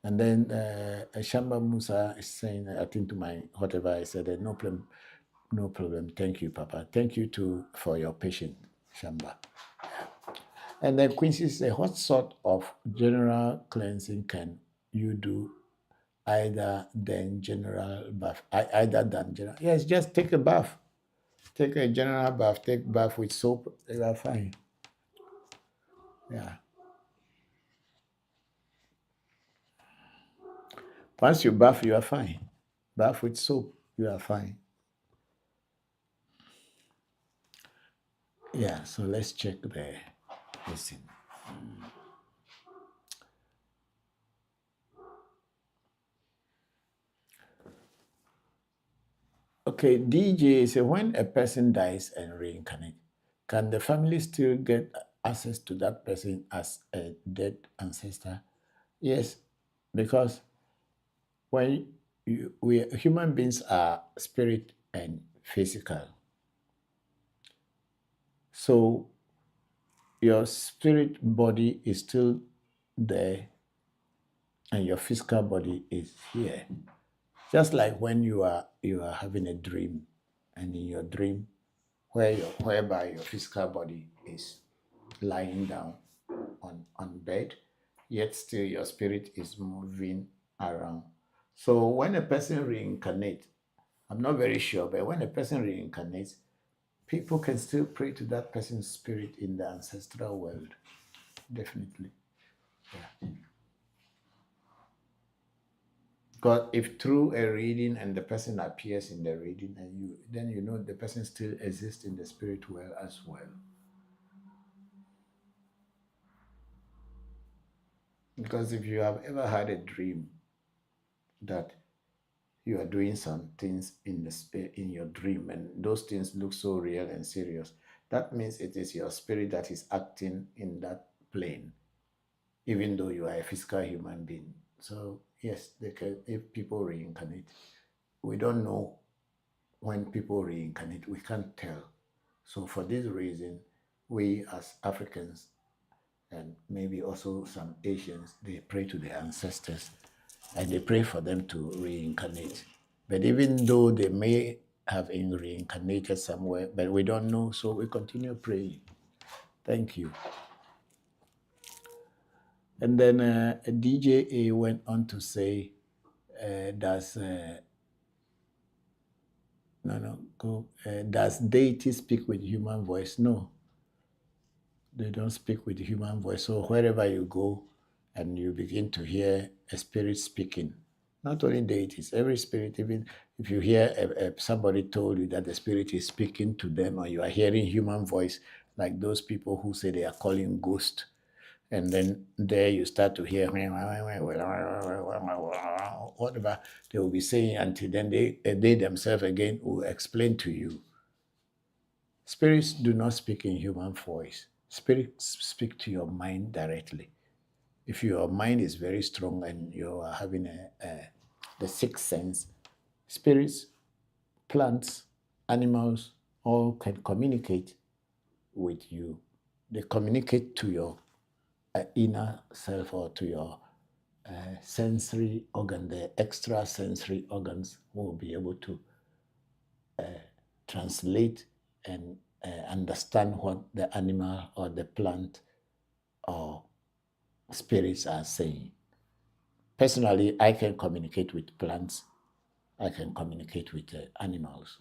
And then Shamba Musa is saying, I think to my whatever I said, no problem. Thank you, Papa. Thank you too for your patience, Shamba. And then Quincy says, what sort of general cleansing can you do other than general bath? Yes, just take a bath. Take a general bath. Take bath with soap. You are fine. Yeah. Once you bath, you are fine. Bath with soap, you are fine. Yeah, so let's check there. Listen. Okay, DJ, so when a person dies and reincarnates, can the family still get access to that person as a dead ancestor? Yes, because when we human beings are spirit and physical. So your spirit body is still there and your physical body is here. Just like when you are having a dream, and in your dream, whereby your physical body is lying down on bed, yet still your spirit is moving around. So when a person reincarnates, I'm not very sure, but when a person reincarnates, people can still pray to that person's spirit in the ancestral world. Definitely. Yeah. Because if through a reading and the person appears in the reading, and then you know the person still exists in the spirit world as well. Because if you have ever had a dream that you are doing some things in your dream, and those things look so real and serious, that means it is your spirit that is acting in that plane, even though you are a physical human being. So yes, if people reincarnate, we don't know when people reincarnate. We can't tell. So for this reason, we as Africans, and maybe also some Asians, they pray to their ancestors and they pray for them to reincarnate. But even though they may have reincarnated somewhere, but we don't know, so we continue praying. Thank you. And then DJ went on to say, does deity speak with human voice? No, they don't speak with human voice. So wherever you go and you begin to hear a spirit speaking, not only deities, every spirit, even if you hear somebody told you that the spirit is speaking to them, or you are hearing human voice, like those people who say they are calling ghost, and then there you start to hear whatever they will be saying, until then they themselves again will explain to you. Spirits do not speak in human voice. Spirits speak to your mind directly. If your mind is very strong and you are having the sixth sense, spirits, plants, animals, all can communicate with you. They communicate to your inner self, or to your sensory organ. The extra sensory organs will be able to translate and understand what the animal or the plant or spirits are saying. Personally, I can communicate with plants. I can communicate with animals.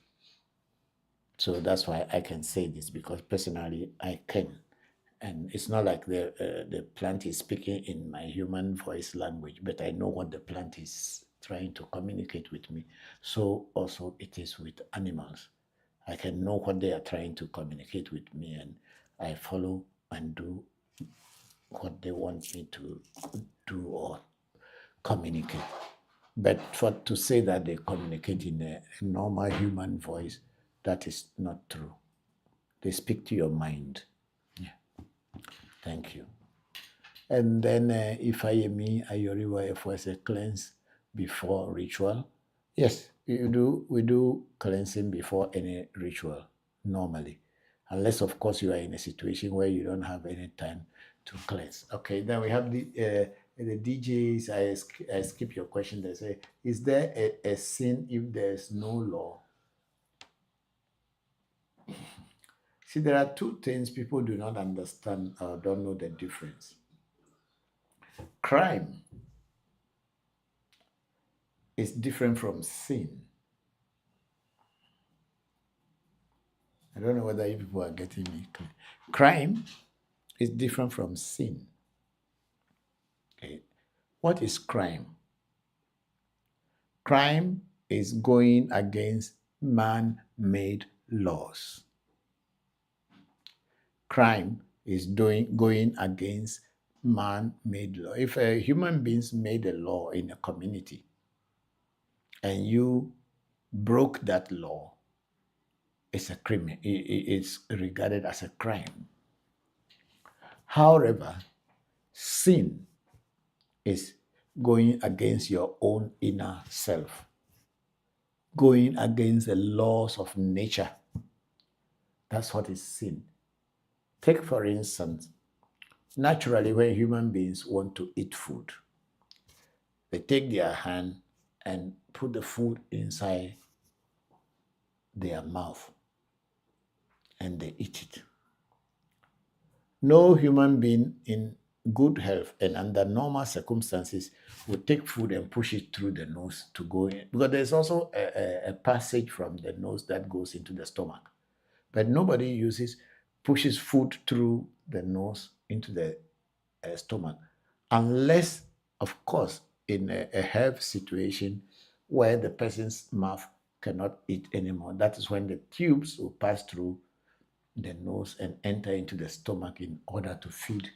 So that's why I can say this, because personally I can. And it's not like the plant is speaking in my human voice language, but I know what the plant is trying to communicate with me. So also it is with animals. I can know what they are trying to communicate with me, and I follow and do what they want me to do or communicate. But to say that they communicate in a normal human voice, that is not true. They speak to your mind. Yeah. Thank you. And then Ifayemi Ayoriwa, if was a cleanse before ritual. Yes, we do cleansing before any ritual, normally. Unless, of course, you are in a situation where you don't have any time to cleanse. Okay, then we have the DJs. I skip your question. They say, is there a sin if there's no law? See, there are two things people do not understand or don't know the difference. Crime is different from sin. I don't know whether you people are getting me. Crime is different from sin. Okay. What is crime? Crime is going against man-made laws. Crime is going against man-made law. If a human beings made a law in a community and you broke that law, it's a crime. It's regarded as a crime. However, sin is going against your own inner self, going against the laws of nature. That's what is sin. Take, for instance, naturally, when human beings want to eat food, they take their hand and put the food inside their mouth and they eat it. No human being in good health and under normal circumstances would take food and push it through the nose to go in, because there's also a passage from the nose that goes into the stomach. But nobody pushes food through the nose into the stomach, unless, of course, in a health situation where the person's mouth cannot eat anymore. That is when the tubes will pass through the nose and enter into the stomach in order to feed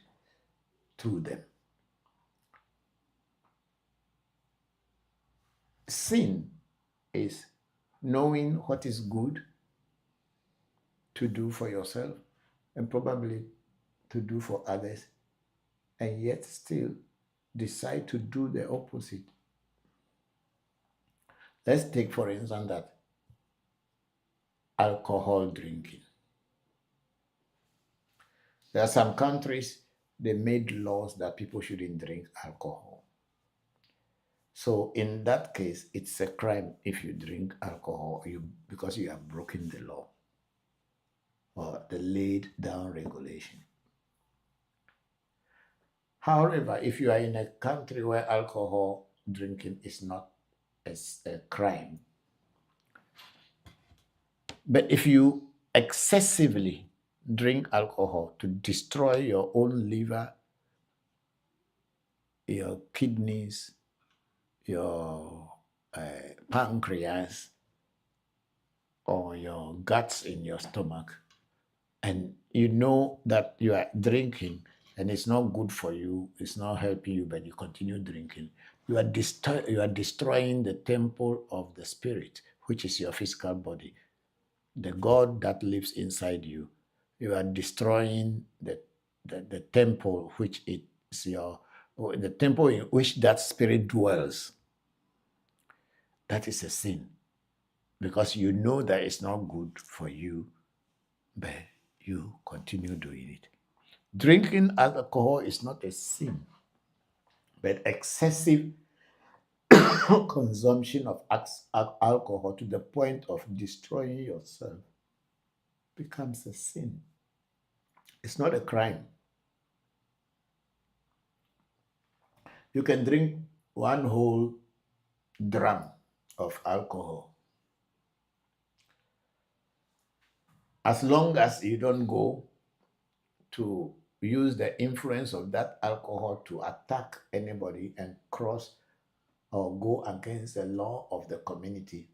through them. Sin is knowing what is good to do for yourself and probably to do for others, and yet still decide to do the opposite. Let's take, for instance, that alcohol drinking. There are some countries, they made laws that people shouldn't drink alcohol. So in that case, it's a crime if you drink alcohol because you have broken the law or the laid down regulation. However, if you are in a country where alcohol drinking is not a crime, but if you excessively drink alcohol to destroy your own liver, your kidneys, your pancreas, or your guts in your stomach, and you know that you are drinking and it's not good for you, it's not helping you, but you continue drinking, you are destroying the temple of the spirit, which is your physical body, the God that lives inside you. You are destroying the temple, which is the temple in which that spirit dwells. That is a sin, because you know that it's not good for you, but you continue doing it. Drinking alcohol is not a sin, but excessive consumption of alcohol to the point of destroying yourself becomes a sin. It's not a crime. You can drink one whole dram of alcohol, as long as you don't go to use the influence of that alcohol to attack anybody and cross or go against the law of the community.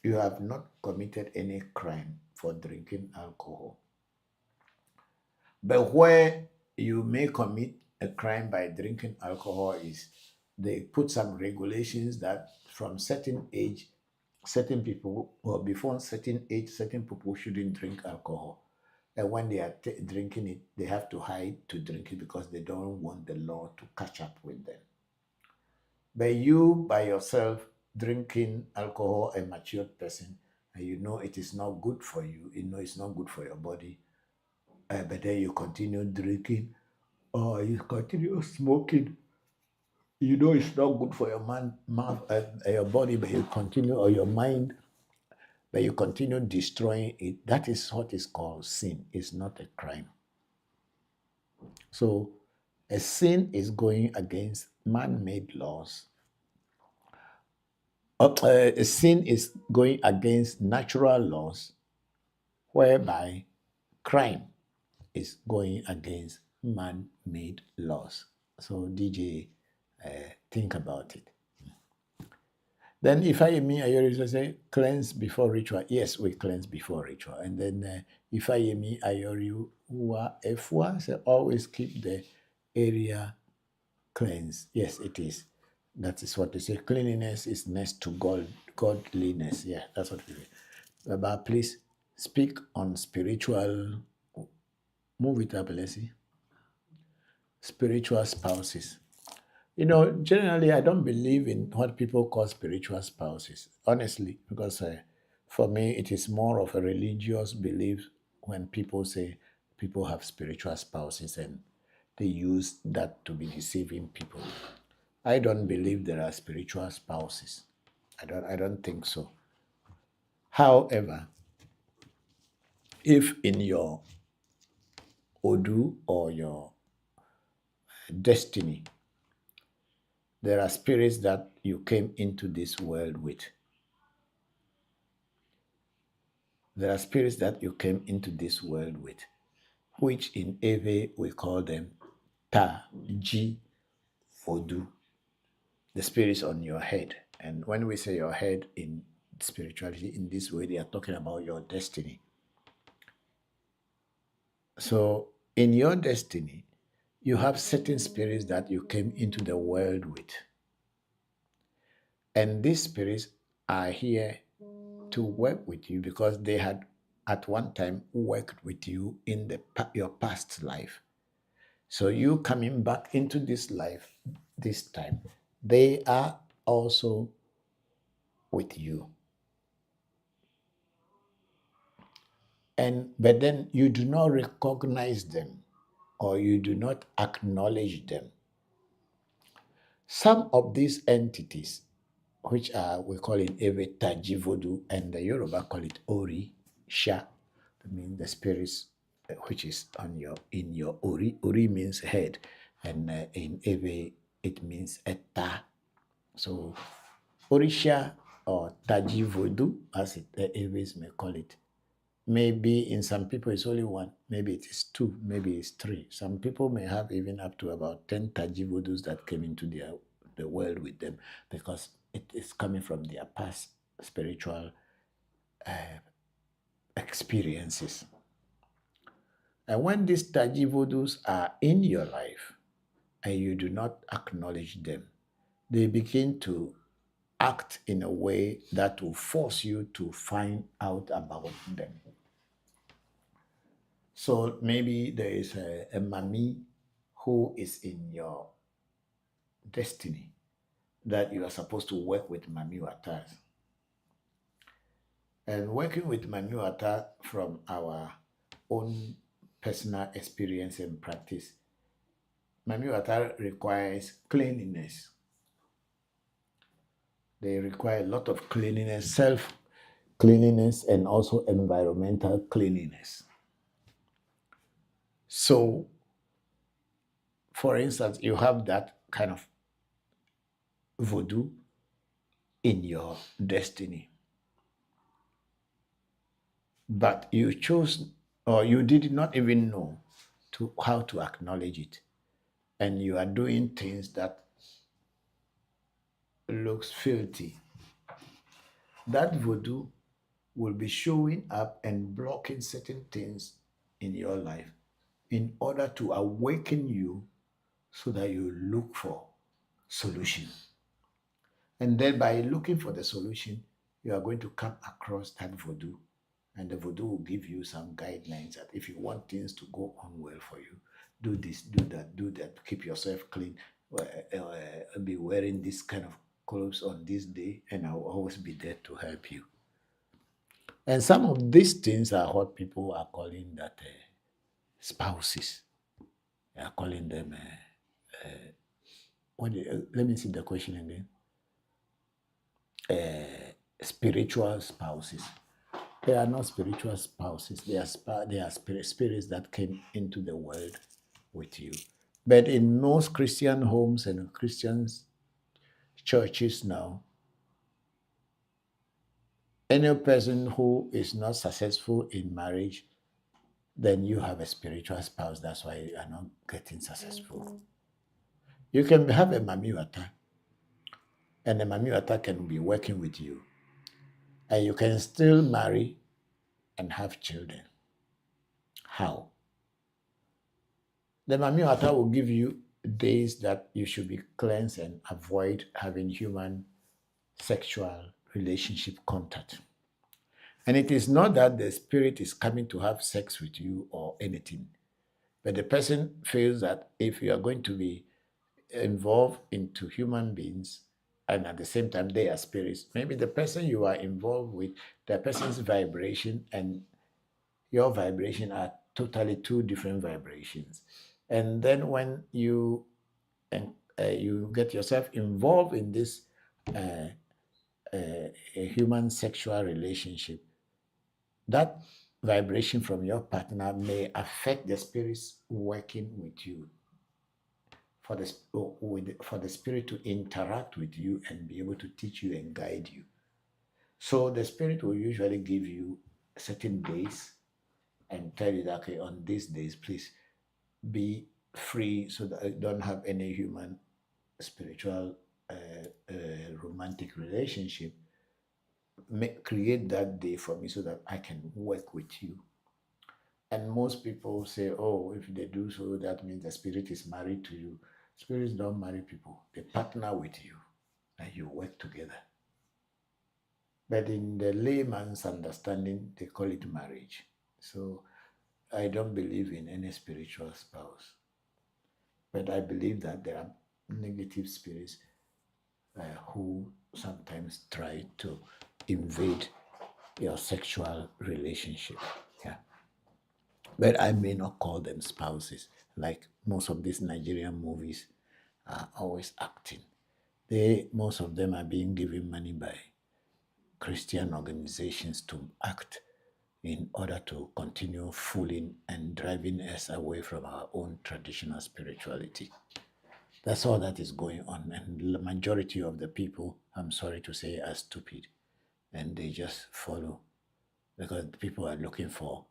You have not committed any crime for drinking alcohol. But where you may commit a crime by drinking alcohol is they put some regulations that from certain age, certain people, or before certain age, certain people shouldn't drink alcohol. And when they are drinking it, they have to hide to drink it because they don't want the law to catch up with them. But you, by yourself, drinking alcohol, a matured person, and you know it is not good for you, you know it's not good for your body, but then you continue drinking or you continue smoking, you know it's not good for your your body, but you continue, or your mind, but you continue destroying it. That is what is called sin. It's not a crime. So a sin is going against man-made laws. A sin is going against natural laws, whereby crime is going against man-made laws. So DJ, think about it. Then if I me ayori say cleanse before ritual. Yes, we cleanse before ritual. And then if I me ayori wa efwa say always keep the area cleansed. Yes, it is. That is what they say. Cleanliness is next to godliness. Yeah, that's what we say. But please speak on spiritual. Move it up, let's see. Spiritual spouses. You know, generally, I don't believe in what people call spiritual spouses, honestly, because for me, it is more of a religious belief when people say people have spiritual spouses and they use that to be deceiving people. I don't believe there are spiritual spouses. I don't think so. However, if in your Odu or your destiny, there are spirits that you came into this world with. There are spirits that you came into this world with, which in Ewe we call them Taji Vodu, the spirits on your head. And when we say your head in spirituality, in this way, they are talking about your destiny. So in your destiny, you have certain spirits that you came into the world with. And these spirits are here to work with you because they had at one time worked with you in your past life. So you coming back into this life this time, they are also with you. But then you do not recognize them or you do not acknowledge them. Some of these entities, which are, we call it Ewe Vodu, and the Yoruba call it Ori, Sha, I mean the spirits which is in your Ori. Ori means head, and in Ewe it means Eta. So Orisha or Taji Vodu, as the Ewes may call it. Maybe in some people it's only one, maybe it is two, maybe it's three. Some people may have even up to about 10 Taji Vodus that came into the world with them because it is coming from their past spiritual experiences. And when these Taji Vodus are in your life and you do not acknowledge them, they begin to act in a way that will force you to find out about them. So maybe there is a mommy who is in your destiny that you are supposed to work with Mami Watas. And working with Mami Wata from our own personal experience and practice, Mami Wata requires cleanliness. They require a lot of cleanliness, self-cleanliness, and also environmental cleanliness. So, for instance, you have that kind of voodoo in your destiny. But you chose, or you did not even know how to acknowledge it. And you are doing things that looks filthy. That voodoo will be showing up and blocking certain things in your life in order to awaken you so that you look for solution. And then by looking for the solution, you are going to come across that voodoo, and the voodoo will give you some guidelines that if you want things to go on well for you, do this, do that, keep yourself clean, be wearing this kind of clothes on this day, and I'll always be there to help you. And some of these things are what people are calling that spouses. They are calling them, let me see the question again. Spiritual spouses. They are not spiritual spouses. They are spirits that came into the world with you. But in most Christian homes and Christian churches now, any person who is not successful in marriage, then you have a spiritual spouse. That's why you are not getting successful. You can have a Mami Wata, and the Mamiwata can be working with you, and you can still marry and have children. How? The Mamiwata will give you days that you should be cleansed and avoid having human sexual relationship contact. And it is not that the spirit is coming to have sex with you or anything, but the person feels that if you are going to be involved into human beings and at the same time they are spirits, maybe the person you are involved with, the person's vibration and your vibration are totally two different vibrations. And then when you you get yourself involved in this a human sexual relationship, that vibration from your partner may affect the spirits working with you for the spirit to interact with you and be able to teach you and guide you. So the spirit will usually give you certain days and tell you that, okay, on these days, please be free so that I don't have any human spiritual romantic relationship. Create that day for me so that I can work with you. And most people say, oh, if they do so, that means the spirit is married to you. Spirits don't marry people. They partner with you and you work together. But in the layman's understanding, they call it marriage. So I don't believe in any spiritual spouse. But I believe that there are negative spirits who sometimes try to invade your sexual relationship. Yeah. But I may not call them spouses, like most of these Nigerian movies are always acting. Most of them are being given money by Christian organizations to act in order to continue fooling and driving us away from our own traditional spirituality. That's all that is going on. And the majority of the people, I'm sorry to say, are stupid. And they just follow because people are looking for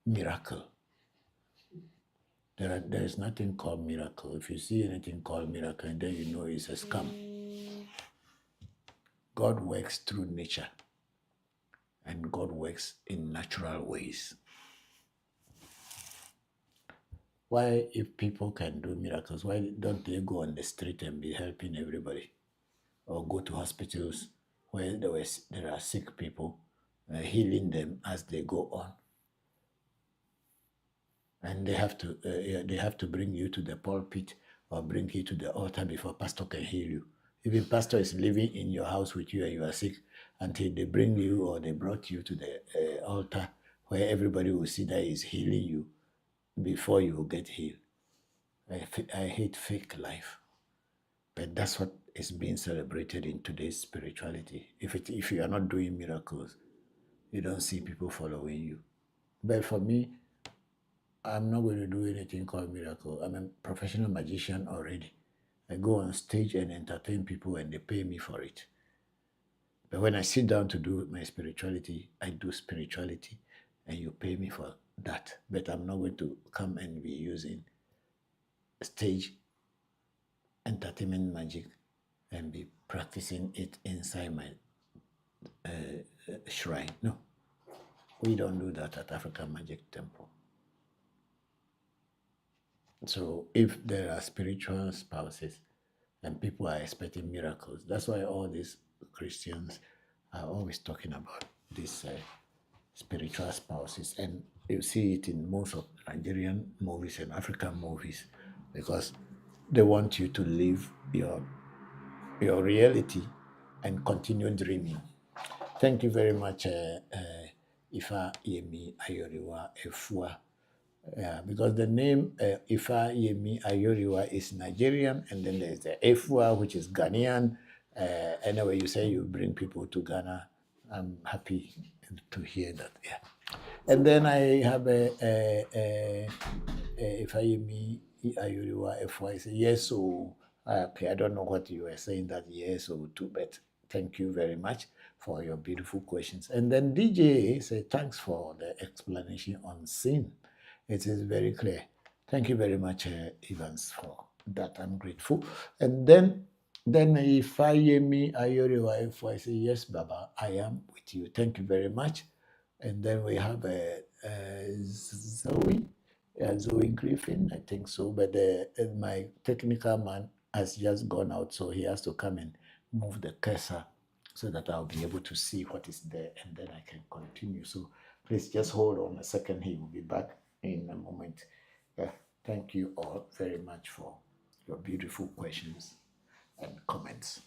miracle. There is nothing called miracle. If you see anything called miracle, then you know it's a scam. God works through nature, and God works in natural ways. Why, if people can do miracles, why don't they go on the street and be helping everybody? Or go to hospitals where there are sick people, healing them as they go on? And they have to bring you to the pulpit or bring you to the altar before pastor can heal you. Even pastor is living in your house with you and you are sick until they bring you or they brought you to the altar where everybody will see that he's healing you before you will get healed. I hate fake life, but that's what is being celebrated in today's spirituality. If you are not doing miracles, you don't see people following you. But for me, I'm not going to do anything called miracle. I'm a professional magician already. I go on stage and entertain people and they pay me for it. But when I sit down to do my spirituality, I do spirituality and you pay me for that. But I'm not going to come and be using stage entertainment magic and be practicing it inside my shrine. No, we don't do that at African Magic Temple. So if there are spiritual spouses and people are expecting miracles, that's why all these Christians are always talking about these spiritual spouses. And you see it in most of Nigerian movies and African movies because they want you to live your reality and continue dreaming. Thank you very much, Ifa Yemi Ayoriwa Efua. Yeah, because the name Ifa Yemi Ayoriwa is Nigerian, and then there's the Efua, which is Ghanaian. Anyway, you say you bring people to Ghana. I'm happy to hear that. Yeah. And then I have Ifa Yemi Ayoriwa Efua. I say, yes, so okay, I don't know what you were saying that yes or too, but thank you very much for your beautiful questions. And then DJ say, thanks for the explanation on sin. It is very clear. Thank you very much, Evans, for that. I'm grateful. And then Then if I hear me, if I say, yes, Baba, I am with you. Thank you very much. And then we have Zoe, Zoe Griffin, I think so. But my technical man has just gone out, so he has to come and move the cursor so that I'll be able to see what is there, and then I can continue. So please just hold on a second. He will be back in a moment. Thank you all very much for your beautiful questions and comments.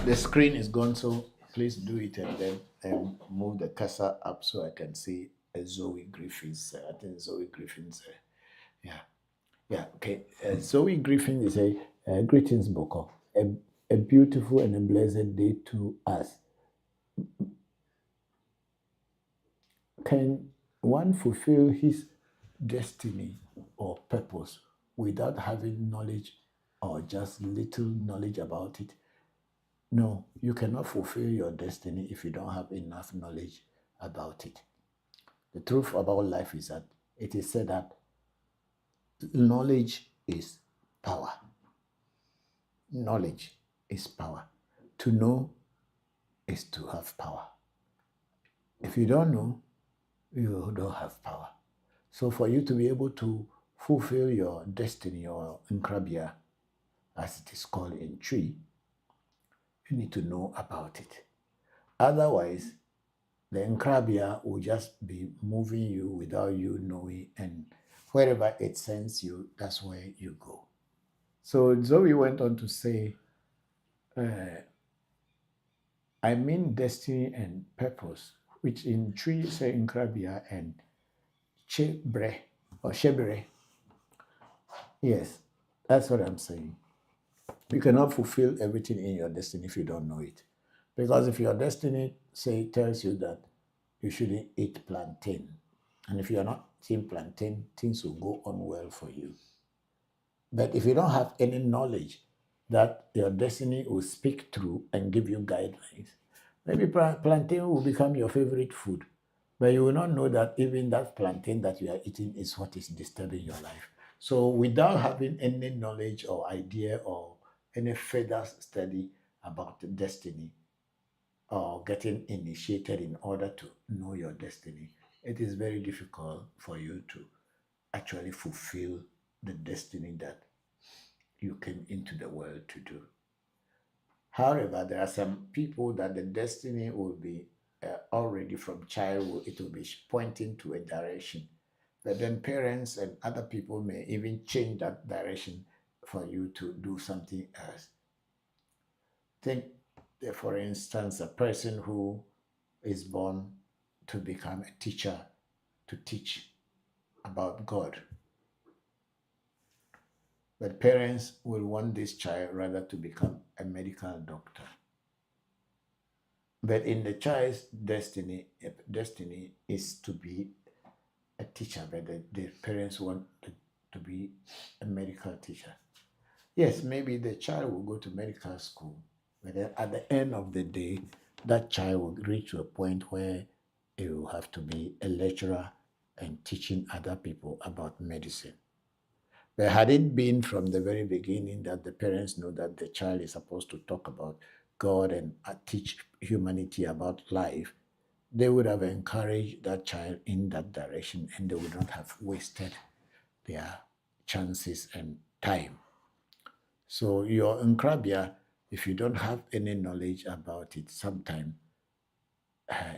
The screen is gone, so please do it and then move the cursor up so I can see Zoe Griffin's. I think Zoe Griffin's. Yeah. Okay. Zoe Griffin is greetings, Bokor. A beautiful and a blessed day to us. Can one fulfill his destiny or purpose without having knowledge or just little knowledge about it? No, you cannot fulfill your destiny if you don't have enough knowledge about it. The truth about life is that it is said that knowledge is power. Knowledge is power. To know is to have power. If you don't know, you don't have power. So for you to be able to fulfill your destiny, or nkrabia, as it is called in Tree, you need to know about it. Otherwise, the nkrabia will just be moving you without you knowing, and wherever it sends you, that's where you go. So Zoe went on to say, I mean destiny and purpose, which in Tree say nkrabia and chebre or shebere. Yes, that's what I'm saying. You cannot fulfill everything in your destiny if you don't know it. Because if your destiny, say, tells you that you shouldn't eat plantain, and if you're not eating plantain, things will go on well for you. But if you don't have any knowledge that your destiny will speak through and give you guidelines, maybe plantain will become your favorite food, but you will not know that even that plantain that you are eating is what is disturbing your life. So without having any knowledge or idea or any further study about the destiny or getting initiated in order to know your destiny, it is very difficult for you to actually fulfill the destiny that you came into the world to do. However, there are some people that the destiny will be already from childhood, it will be pointing to a direction. But then parents and other people may even change that direction for you to do something else. Think, for instance, a person who is born to become a teacher, to teach about God. But parents will want this child rather to become a medical doctor. But in the child's destiny is to be a teacher, but the parents want to be a medical teacher. Yes, maybe the child will go to medical school, but then at the end of the day, that child will reach to a point where he will have to be a lecturer and teaching other people about medicine. But had it been from the very beginning that the parents know that the child is supposed to talk about God and teach humanity about life, they would have encouraged that child in that direction, and they would not have wasted their chances and time. So your nkrabia, if you don't have any knowledge about it, sometimes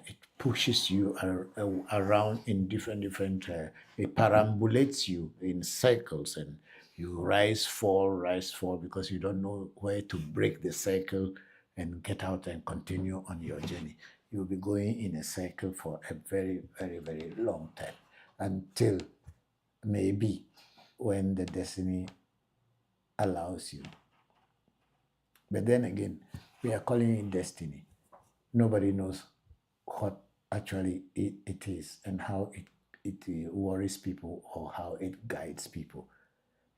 it pushes you around in different, it perambulates you in cycles, and you rise, fall, because you don't know where to break the cycle and get out and continue on your journey. You'll be going in a cycle for a very, very, very long time, until maybe when the destiny allows you. But then again, we are calling it destiny. Nobody knows what actually it is and how it worries people or how it guides people.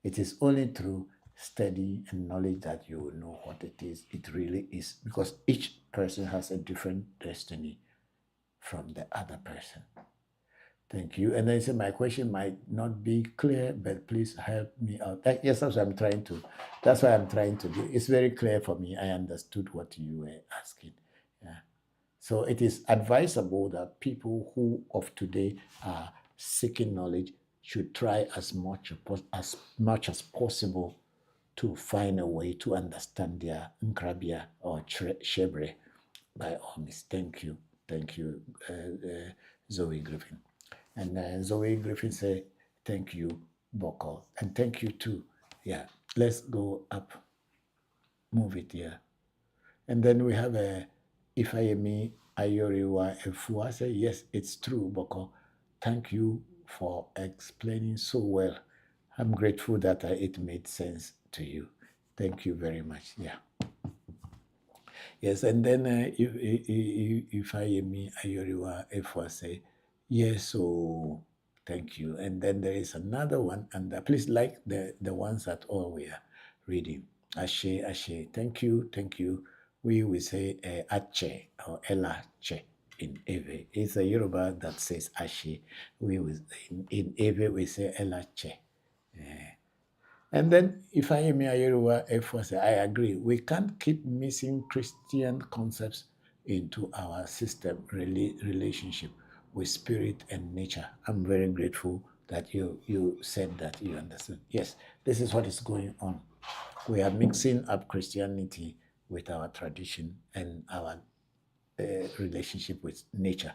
It is only through study and knowledge that you will know what it is. It really is, because each person has a different destiny from the other person. Thank you. And then say my question might not be clear, but please help me out. Yes, that's what I'm trying to. That's what I'm trying to do. It's very clear for me. I understood what you were asking. Yeah. So it is advisable that people who of today are seeking knowledge should try as much as possible to find a way to understand their Nkrabia or Shebre. By all means, thank you. Thank you, Zoe Griffin. And Zoe Griffin said, thank you, Bokor. And thank you too. Yeah, let's go up. Move it here. And then we have a Ifayemi Ayoriwa Efua say, yes, it's true, Bokor. Thank you for explaining so well. I'm grateful that it made sense to you. Thank you very much. Yeah. Yes, and then Ifayemi Ayoriwa Efua say, yes, so thank you. And then there is another one, and please like the ones that all we are reading. Ashe, Ashe, thank you, thank you. We will say Ache or Ela Che in Ewe. It's a Yoruba that says Ashe. We will, in Ewe we say Ela Che. And then if I am I agree. We can't keep missing Christian concepts into our system relationship with spirit and nature. I'm very grateful that you said that you understood. Yes, this is what is going on. We are mixing up Christianity with our tradition and our relationship with nature.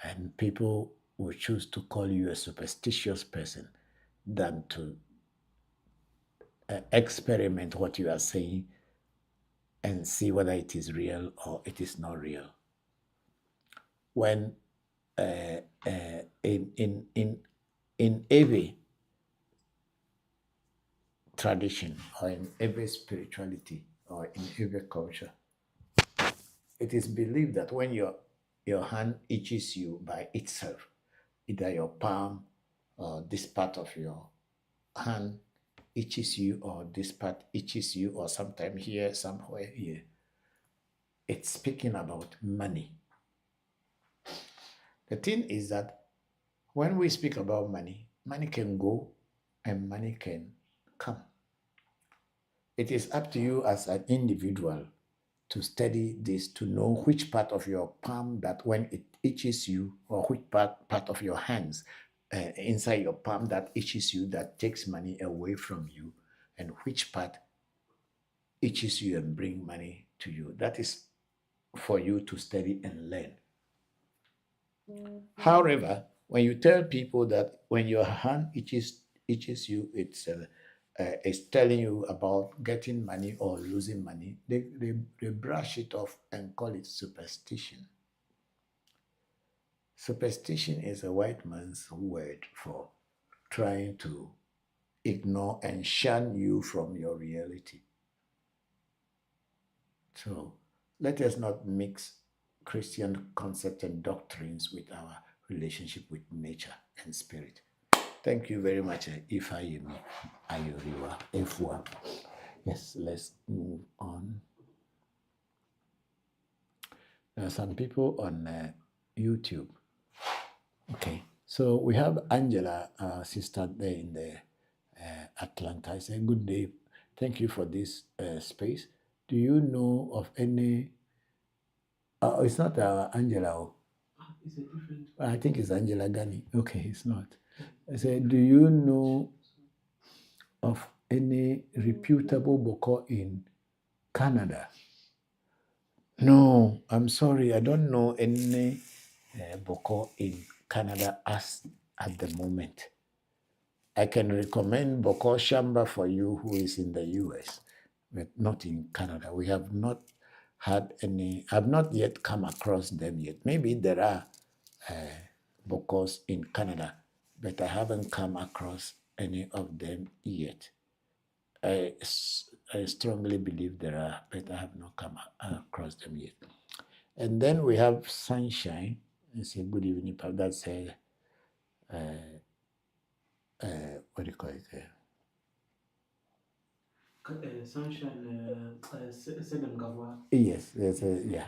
And people will choose to call you a superstitious person than to experiment what you are saying and see whether it is real or it is not real. When in every tradition or in every spirituality or in every culture, it is believed that when your hand itches you by itself, either your palm or this part of your hand itches you, or this part itches you, or sometimes here, somewhere here, it's speaking about money. The thing is that when we speak about money, money can go and money can come. It is up to you as an individual to study this, to know which part of your palm that when it itches you, or which part of your hands inside your palm that itches you, that takes money away from you, and which part itches you and bring money to you. That is for you to study and learn. However, when you tell people that when your hand itches you, it's telling you about getting money or losing money, they brush it off and call it superstition. Superstition is a white man's word for trying to ignore and shun you from your reality. So let us not mix Christian concepts and doctrines with our relationship with nature and spirit. Thank you very much, Ifayemi Ayoriwa Efua. Yes, let's move on. There are some people on YouTube. Okay, so we have Angela, our sister there in the Atlanta. I say, good day. Thank you for this space. Do you know of any? It's not Angela. It's a different. I think it's Angela Gani. Okay, it's not. I said, do you know of any reputable Bokor in Canada? No, I'm sorry. I don't know any Bokor in Canada as at the moment. I can recommend Bokor Shamba for you who is in the US, but not in Canada. We have not had any, I've not yet come across them yet. Maybe there are Bokors in Canada, but I haven't come across any of them yet. I strongly believe there are, but I have not come across them yet. And then we have Sunshine. It's a good evening, that's a what do you call it? Sunshine, Sedem Gavwa. Yes,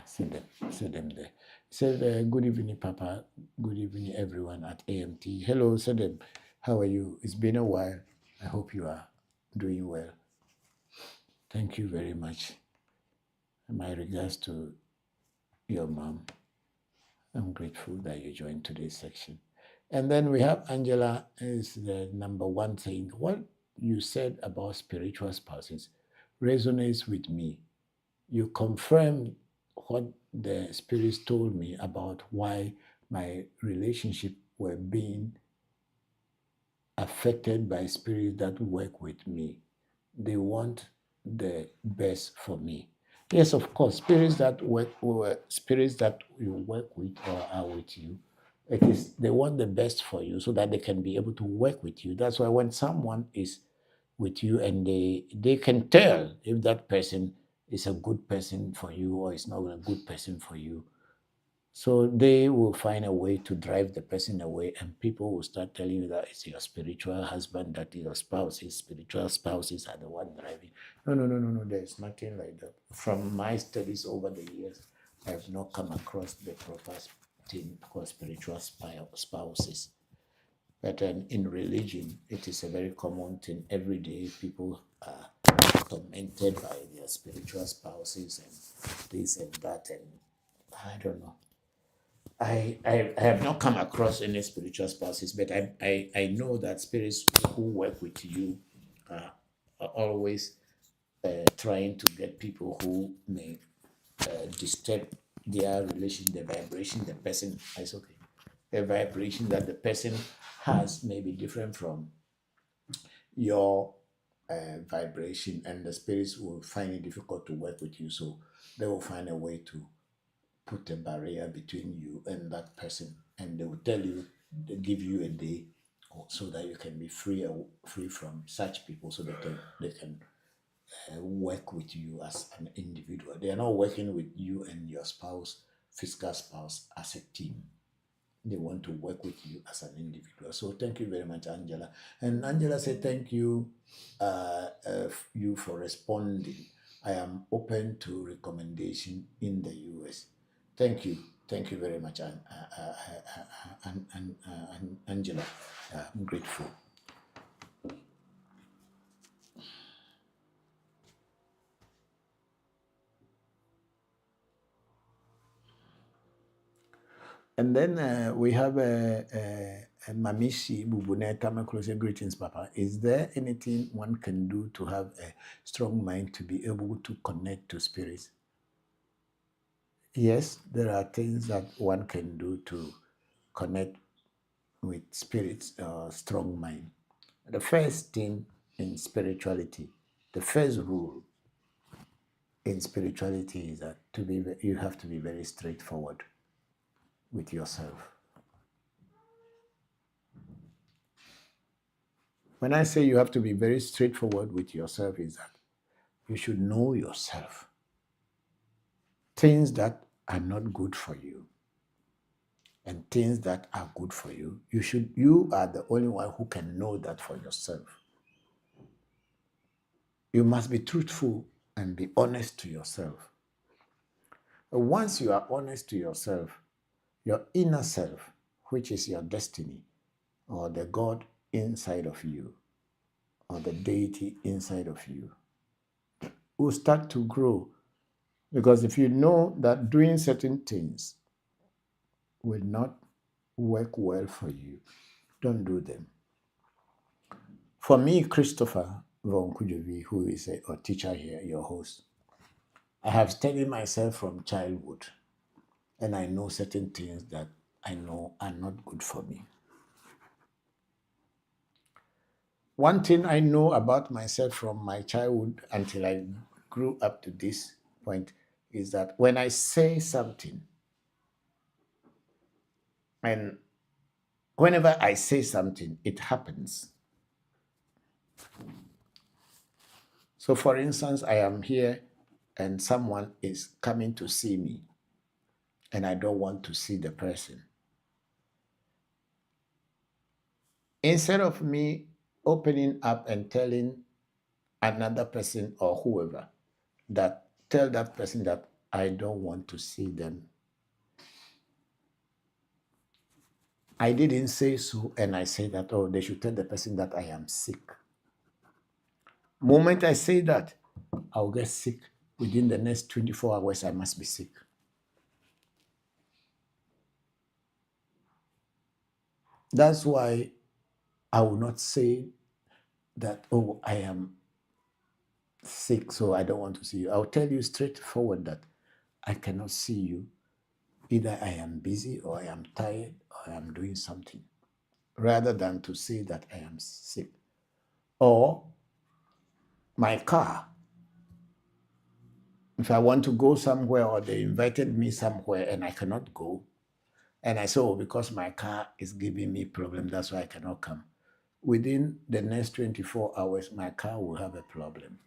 send them there. Said, good evening, Papa. Good evening, everyone at AMT. Hello, Sedem. How are you? It's been a while. I hope you are doing well. Thank you very much. My regards to your mom. I'm grateful that you joined today's section. And then we have Angela is the number one thing. What you said about spiritual spouses resonates with me. You confirmed what the spirits told me about why my relationship were being affected by spirits that work with me. They want the best for me. Yes, of course, spirits that you work with or are with you, it is they want the best for you so that they can be able to work with you. That's why when someone is with you and they can tell if that person is a good person for you or is not a good person for you. So they will find a way to drive the person away, and people will start telling you that it's your spiritual husband, that your spouses, spiritual spouses are the one driving. No. There's nothing like that. From my studies over the years, I have not come across the proper thing called spiritual spouses. But in religion, it is a very common thing. Every day, people are tormented by their spiritual spouses and this and that, and I don't know. I have not come across any spiritual spouses, but I know that spirits who work with you are always trying to get people who may disturb their relation, the vibration the person is okay. The vibration that the person has may be different from your vibration, and the spirits will find it difficult to work with you. So they will find a way to put a barrier between you and that person, and they will tell you, they give you a day so that you can be free from such people, so that they can work with you as an individual. They are not working with you and your spouse, physical spouse, as a team. They want to work with you as an individual. So thank you very much, Angela. And Angela said, thank you, you for responding. I am open to recommendation in the US. Thank you. Thank you very much, Angela. I'm grateful. And then we have Mamishi Bubuneta Makrose. Greetings, Papa. Is there anything one can do to have a strong mind to be able to connect to spirits? Yes, there are things that one can do to connect with spirits or strong mind. The first thing in spirituality, the first rule in spirituality is that you have to be very straightforward with yourself. When I say you have to be very straightforward with yourself, is that you should know yourself. Things that are not good for you and things that are good for you, you are the only one who can know that for yourself. You must be truthful and be honest to yourself. Once you are honest to yourself, your inner self, which is your destiny, or the God inside of you, or the deity inside of you, will start to grow. Because if you know that doing certain things will not work well for you, don't do them. For me, Christopher Voncujovi, who is a teacher here, your host, I have studied myself from childhood, and I know certain things that I know are not good for me. One thing I know about myself from my childhood until I grew up to this point is that when I say something, and whenever I say something, it happens. So for instance, I am here and someone is coming to see me, and I don't want to see the person. Instead of me opening up and telling another person or whoever, that tell that person that I don't want to see them. I didn't say so, and I say that, oh, they should tell the person that I am sick. Moment I say that, I'll get sick. Within the next 24 hours, I must be sick. That's why I will not say that, oh, I am sick, so I don't want to see you. I'll tell you straightforward that I cannot see you. Either I am busy or I am tired or I am doing something, rather than to say that I am sick. Or my car, if I want to go somewhere or they invited me somewhere and I cannot go, and I say, oh, because my car is giving me problem, that's why I cannot come. Within the next 24 hours, my car will have a problem.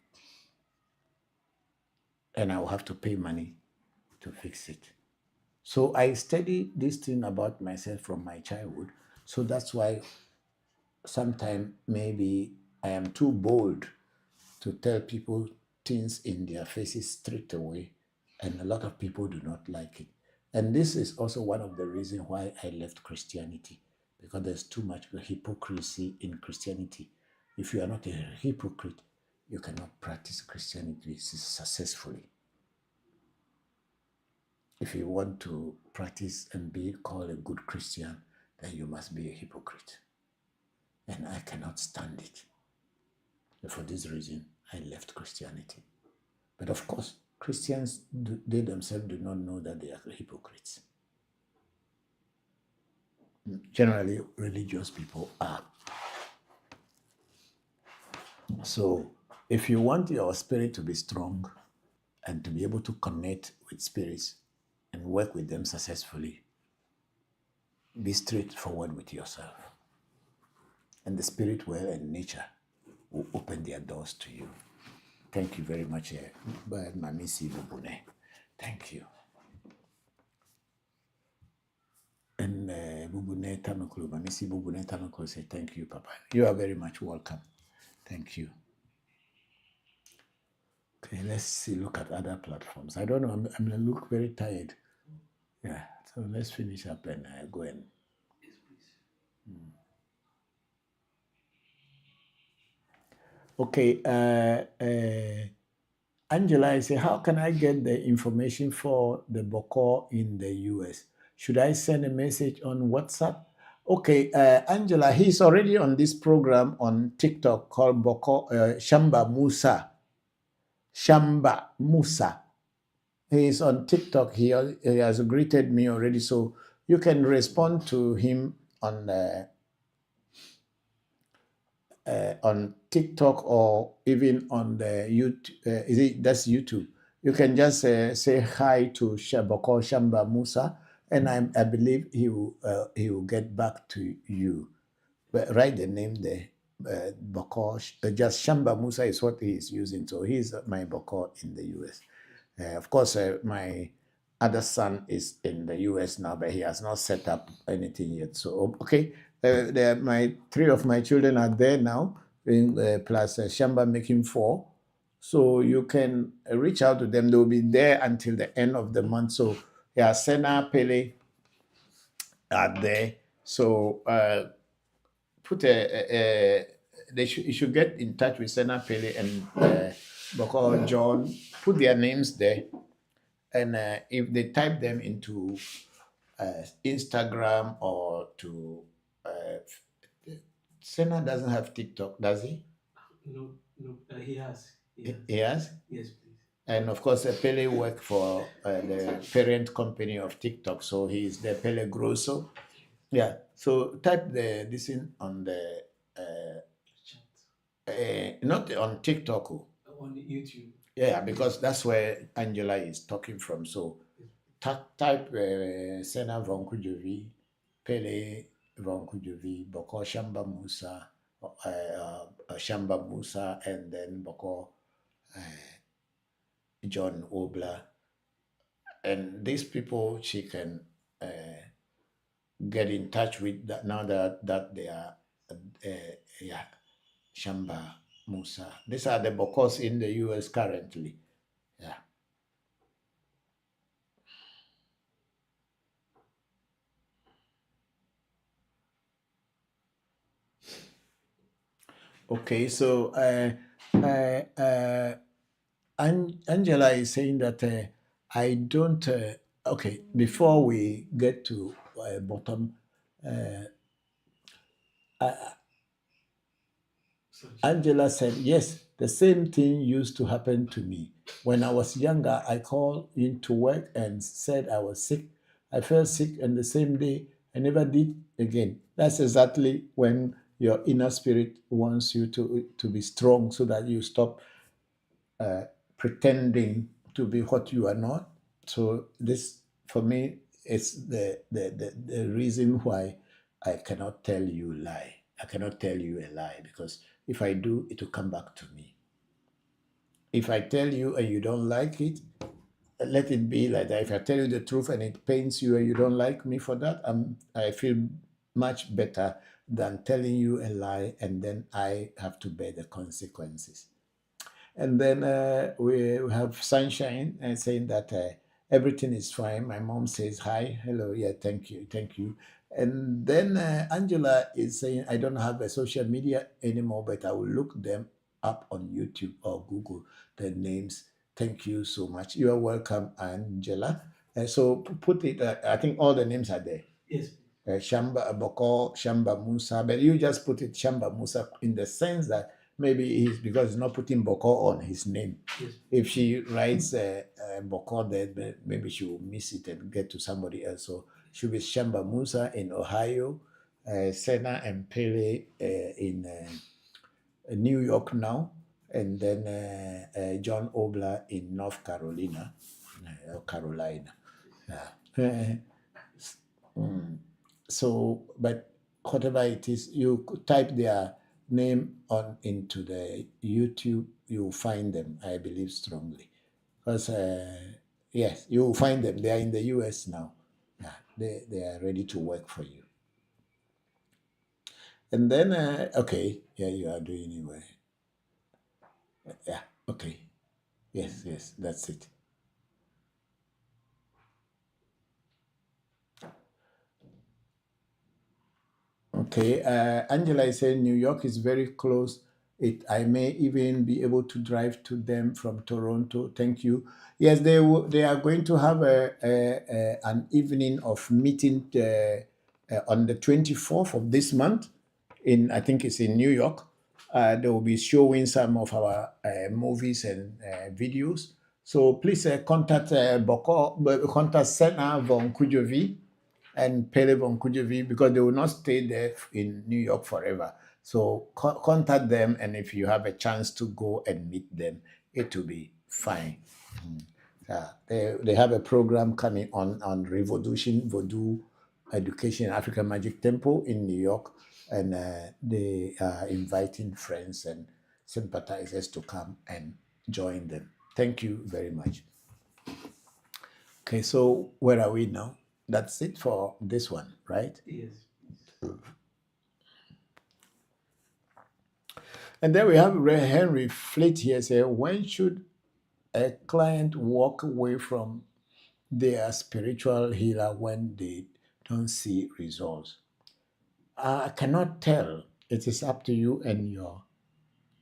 And I will have to pay money to fix it. So I study this thing about myself from my childhood. So that's why sometimes maybe I am too bold to tell people things in their faces straight away. And a lot of people do not like it. And this is also one of the reasons why I left Christianity, because there's too much hypocrisy in Christianity. If you are not a hypocrite, you cannot practice Christianity successfully. If you want to practice and be called a good Christian, then you must be a hypocrite. And I cannot stand it. And for this reason, I left Christianity. But of course, Christians, they themselves do not know that they are hypocrites. Generally, religious people are. So, if you want your spirit to be strong and to be able to connect with spirits and work with them successfully, be straightforward with yourself. And the spirit world and nature will open their doors to you. Thank you very much, Mamisi Bubune. Thank you. And Bubune Tanoklu, Mamisi Bubune Tanoklu say thank you, Papa. You are very much welcome. Thank you. Okay, let's see, look at other platforms. I don't know, I'm gonna look very tired. Yeah, so let's finish up and go and. Okay, Angela, I say, how can I get the information for the Bokor in the US? Should I send a message on WhatsApp? Okay, Angela, he's already on this program on TikTok called Bokor, Shamba Musa. Shamba Musa. He's on TikTok. He has greeted me already, so you can respond to him on TikTok or even on the YouTube. That's YouTube. You can just say hi to Bokor Shamba Musa, and I believe he will get back to you. But write the name there. Bokor, just Shamba Musa is what he is using. So he's my Bokor in the US. Of course, my other son is in the US now, but he has not set up anything yet. So, okay, three of my children are there now, plus Shamba making 4. So you can reach out to them. They will be there until the end of the month. So, yeah, Sena, Pele are there. So, you should get in touch with Sena, Pele, and Bokor John. Put their names there. And if they type them into Instagram or to Senna doesn't have TikTok, does he? No, he has. He has? Yes, please. And of course, Pele work for the parent company of TikTok, so he is the Pele Grosso. Yeah. So type this in on the not on TikTok. On YouTube. Yeah, because that's where Angela is talking from. So type Senna Voncujovi, Pele Voncujovi, Bokor Shamba Musa, Shamba Musa, and then Bokor John Obla. And these people she can get in touch with now that they are Shamba Musa. These are the Bokors in the US currently. Yeah. Okay, so Angela is saying that I don't. Okay, before we get to bottom, Angela said, yes, the same thing used to happen to me. When I was younger, I called into work and said I was sick. I felt sick, and the same day, I never did again. That's exactly when your inner spirit wants you to be strong so that you stop pretending to be what you are not. So this, for me, is the reason why I cannot tell you a lie. I cannot tell you a lie, because if I do, it will come back to me. If I tell you and you don't like it, let it be like that. If I tell you the truth and it pains you and you don't like me for that, I feel much better than telling you a lie and then I have to bear the consequences. And then we have Sunshine saying that everything is fine. My mom says hi, hello, yeah, thank you, thank you. And then Angela is saying, I don't have a social media anymore, but I will look them up on YouTube or Google, the names. Thank you so much. You are welcome, Angela. So put it, I think all the names are there. Yes. Shamba Bokor, Shamba Musa, but you just put it Shamba Musa in the sense that maybe he's, because he's not putting Bokor on his name. Yes. If she writes Bokor there, maybe she will miss it and get to somebody else. So she'll be Shamba Musa in Ohio, Senna and Pele in New York now, and then John Obler in North Carolina, Carolina. Yeah. So, but whatever it is, you could type their name on into the YouTube, you'll find them, I believe strongly. Because, yes, you'll find them. They are in the US now. Yeah, they are ready to work for you. And then, okay, yeah, you are doing it well. Yeah, okay. Yes, yes, that's it. Okay, Angela is saying New York is very close. I may even be able to drive to them from Toronto. Thank you. Yes, they are going to have an evening of meeting on the 24th of this month. I think it's in New York. They will be showing some of our movies and videos. So please contact Bokor, contact Senna Voncujovi and Pele Voncujovi, because they will not stay there in New York forever. So contact them, and if you have a chance to go and meet them, it will be fine. They have a program coming on ReVodution, Voodoo, Education, African Magic Temple in New York, and they are inviting friends and sympathizers to come and join them. Thank you very much. Okay, so where are we now? That's it for this one, right? Yes. And then we have Henry Fleet here say, when should a client walk away from their spiritual healer when they don't see results? I cannot tell. It is up to you and your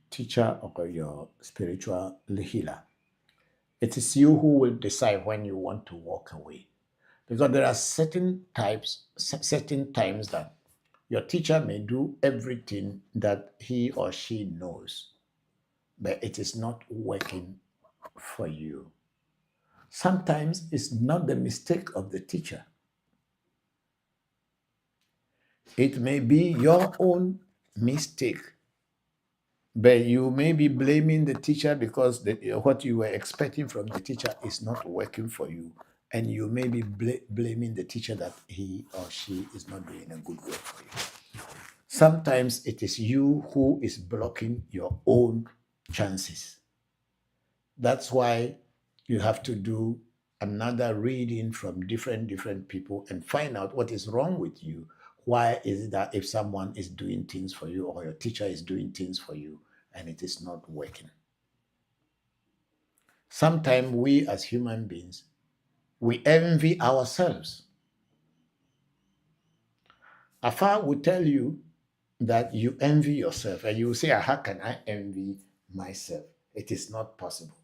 teacher or your spiritual healer. It is you who will decide when you want to walk away. Because there are certain times that your teacher may do everything that he or she knows, but it is not working for you. Sometimes it's not the mistake of the teacher. It may be your own mistake, but you may be blaming the teacher because what you were expecting from the teacher is not working for you. And you may be blaming the teacher that he or she is not doing a good work for you. Sometimes it is you who is blocking your own chances. That's why you have to do another reading from different people and find out what is wrong with you. Why is it that if someone is doing things for you or your teacher is doing things for you and it is not working. Sometimes we as human beings, we envy ourselves. Afa will tell you that you envy yourself, and you will say, how can I envy myself? It is not possible.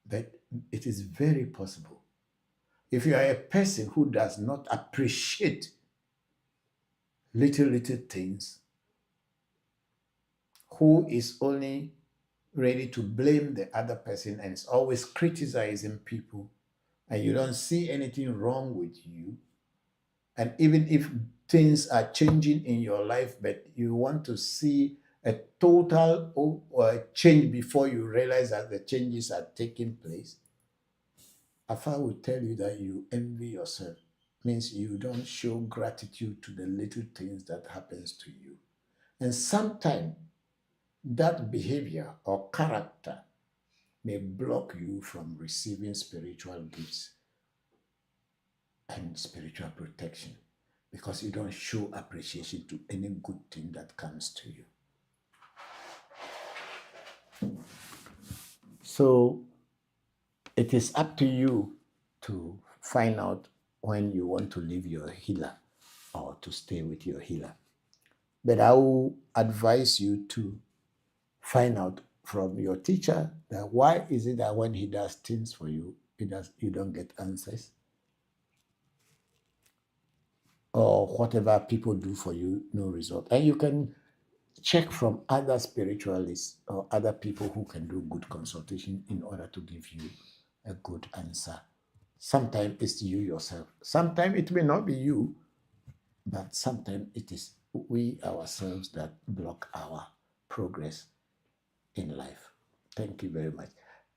But it is very possible. If you are a person who does not appreciate little things, who is only ready to blame the other person and is always criticizing people, and you don't see anything wrong with you, and even if things are changing in your life, but you want to see a total change before you realize that the changes are taking place, Afa will tell you that you envy yourself. Means you don't show gratitude to the little things that happens to you. And sometimes that behavior or character may block you from receiving spiritual gifts and spiritual protection, because you don't show appreciation to any good thing that comes to you. So it is up to you to find out when you want to leave your healer or to stay with your healer. But I will advise you to find out from your teacher that why is it that when he does things for you, you don't get answers? Or whatever people do for you, no result. And you can check from other spiritualists or other people who can do good consultation in order to give you a good answer. Sometimes it's you yourself. Sometimes it may not be you, but sometimes it is we ourselves that block our progress in life. Thank you very much.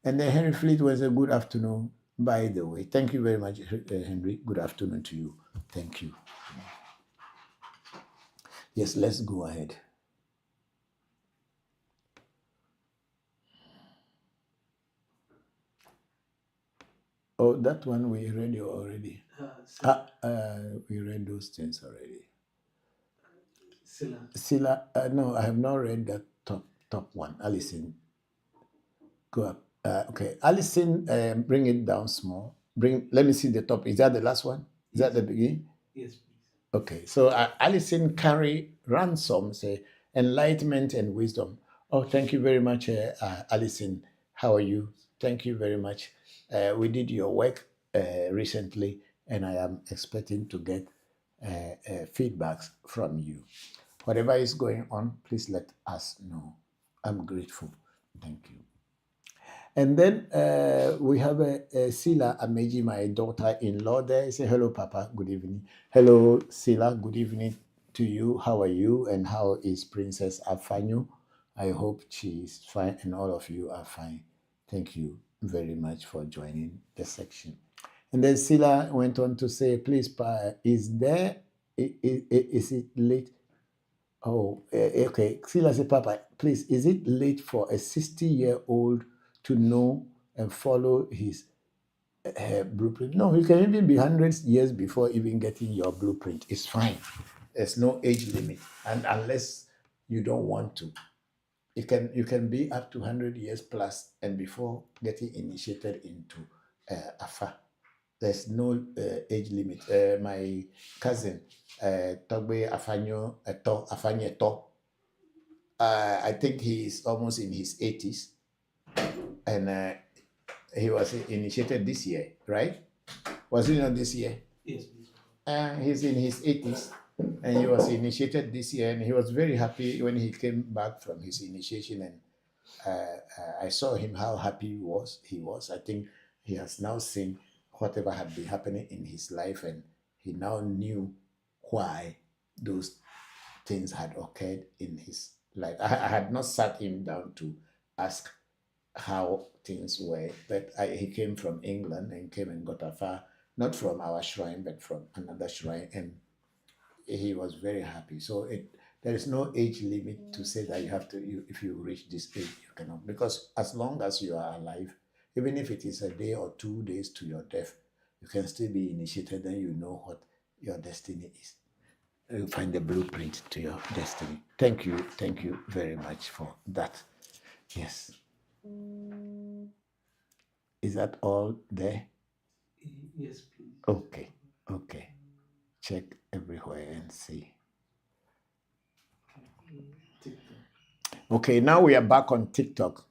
And then Henry Fleet was a good afternoon, by the way. Thank you very much, Henry. Good afternoon to you. Thank you. Yes, let's go ahead. Oh, that one we read already. We read those things already. Sila, no, I have not read that top one. Alison, go up. Okay, Alison, bring it down small. Let me see the top. Is that the last one? Is that the beginning? Yes, please. Okay, so Alison Carey Ransom say enlightenment and wisdom. Oh, thank you very much, Alison. How are you? Thank you very much. We did your work recently, and I am expecting to get feedbacks from you. Whatever is going on, please let us know. I'm grateful. Thank you. And then we have Sila Ameji, my daughter-in-law there. Say hello, Papa. Good evening. Hello, Sila. Good evening to you. How are you? And how is Princess Afanyo? I hope she is fine and all of you are fine. Thank you very much for joining the section. And then Sila went on to say, please, is it late? Oh, okay. Sila said, Papa, please, is it late for a 60-year-old to know and follow his blueprint? No, you can even be hundreds years before even getting your blueprint. It's fine. There's no age limit, and unless you don't want to, you can be up to 100 years plus and before getting initiated into Afa. There's no age limit. My cousin, Togbe Afanyo Eto, I think he is almost in his 80s, and he was initiated this year, right? Was he not this year? Yes, He's in his 80s, and he was initiated this year, and he was very happy when he came back from his initiation, and I saw him how happy he was. I think he has now seen whatever had been happening in his life, and he now knew why those things had occurred in his life. I had not sat him down to ask how things were, but he came from England and came and got Afa, not from our shrine, but from another shrine, and he was very happy. So there is no age limit to say that you have to, if you reach this age, you cannot, because as long as you are alive, even if it is a day or 2 days to your death, you can still be initiated, and you know what your destiny is. You find the blueprint to your destiny. Thank you very much for that. Yes. Is that all there? Yes, please. Okay. Okay. Check everywhere and see. TikTok. Okay, now we are back on TikTok.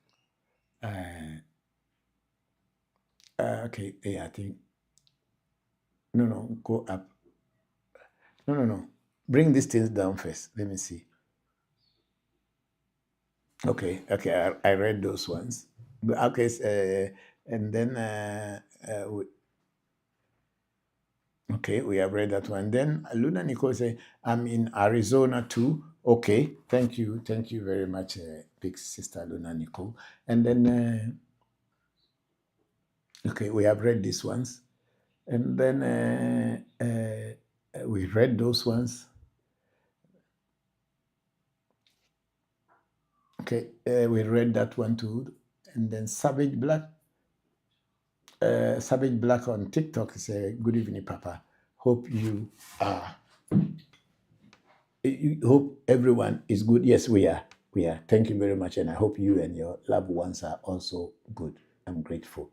Okay, yeah, I think. No, go up. No. Bring these things down first. Let me see. Okay, I read those ones. Okay, and then we have read that one. Then Luna Nicole say, I'm in Arizona too. Okay, thank you very much, big sister Luna Nicole. And then okay, we have read these ones, and then we read those ones. Okay, we read that one too, and then Savage Black on TikTok say, good evening, Papa. Hope you are. Hope everyone is good. Yes, we are. Thank you very much, and I hope you and your loved ones are also good. I'm grateful.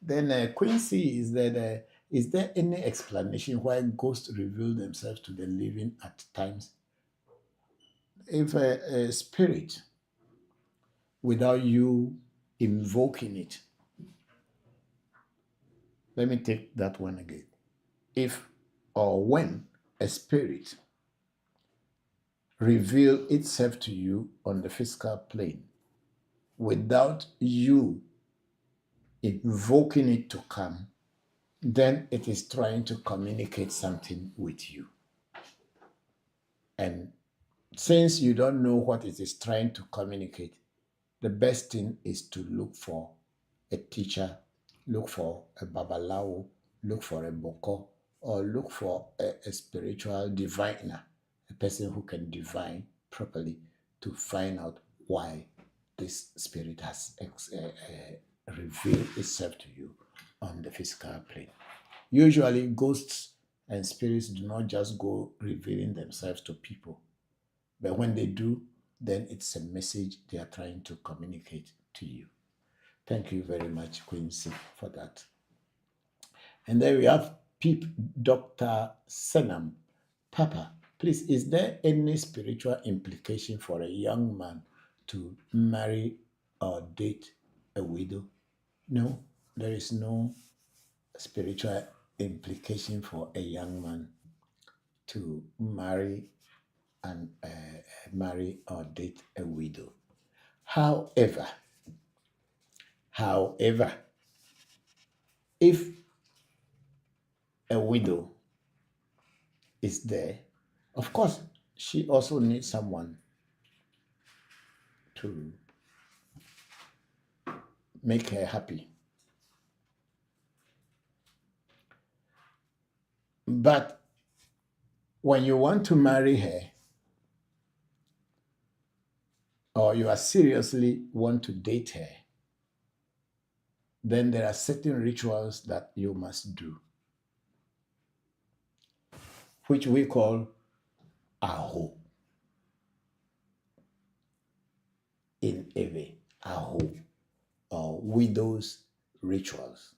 Then Quincy is that is there any explanation why ghosts reveal themselves to the living at times? If a spirit, without you invoking it, let me take that one again. If or when a spirit reveal itself to you on the physical plane without you invoking it to come, then it is trying to communicate something with you. And since you don't know what it is trying to communicate, the best thing is to look for a teacher, look for a babalawo, look for a bokor, or look for a spiritual diviner, a person who can divine properly to find out why this spirit has revealed itself to you on the physical plane. Usually, ghosts and spirits do not just go revealing themselves to people, but when they do, then it's a message they are trying to communicate to you. Thank you very much, Quincy, for that. And then we have Dr. Senam. Papa, please, is there any spiritual implication for a young man to marry or date a widow? No, there is no spiritual implication for a young man to marry and marry or date a widow. However, if a widow is there, of course, she also needs someone to make her happy. But when you want to marry her, or you are seriously want to date her, then there are certain rituals that you must do, which we call aho in Ewe, aho, or widow's rituals.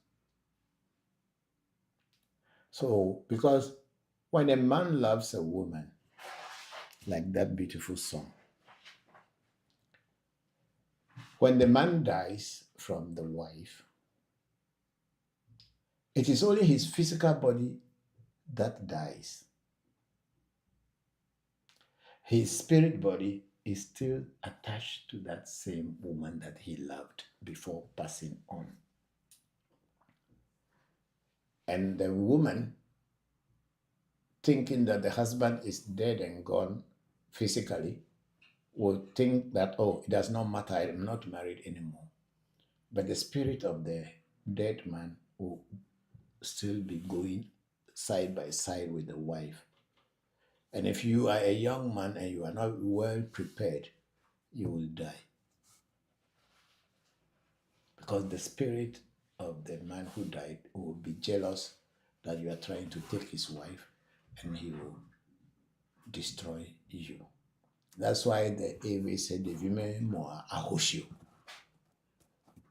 So, because when a man loves a woman, like that beautiful song, when the man dies from the wife, it is only his physical body that dies. His spirit body is still attached to that same woman that he loved before passing on. And the woman, thinking that the husband is dead and gone physically, will think that, oh, it does not matter, I am not married anymore. But the spirit of the dead man will still be going side by side with the wife. And if you are a young man and you are not well prepared, you will die. Because the spirit of the man who died will be jealous that you are trying to take his wife, and he will destroy you. That's why the Ewe said, "Devime moa ahosio."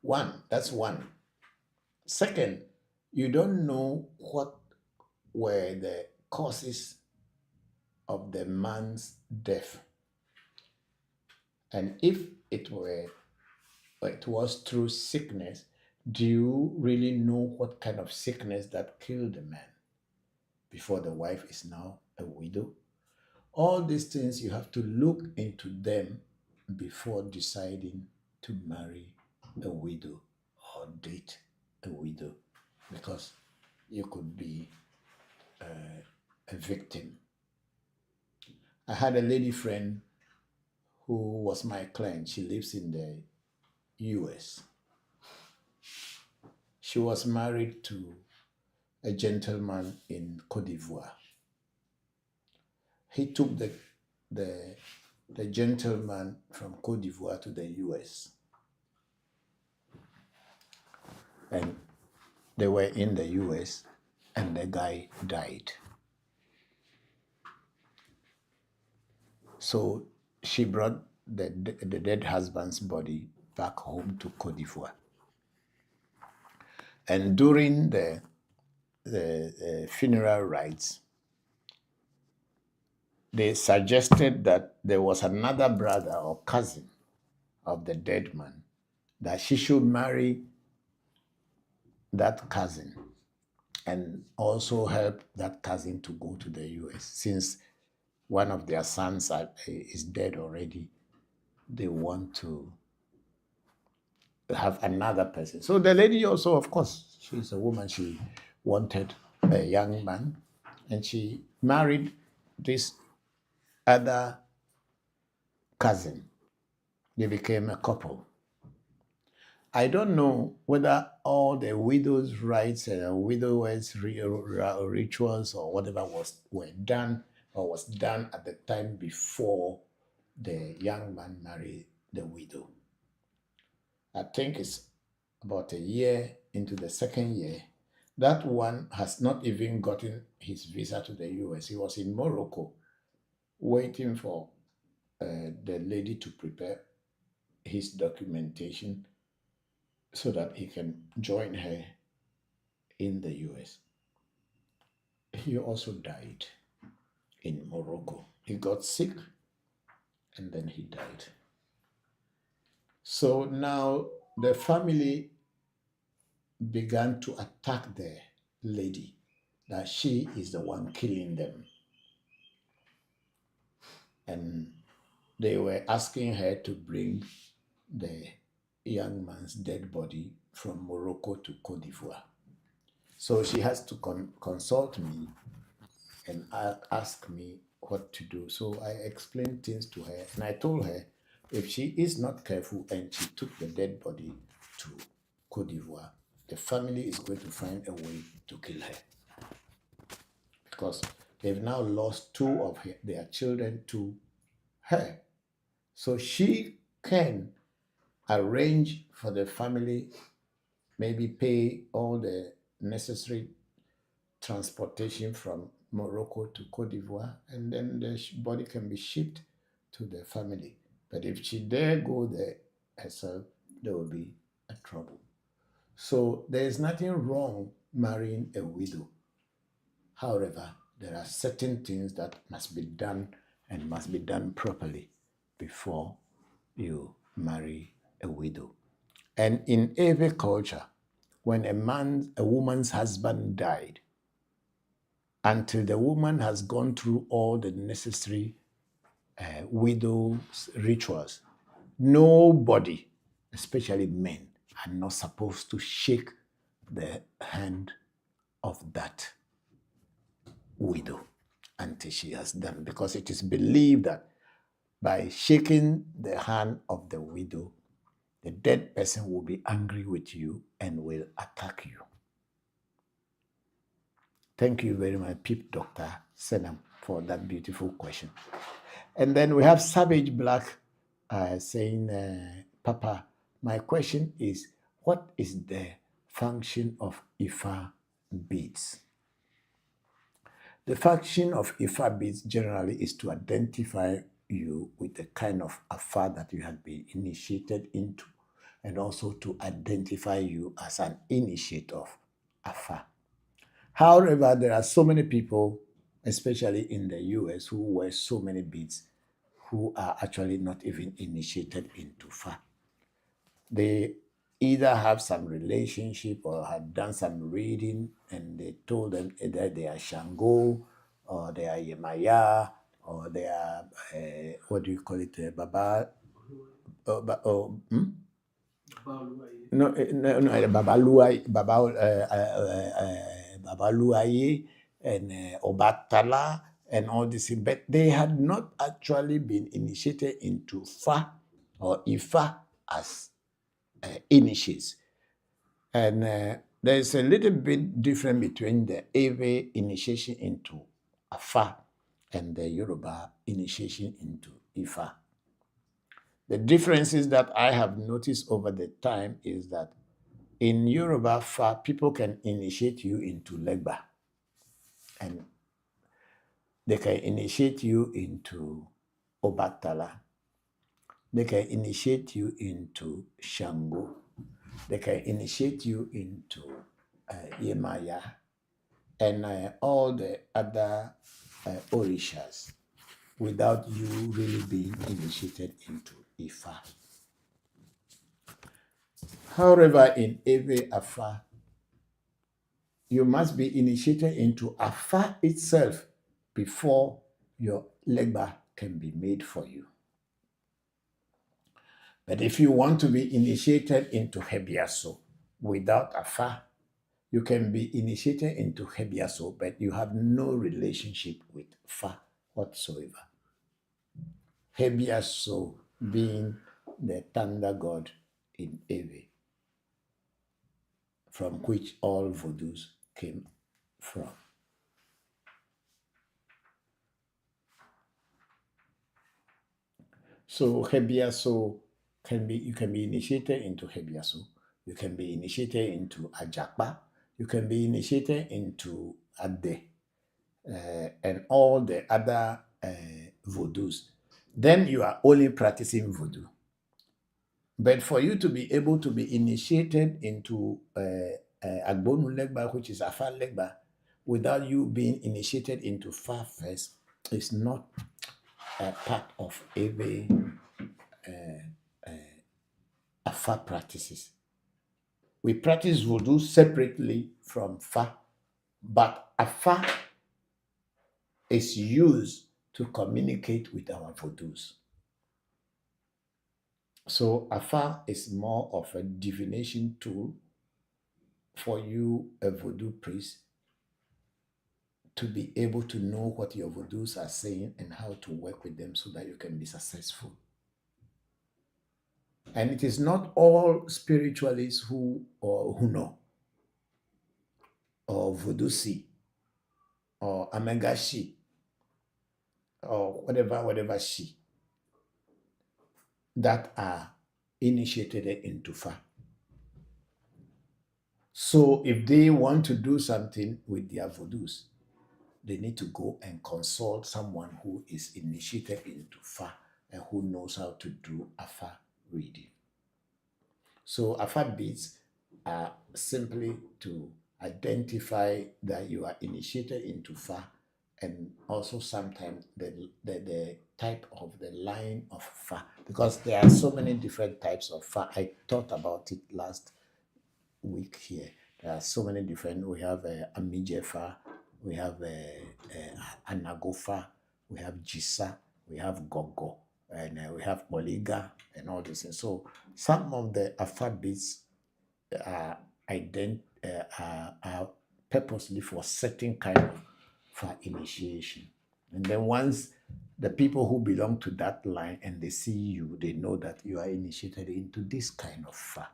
That's one. Second, you don't know what were the causes of the man's death. And if it was through sickness, do you really know what kind of sickness that killed the man before the wife is now a widow? All these things, you have to look into them before deciding to marry a widow or date a widow, because you could be a victim. I had a lady friend who was my client. She lives in the US. She was married to a gentleman in Cote d'Ivoire. He took the gentleman from Cote d'Ivoire to the US. And they were in the US and the guy died. So she brought the dead husband's body back home to Cote d'Ivoire. And during the funeral rites, they suggested that there was another brother or cousin of the dead man, that she should marry that cousin and also help that cousin to go to the US. Since one of their sons is dead already, they want to have another person. So the lady also, of course, she's a woman, she wanted a young man, and she married this other cousin. They became a couple. I don't know whether all the widow's rites and widow's rituals or whatever were done or was done at the time before the young man married the widow. I think it's about a year into the second year. That one has not even gotten his visa to the US. He was in Morocco waiting for the lady to prepare his documentation so that he can join her in the US. He also died in Morocco. He got sick and then he died. So now the family began to attack the lady, that she is the one killing them. And they were asking her to bring the young man's dead body from Morocco to Cote d'Ivoire. So she has to consult me and ask me what to do. So I explained things to her, and I told her if she is not careful and she took the dead body to Cote d'Ivoire, the family is going to find a way to kill her, because they've now lost two of their children to her. So she can arrange for the family, maybe pay all the necessary transportation from Morocco to Cote d'Ivoire, and then the body can be shipped to the family. But if she dare go there herself, there will be a trouble. So there is nothing wrong marrying a widow. However, there are certain things that must be done and must be done properly before you marry a widow. And in every culture, when a woman's husband died, until the woman has gone through all the necessary widow's rituals, nobody, especially men, are not supposed to shake the hand of that widow until she has done, because it is believed that by shaking the hand of the widow, the dead person will be angry with you and will attack you. Thank you very much, Dr. Senam, for that beautiful question. And then we have Savage Black saying, Papa, my question is, what is the function of Ifa beads? The function of Ifa beads generally is to identify you with the kind of affair that you have been initiated into and also to identify you as an initiate of Afa. However, there are so many people, especially in the US, who wear so many beads who are actually not even initiated into Fa. They either have some relationship or have done some reading and they told them either they are Shango or they are Yemaya or they are, what do you call it, Baba? No, Babaluaye, Babaluaye and Obatala and all this, but they had not actually been initiated into Fa or Ifa as initiates. And there's a little bit difference between the Ewe initiation into Afa and the Yoruba initiation into Ifa. The differences that I have noticed over the time is that in Yoruba Fa, people can initiate you into Legba, and they can initiate you into Obatala. They can initiate you into Shango. They can initiate you into Yemaya and all the other Orishas without you really being initiated into Ifa. However, in Ewe Afa, you must be initiated into Afa itself before your Legba can be made for you. But if you want to be initiated into Hebiaso without Afa, you can be initiated into Hebiaso, but you have no relationship with Fa whatsoever. Hebiaso being the thunder god in Ewe, from which all Vodus came from. So Hebiaso you can be initiated into Hebiaso, you can be initiated into Ajakpa, you can be initiated into Ade, and all the other Vodus. Then you are only practicing Voodoo. But for you to be able to be initiated into Agbonu Legba, which is Afa Legba, without you being initiated into Fa first, is not a part of Ewe Afa practices. We practice Voodoo separately from Fa, but Afa is used to communicate with our Vodus. So Afa is more of a divination tool for you, a Voodoo priest, to be able to know what your Vodus are saying and how to work with them so that you can be successful. And it is not all spiritualists who know, or Voodoo see, or Omega Shi, or whatever Shi, that are initiated into Fa. So if they want to do something with their Vodus, they need to go and consult someone who is initiated into Fa and who knows how to do Afa reading. So Afa beads are simply to identify that you are initiated into Fa, and also sometimes the type of the line of Fa, because there are so many different types of Fa. I thought about it last week here. There are so many different. We have Amije Fa, we have Anago Fa, we have Jisa, we have Gogo, and we have Oliga, and all this. And so some of the Afa beads are purposely for certain kind of Fa initiation. And then once the people who belong to that line and they see you, they know that you are initiated into this kind of Fa.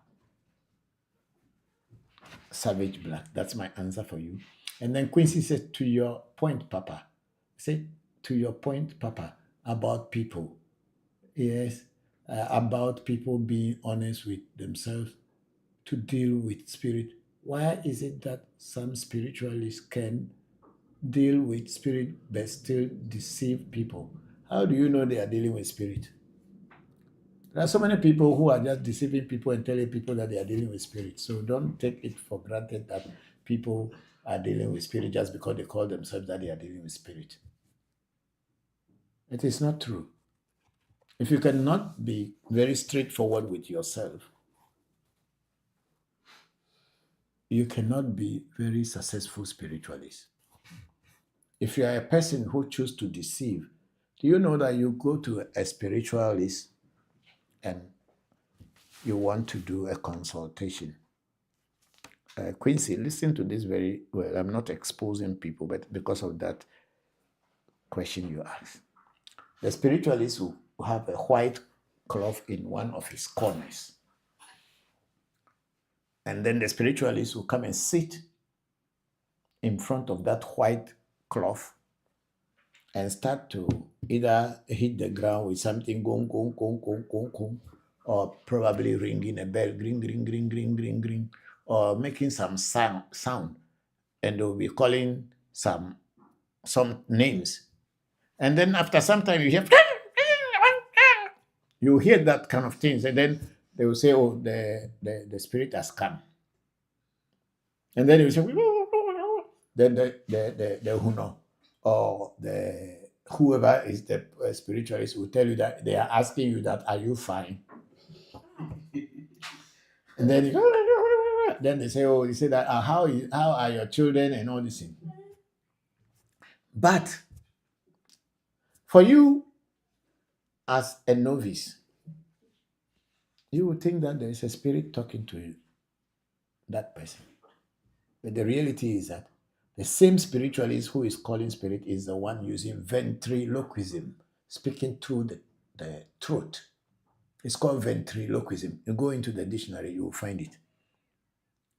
Savage Black. That's my answer for you. And then Quincy said, to your point, Papa. Say, to your point, Papa, about people. Yes, about people being honest with themselves to deal with spirit. Why is it that some spiritualists can deal with spirit but still deceive people? How do you know they are dealing with spirit? There are so many people who are just deceiving people and telling people that they are dealing with spirits. So don't take it for granted that people are dealing with spirit just because they call themselves that they are dealing with spirit. It is not true. If you cannot be very straightforward with yourself, you cannot be very successful spiritualist. If you are a person who chooses to deceive, do you know that you go to a spiritualist and you want to do a consultation? Quincy, listen to this very well. I'm not exposing people, but because of that question you asked. The spiritualist will have a white cloth in one of his corners. And then the spiritualist will come and sit in front of that white cloth and start to either hit the ground with something gong, gong, gong, gong, gong, gong, or probably ringing a bell, gring, gring, gring, gring, gring, gring, or making some sound. And they'll be calling some names. And then after some time you hear that kind of things, and then they will say, oh, the spirit has come. And then you say, then the Huno or the whoever is the spiritualist will tell you that they are asking you that, are you fine? And then they say, oh, you say that, how are your children and all this thing. But for you as a novice, you would think that there is a spirit talking to you, that person. But the reality is that the same spiritualist who is calling spirit is the one using ventriloquism, speaking through the throat. It's called ventriloquism. You go into the dictionary, you will find it.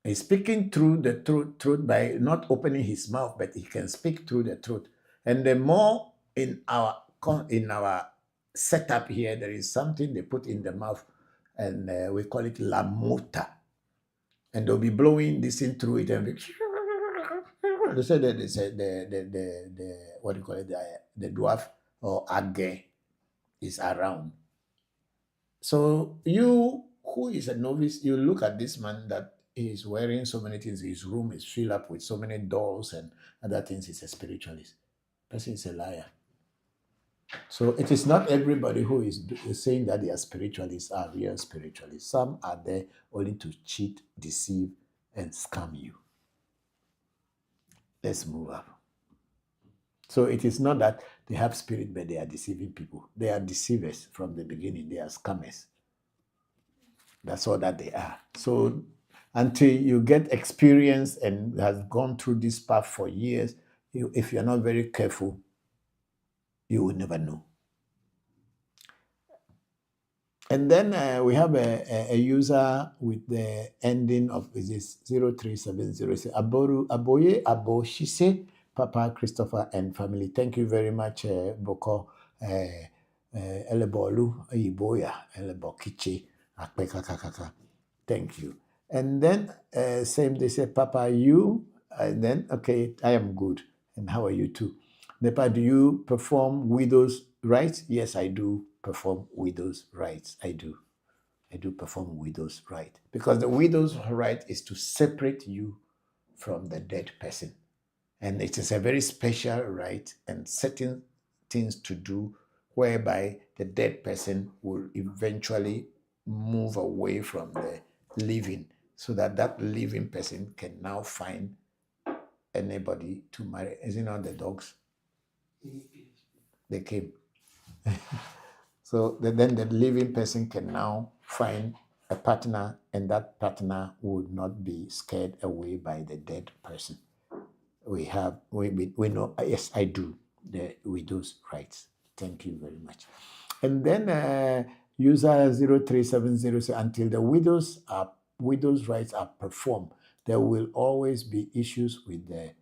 He's speaking through the throat by not opening his mouth, but he can speak through the throat. And the more in our setup here, there is something they put in the mouth, and we call it la mota. And they'll be blowing this in through it, and they say that the what do you call it, the dwarf or age is around. So you who is a novice, you look at this man that is wearing so many things. His room is filled up with so many dolls and other things. He's a spiritualist. Person is a liar. So it is not everybody who is saying that they are spiritualists are real spiritualists. Some are there only to cheat, deceive, and scam you. Let's move up. So it is not that they have spirit, but they are deceiving people. They are deceivers from the beginning. They are scammers. That's all that they are. So until you get experience and has gone through this path for years, if you're not very careful, you will never know. And then we have a user with the ending of this 0370. Aboye Aboshise, Papa Christopher and family. Thank you very much, Bokor. Elebolu, Iboya, Elebokichi, Akpekakakaka. Thank you. And then same, they say, Papa, you, and then, okay, I am good. And how are you too? Nepa, do you perform widows' rites? Yes, I do perform widows' rites. I do perform widows' rite. Because the widow's rite is to separate you from the dead person. And it is a very special rite and certain things to do whereby the dead person will eventually move away from the living, so that that living person can now find anybody to marry. Is it not the dogs? They came. So then the living person can now find a partner, and that partner would not be scared away by the dead person. We know, yes, I do the widow's rights. Thank you very much. And then user 0370 says, until the widow's rights are performed, there will always be issues with the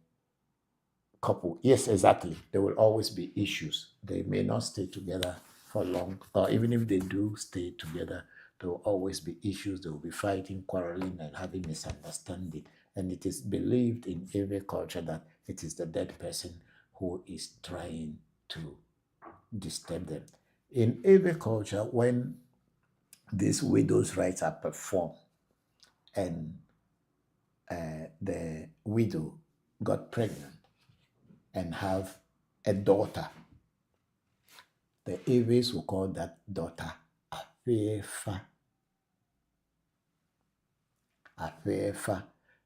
couple. Yes, exactly. There will always be issues. They may not stay together for long, or even if they do stay together, there will always be issues. They will be fighting, quarreling, and having misunderstanding. And it is believed in every culture that it is the dead person who is trying to disturb them. In every culture, when these widows' rites are performed, and the widow got pregnant and have a daughter, the Ewes will call that daughter Afefa. Afefa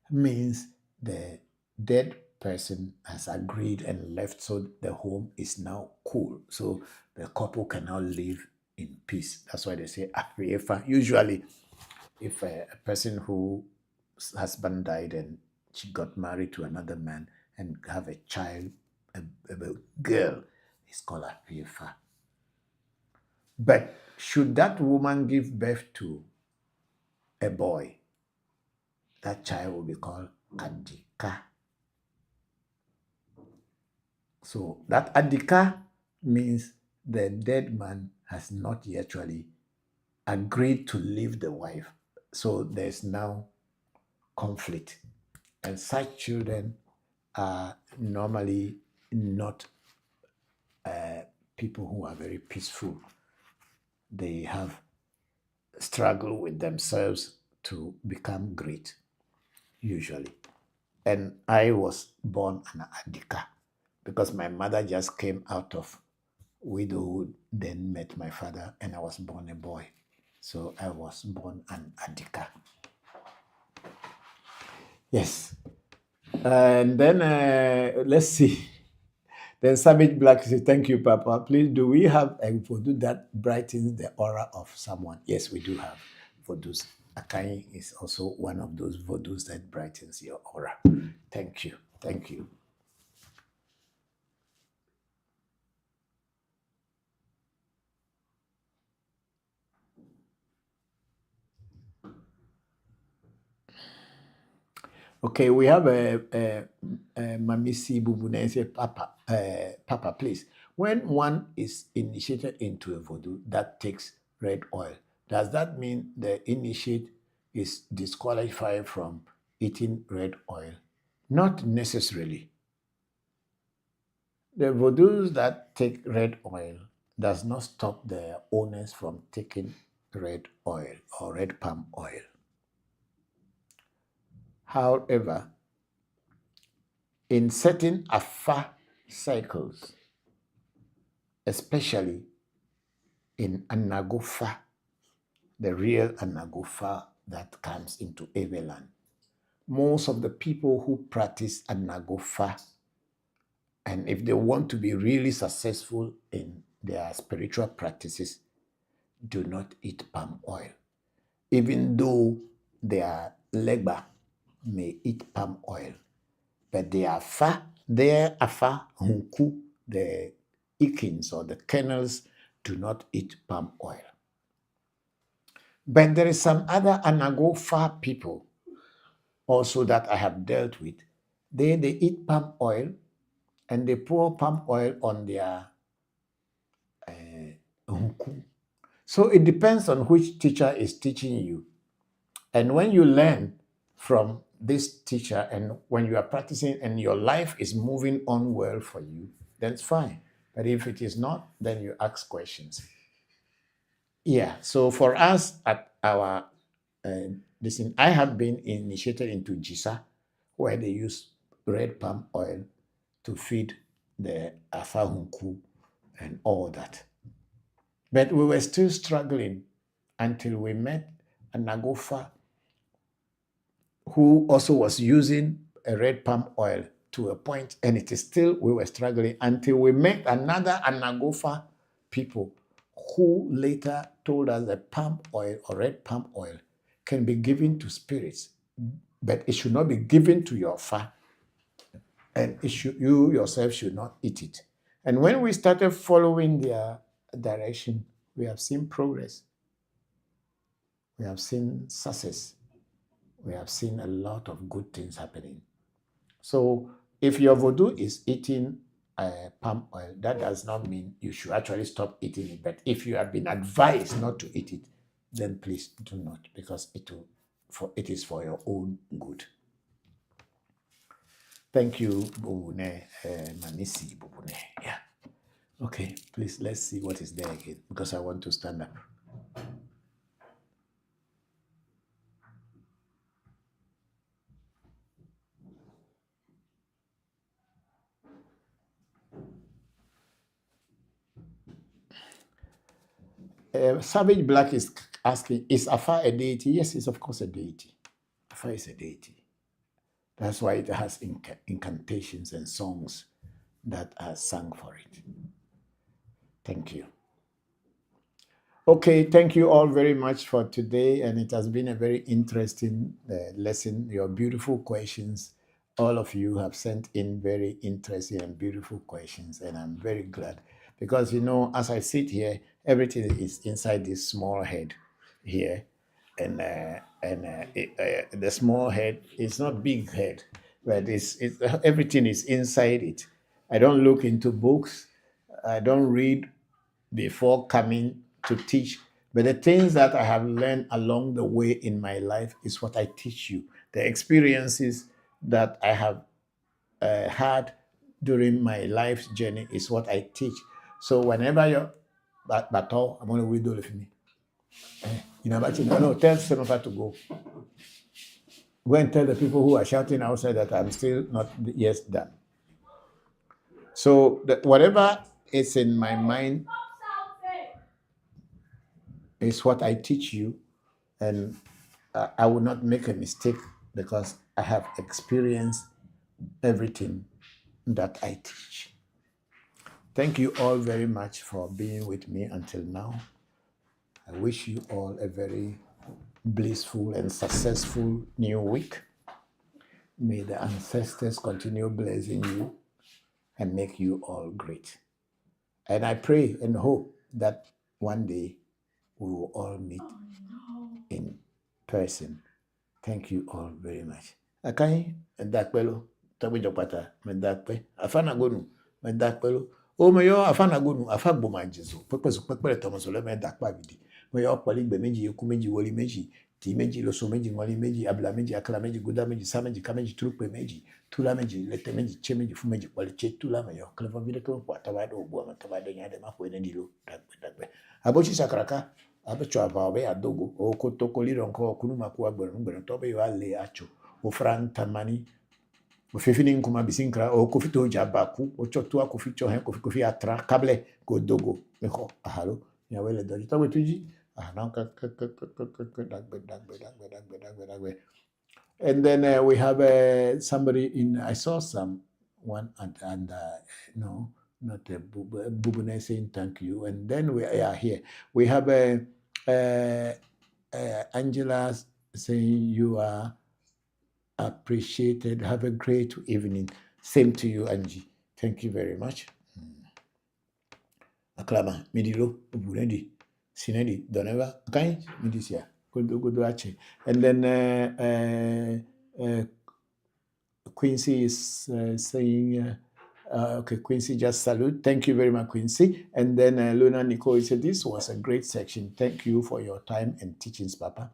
means the dead person has agreed and left, so the home is now cool. So the couple can now live in peace. That's why they say Afefa. Usually, if a person whose husband died and she got married to another man and have a child, a girl, it's called Afefa. But should that woman give birth to a boy, that child will be called Adika. So that Adika means the dead man has not yet actually agreed to leave the wife. So there's now conflict. And such children are normally not people who are very peaceful. They have struggled with themselves to become great, usually. And I was born an Adika because my mother just came out of widowhood, then met my father, and I was born a boy. So I was born an Adika. Yes. And then let's see. Then Savage Black says, thank you, Papa. Please, do we have a voodoo that brightens the aura of someone? Yes, we do have voodoos. Akai is also one of those voodoos that brightens your aura. Thank you. Thank you. Okay, we have a Mamisi Bubune say, Papa, Papa, please. When one is initiated into a voodoo that takes red oil, does that mean the initiate is disqualified from eating red oil? Not necessarily. The voodoos that take red oil does not stop their owners from taking red oil or red palm oil. However, in certain Afa cycles, especially in Anagofa, the real Anagofa that comes into Ewe land, most of the people who practice Anagofa, and if they want to be really successful in their spiritual practices, do not eat palm oil, even though their legba may eat palm oil. But their Afa Hunku, the Ikins or the kennels, do not eat palm oil. But there is some other Anagofa people also that I have dealt with. They eat palm oil and they pour palm oil on their Hunku. So it depends on which teacher is teaching you. And when you learn from this teacher and when you are practicing and your life is moving on well for you, then it's fine. But if it is not, then you ask questions. Yeah, so for us at our listen, I have been initiated into Jisa, where they use red palm oil to feed the Afahunku and all that. But we were still struggling until we met a Nagofa who also was using a red palm oil to a point, and it is still, we were struggling until we met another Anagofa people who later told us that palm oil or red palm oil can be given to spirits, but it should not be given to your fa, and you yourself should not eat it. And when we started following their direction, we have seen progress. We have seen success. We have seen a lot of good things happening. So if your voodoo is eating palm oil, that does not mean you should actually stop eating it. But if you have been advised not to eat it, then please do not, because it is for your own good. Thank you, Bubune, Manisi Bubune. Yeah. Okay, please, let's see what is there again, because I want to stand up. Savage Black is asking, is Afa a deity? Yes, it's of course a deity. Afa is a deity. That's why it has incantations and songs that are sung for it. Thank you. Okay, thank you all very much for today, and it has been a very interesting lesson. Your beautiful questions, all of you have sent in very interesting and beautiful questions, and I'm very glad because, you know, as I sit here, everything is inside this small head here, and the small head is not big head, but it's everything is inside it. I don't look into books. I don't read before coming to teach. But the things that I have learned along the way in my life is what I teach you. The experiences that I have had during my life's journey is what I teach. So whenever you're, but I'm going to read all of me. You know, but you know, no, tell Senator to go. Go and tell the people who are shouting outside that I'm still not yet done. So whatever is in my mind is what I teach you, and I will not make a mistake because I have experienced everything that I teach. Thank you all very much for being with me until now. I wish you all a very blissful and successful new week. May the ancestors continue blessing you and make you all great. And I pray and hope that one day we will all meet in person. Thank you all very much. Akai dakpelo tabu jopata medakpe afana gonu medakpelo o meyo afana gonu afagbo majizo pepesu pepele tomoso le medakpa bidi meyo pali gbe meji eku meji woli meji ti meji loso meji ngoli meji abla meji akala meji guda meji sa meji ka meji trupe meji tula meji lete meji che meji fu meji pali che tula meyo klevo vide ko kwa tabado obo ma tabado nyade ma ko ene dilo dakpe abochi sakraka abecho ababe adogo o kotoko lironko kunuma kuwa gbere tobe yo ale acho o franta mani o fefini nkuma bisinkra o kofito jabaku o chotua koficho hen kofi atra kable go dogo meko ahalo ya wele doji tobe tuji ahana dagbe. And then we have somebody in, I saw someone and no, not a Bubune saying thank you. And then we are here. We have Angela saying you are appreciated. Have a great evening. Same to you, Angie. Thank you very much. Aklama, midilo, ubunendi, sinedi, doneva, okay, midisia, good ache. And then Quincy is saying, okay, Quincy just salute. Thank you very much, Quincy. And then Luna Nicole said, this was a great section. Thank you for your time and teachings, Papa.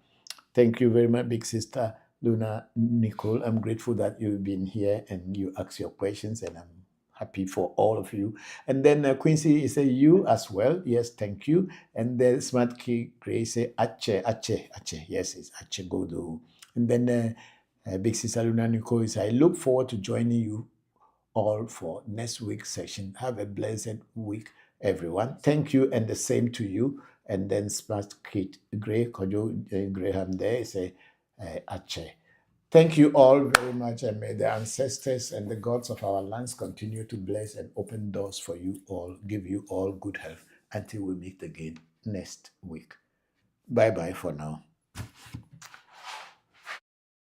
Thank you very much, big sister Luna Nicole. I'm grateful that you've been here and you ask your questions, and I'm happy for all of you. And then Quincy is saying, you as well. Yes, thank you. And then Smart Key Grace say, Ache. Yes, it's Ache Godo. And then big sister Luna Nicole is, I look forward to joining you all for next week's session. Have a blessed week, everyone. Thank you, and the same to you. And then Smart Kid Gray, Kojo Graham there say, Ache. Thank you all very much, and may the ancestors and the gods of our lands continue to bless and open doors for you all, give you all good health until we meet again next week. Bye-bye for now.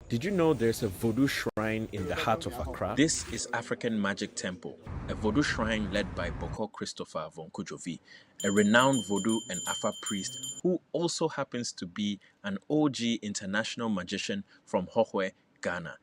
Did you know there's a Voodoo shrine in the heart of Accra? This is African Magic Temple, a Voodoo shrine led by Bokor Christopher Voncujovi, a renowned Voodoo and Afa priest who also happens to be an OG international magician from Hohwe, Ghana.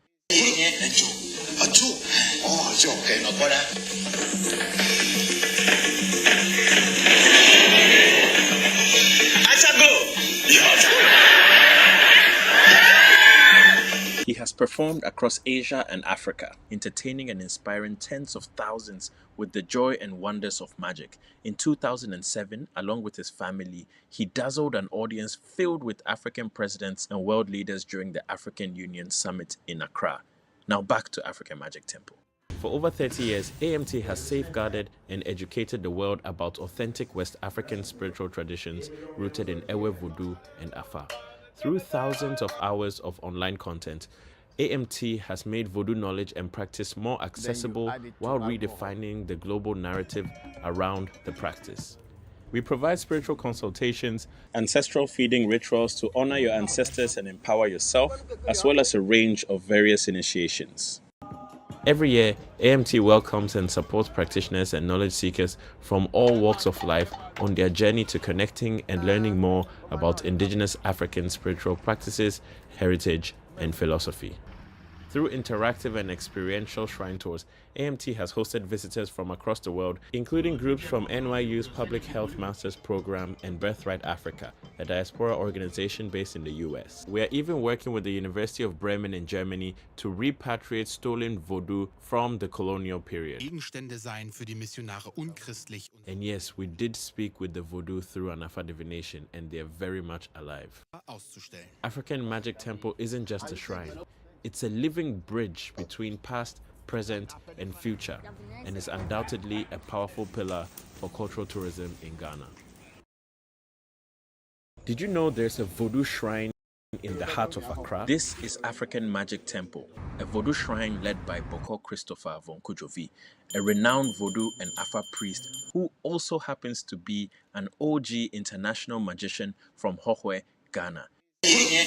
He has performed across Asia and Africa, entertaining and inspiring tens of thousands with the joy and wonders of magic. In 2007, along with his family, he dazzled an audience filled with African presidents and world leaders during the African Union Summit in Accra. Now back to African Magic Temple. For over 30 years, AMT has safeguarded and educated the world about authentic West African spiritual traditions rooted in Ewe Vodu and Afa. Through thousands of hours of online content, AMT has made Voodoo knowledge and practice more accessible while redefining the global narrative around the practice. We provide spiritual consultations, ancestral feeding rituals to honor your ancestors and empower yourself, as well as a range of various initiations. Every year, AMT welcomes and supports practitioners and knowledge seekers from all walks of life on their journey to connecting and learning more about indigenous African spiritual practices, heritage, and philosophy. Through interactive and experiential shrine tours, AMT has hosted visitors from across the world, including groups from NYU's Public Health Masters Program and Birthright Africa, a diaspora organization based in the US. We are even working with the University of Bremen in Germany to repatriate stolen Voodoo from the colonial period. And yes, we did speak with the Voodoo through an Afa divination, and they are very much alive. African Magic Temple isn't just a shrine. It's a living bridge between past, present, and future, and is undoubtedly a powerful pillar for cultural tourism in Ghana. Did you know there's a Voodoo shrine in the heart of Accra? This is African Magic Temple, a Voodoo shrine led by Bokor Christopher Voncujovi, a renowned Voodoo and Afa priest who also happens to be an OG international magician from Hohwe, Ghana. He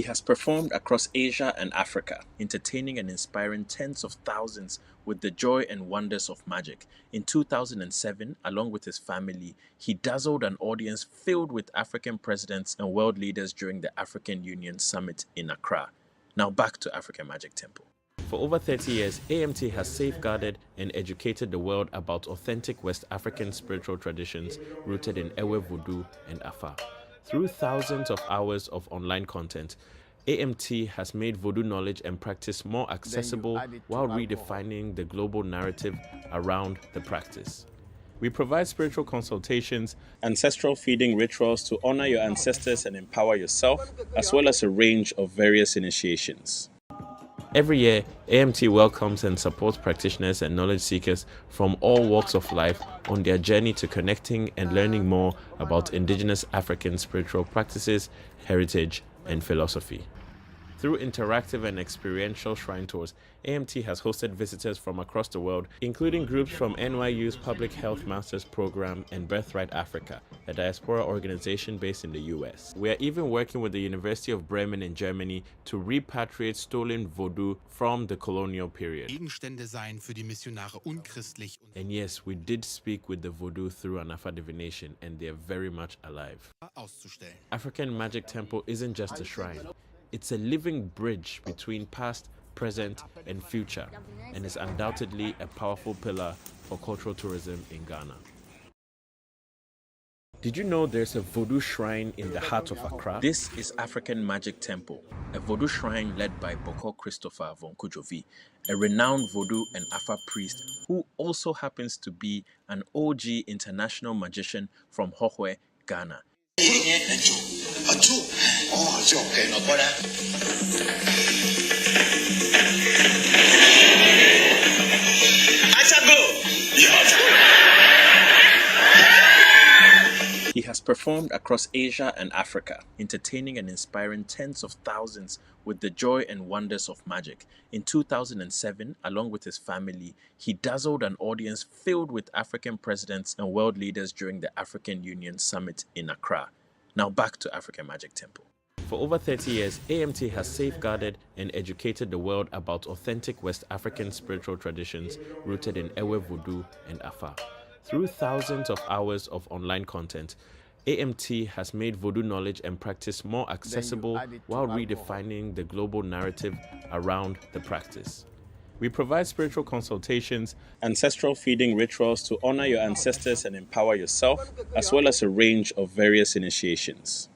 has performed across Asia and Africa, entertaining and inspiring tens of thousands with the joy and wonders of magic. In 2007, along with his family, he dazzled an audience filled with African presidents and world leaders during the African Union Summit in Accra. Now back to African Magic Temple. For over 30 years, AMT has safeguarded and educated the world about authentic West African spiritual traditions rooted in Ewe Vodu and Afa. Through thousands of hours of online content, AMT has made Voodoo knowledge and practice more accessible while redefining the global narrative around the practice. We provide spiritual consultations, ancestral feeding rituals to honor your ancestors and empower yourself, as well as a range of various initiations. Every year, AMT welcomes and supports practitioners and knowledge seekers from all walks of life on their journey to connecting and learning more about indigenous African spiritual practices, heritage, and philosophy. Through interactive and experiential shrine tours, AMT has hosted visitors from across the world, including groups from NYU's Public Health Masters Program and Birthright Africa, a diaspora organization based in the US. We are even working with the University of Bremen in Germany to repatriate stolen Voodoo from the colonial period. And yes, we did speak with the Voodoo through an Afa divination, and they are very much alive. African Magic Temple isn't just a shrine. It's a living bridge between past, present, and future, and is undoubtedly a powerful pillar for cultural tourism in Ghana. Did you know there's a Voodoo shrine in the heart of Accra? This is African Magic Temple, a Voodoo shrine led by Bokor Christopher Voncujovi, a renowned Voodoo and Afa priest who also happens to be an OG international magician from Hohwe, Ghana. He has performed across Asia and Africa, entertaining and inspiring tens of thousands with the joy and wonders of magic. In 2007, along with his family, he dazzled an audience filled with African presidents and world leaders during the African Union Summit in Accra. Now back to African Magic Temple. For over 30 years, AMT has safeguarded and educated the world about authentic West African spiritual traditions rooted in Ewe Vodu and Afa. Through thousands of hours of online content, AMT has made Voodoo knowledge and practice more accessible while redefining the global narrative around the practice. We provide spiritual consultations, ancestral feeding rituals to honor your ancestors and empower yourself, as well as a range of various initiations.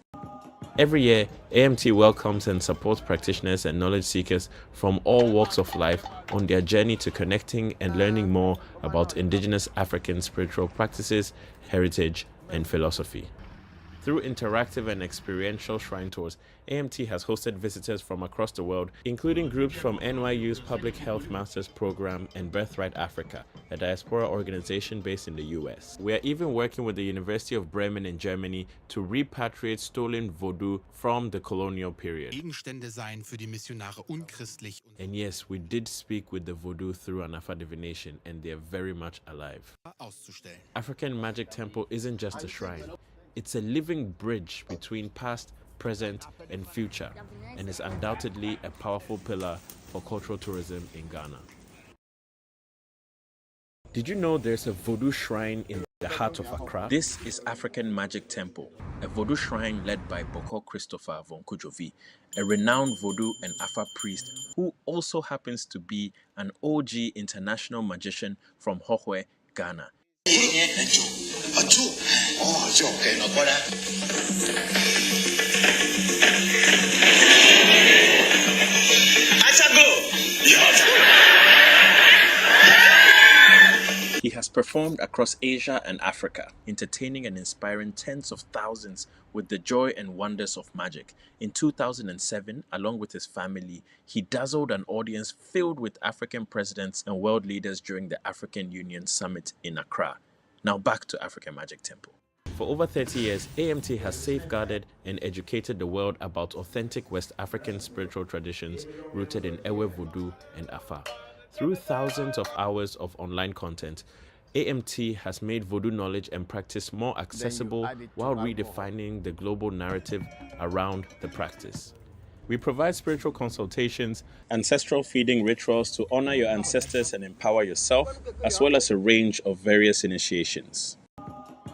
Every year, AMT welcomes and supports practitioners and knowledge seekers from all walks of life on their journey to connecting and learning more about indigenous African spiritual practices, heritage, and philosophy. Through interactive and experiential shrine tours, AMT has hosted visitors from across the world, including groups from NYU's Public Health Masters Program and Birthright Africa, a diaspora organization based in the US. We are even working with the University of Bremen in Germany to repatriate stolen Voodoo from the colonial period. And yes, we did speak with the Voodoo through an Afa divination, and they are very much alive. African Magic Temple isn't just a shrine. It's a living bridge between past, present, and future, and is undoubtedly a powerful pillar for cultural tourism in Ghana. Did you know there's a Voodoo shrine in the heart of Accra? This is African Magic Temple, a Voodoo shrine led by Bokor Christopher Voncujovi, a renowned Voodoo and Afa priest who also happens to be an OG international magician from Hohwe, Ghana. He has performed across Asia and Africa, entertaining and inspiring tens of thousands with the joy and wonders of magic. In 2007, along with his family, he dazzled an audience filled with African presidents and world leaders during the African Union Summit in Accra. Now back to African Magic Temple. For over 30 years, AMT has safeguarded and educated the world about authentic West African spiritual traditions rooted in Ewe Vodu and Afa. Through thousands of hours of online content, AMT has made Voodoo knowledge and practice more accessible while redefining the global narrative around the practice. We provide spiritual consultations, ancestral feeding rituals to honor your ancestors and empower yourself, as well as a range of various initiations.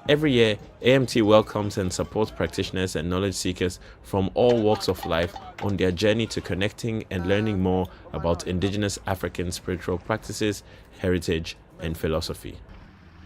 Every year, AMT welcomes and supports practitioners and knowledge seekers from all walks of life on their journey to connecting and learning more about indigenous African spiritual practices, heritage, and philosophy.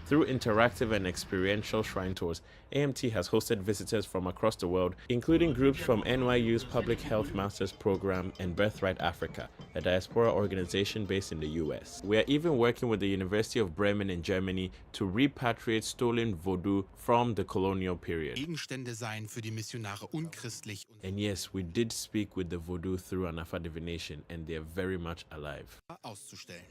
Through interactive and experiential shrine tours, AMT has hosted visitors from across the world, including groups from NYU's Public Health Masters Program and Birthright Africa, a diaspora organization based in the US. We are even working with the University of Bremen in Germany to repatriate stolen Voodoo from the colonial period. And yes, we did speak with the Voodoo through an Afa divination, and they are very much alive.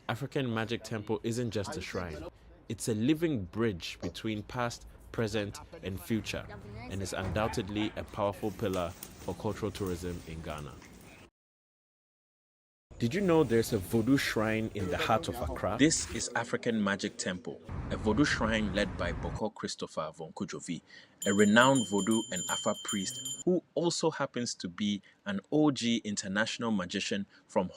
African Magic Temple isn't just a shrine. It's a living bridge between past, present, and future, and is undoubtedly a powerful pillar for cultural tourism in Ghana. Did you know there's a Voodoo shrine in the heart of Accra? This is African Magic Temple, a Voodoo shrine led by Bokor Christopher Voncujovi, a renowned Voodoo and Afa priest who also happens to be an OG international magician from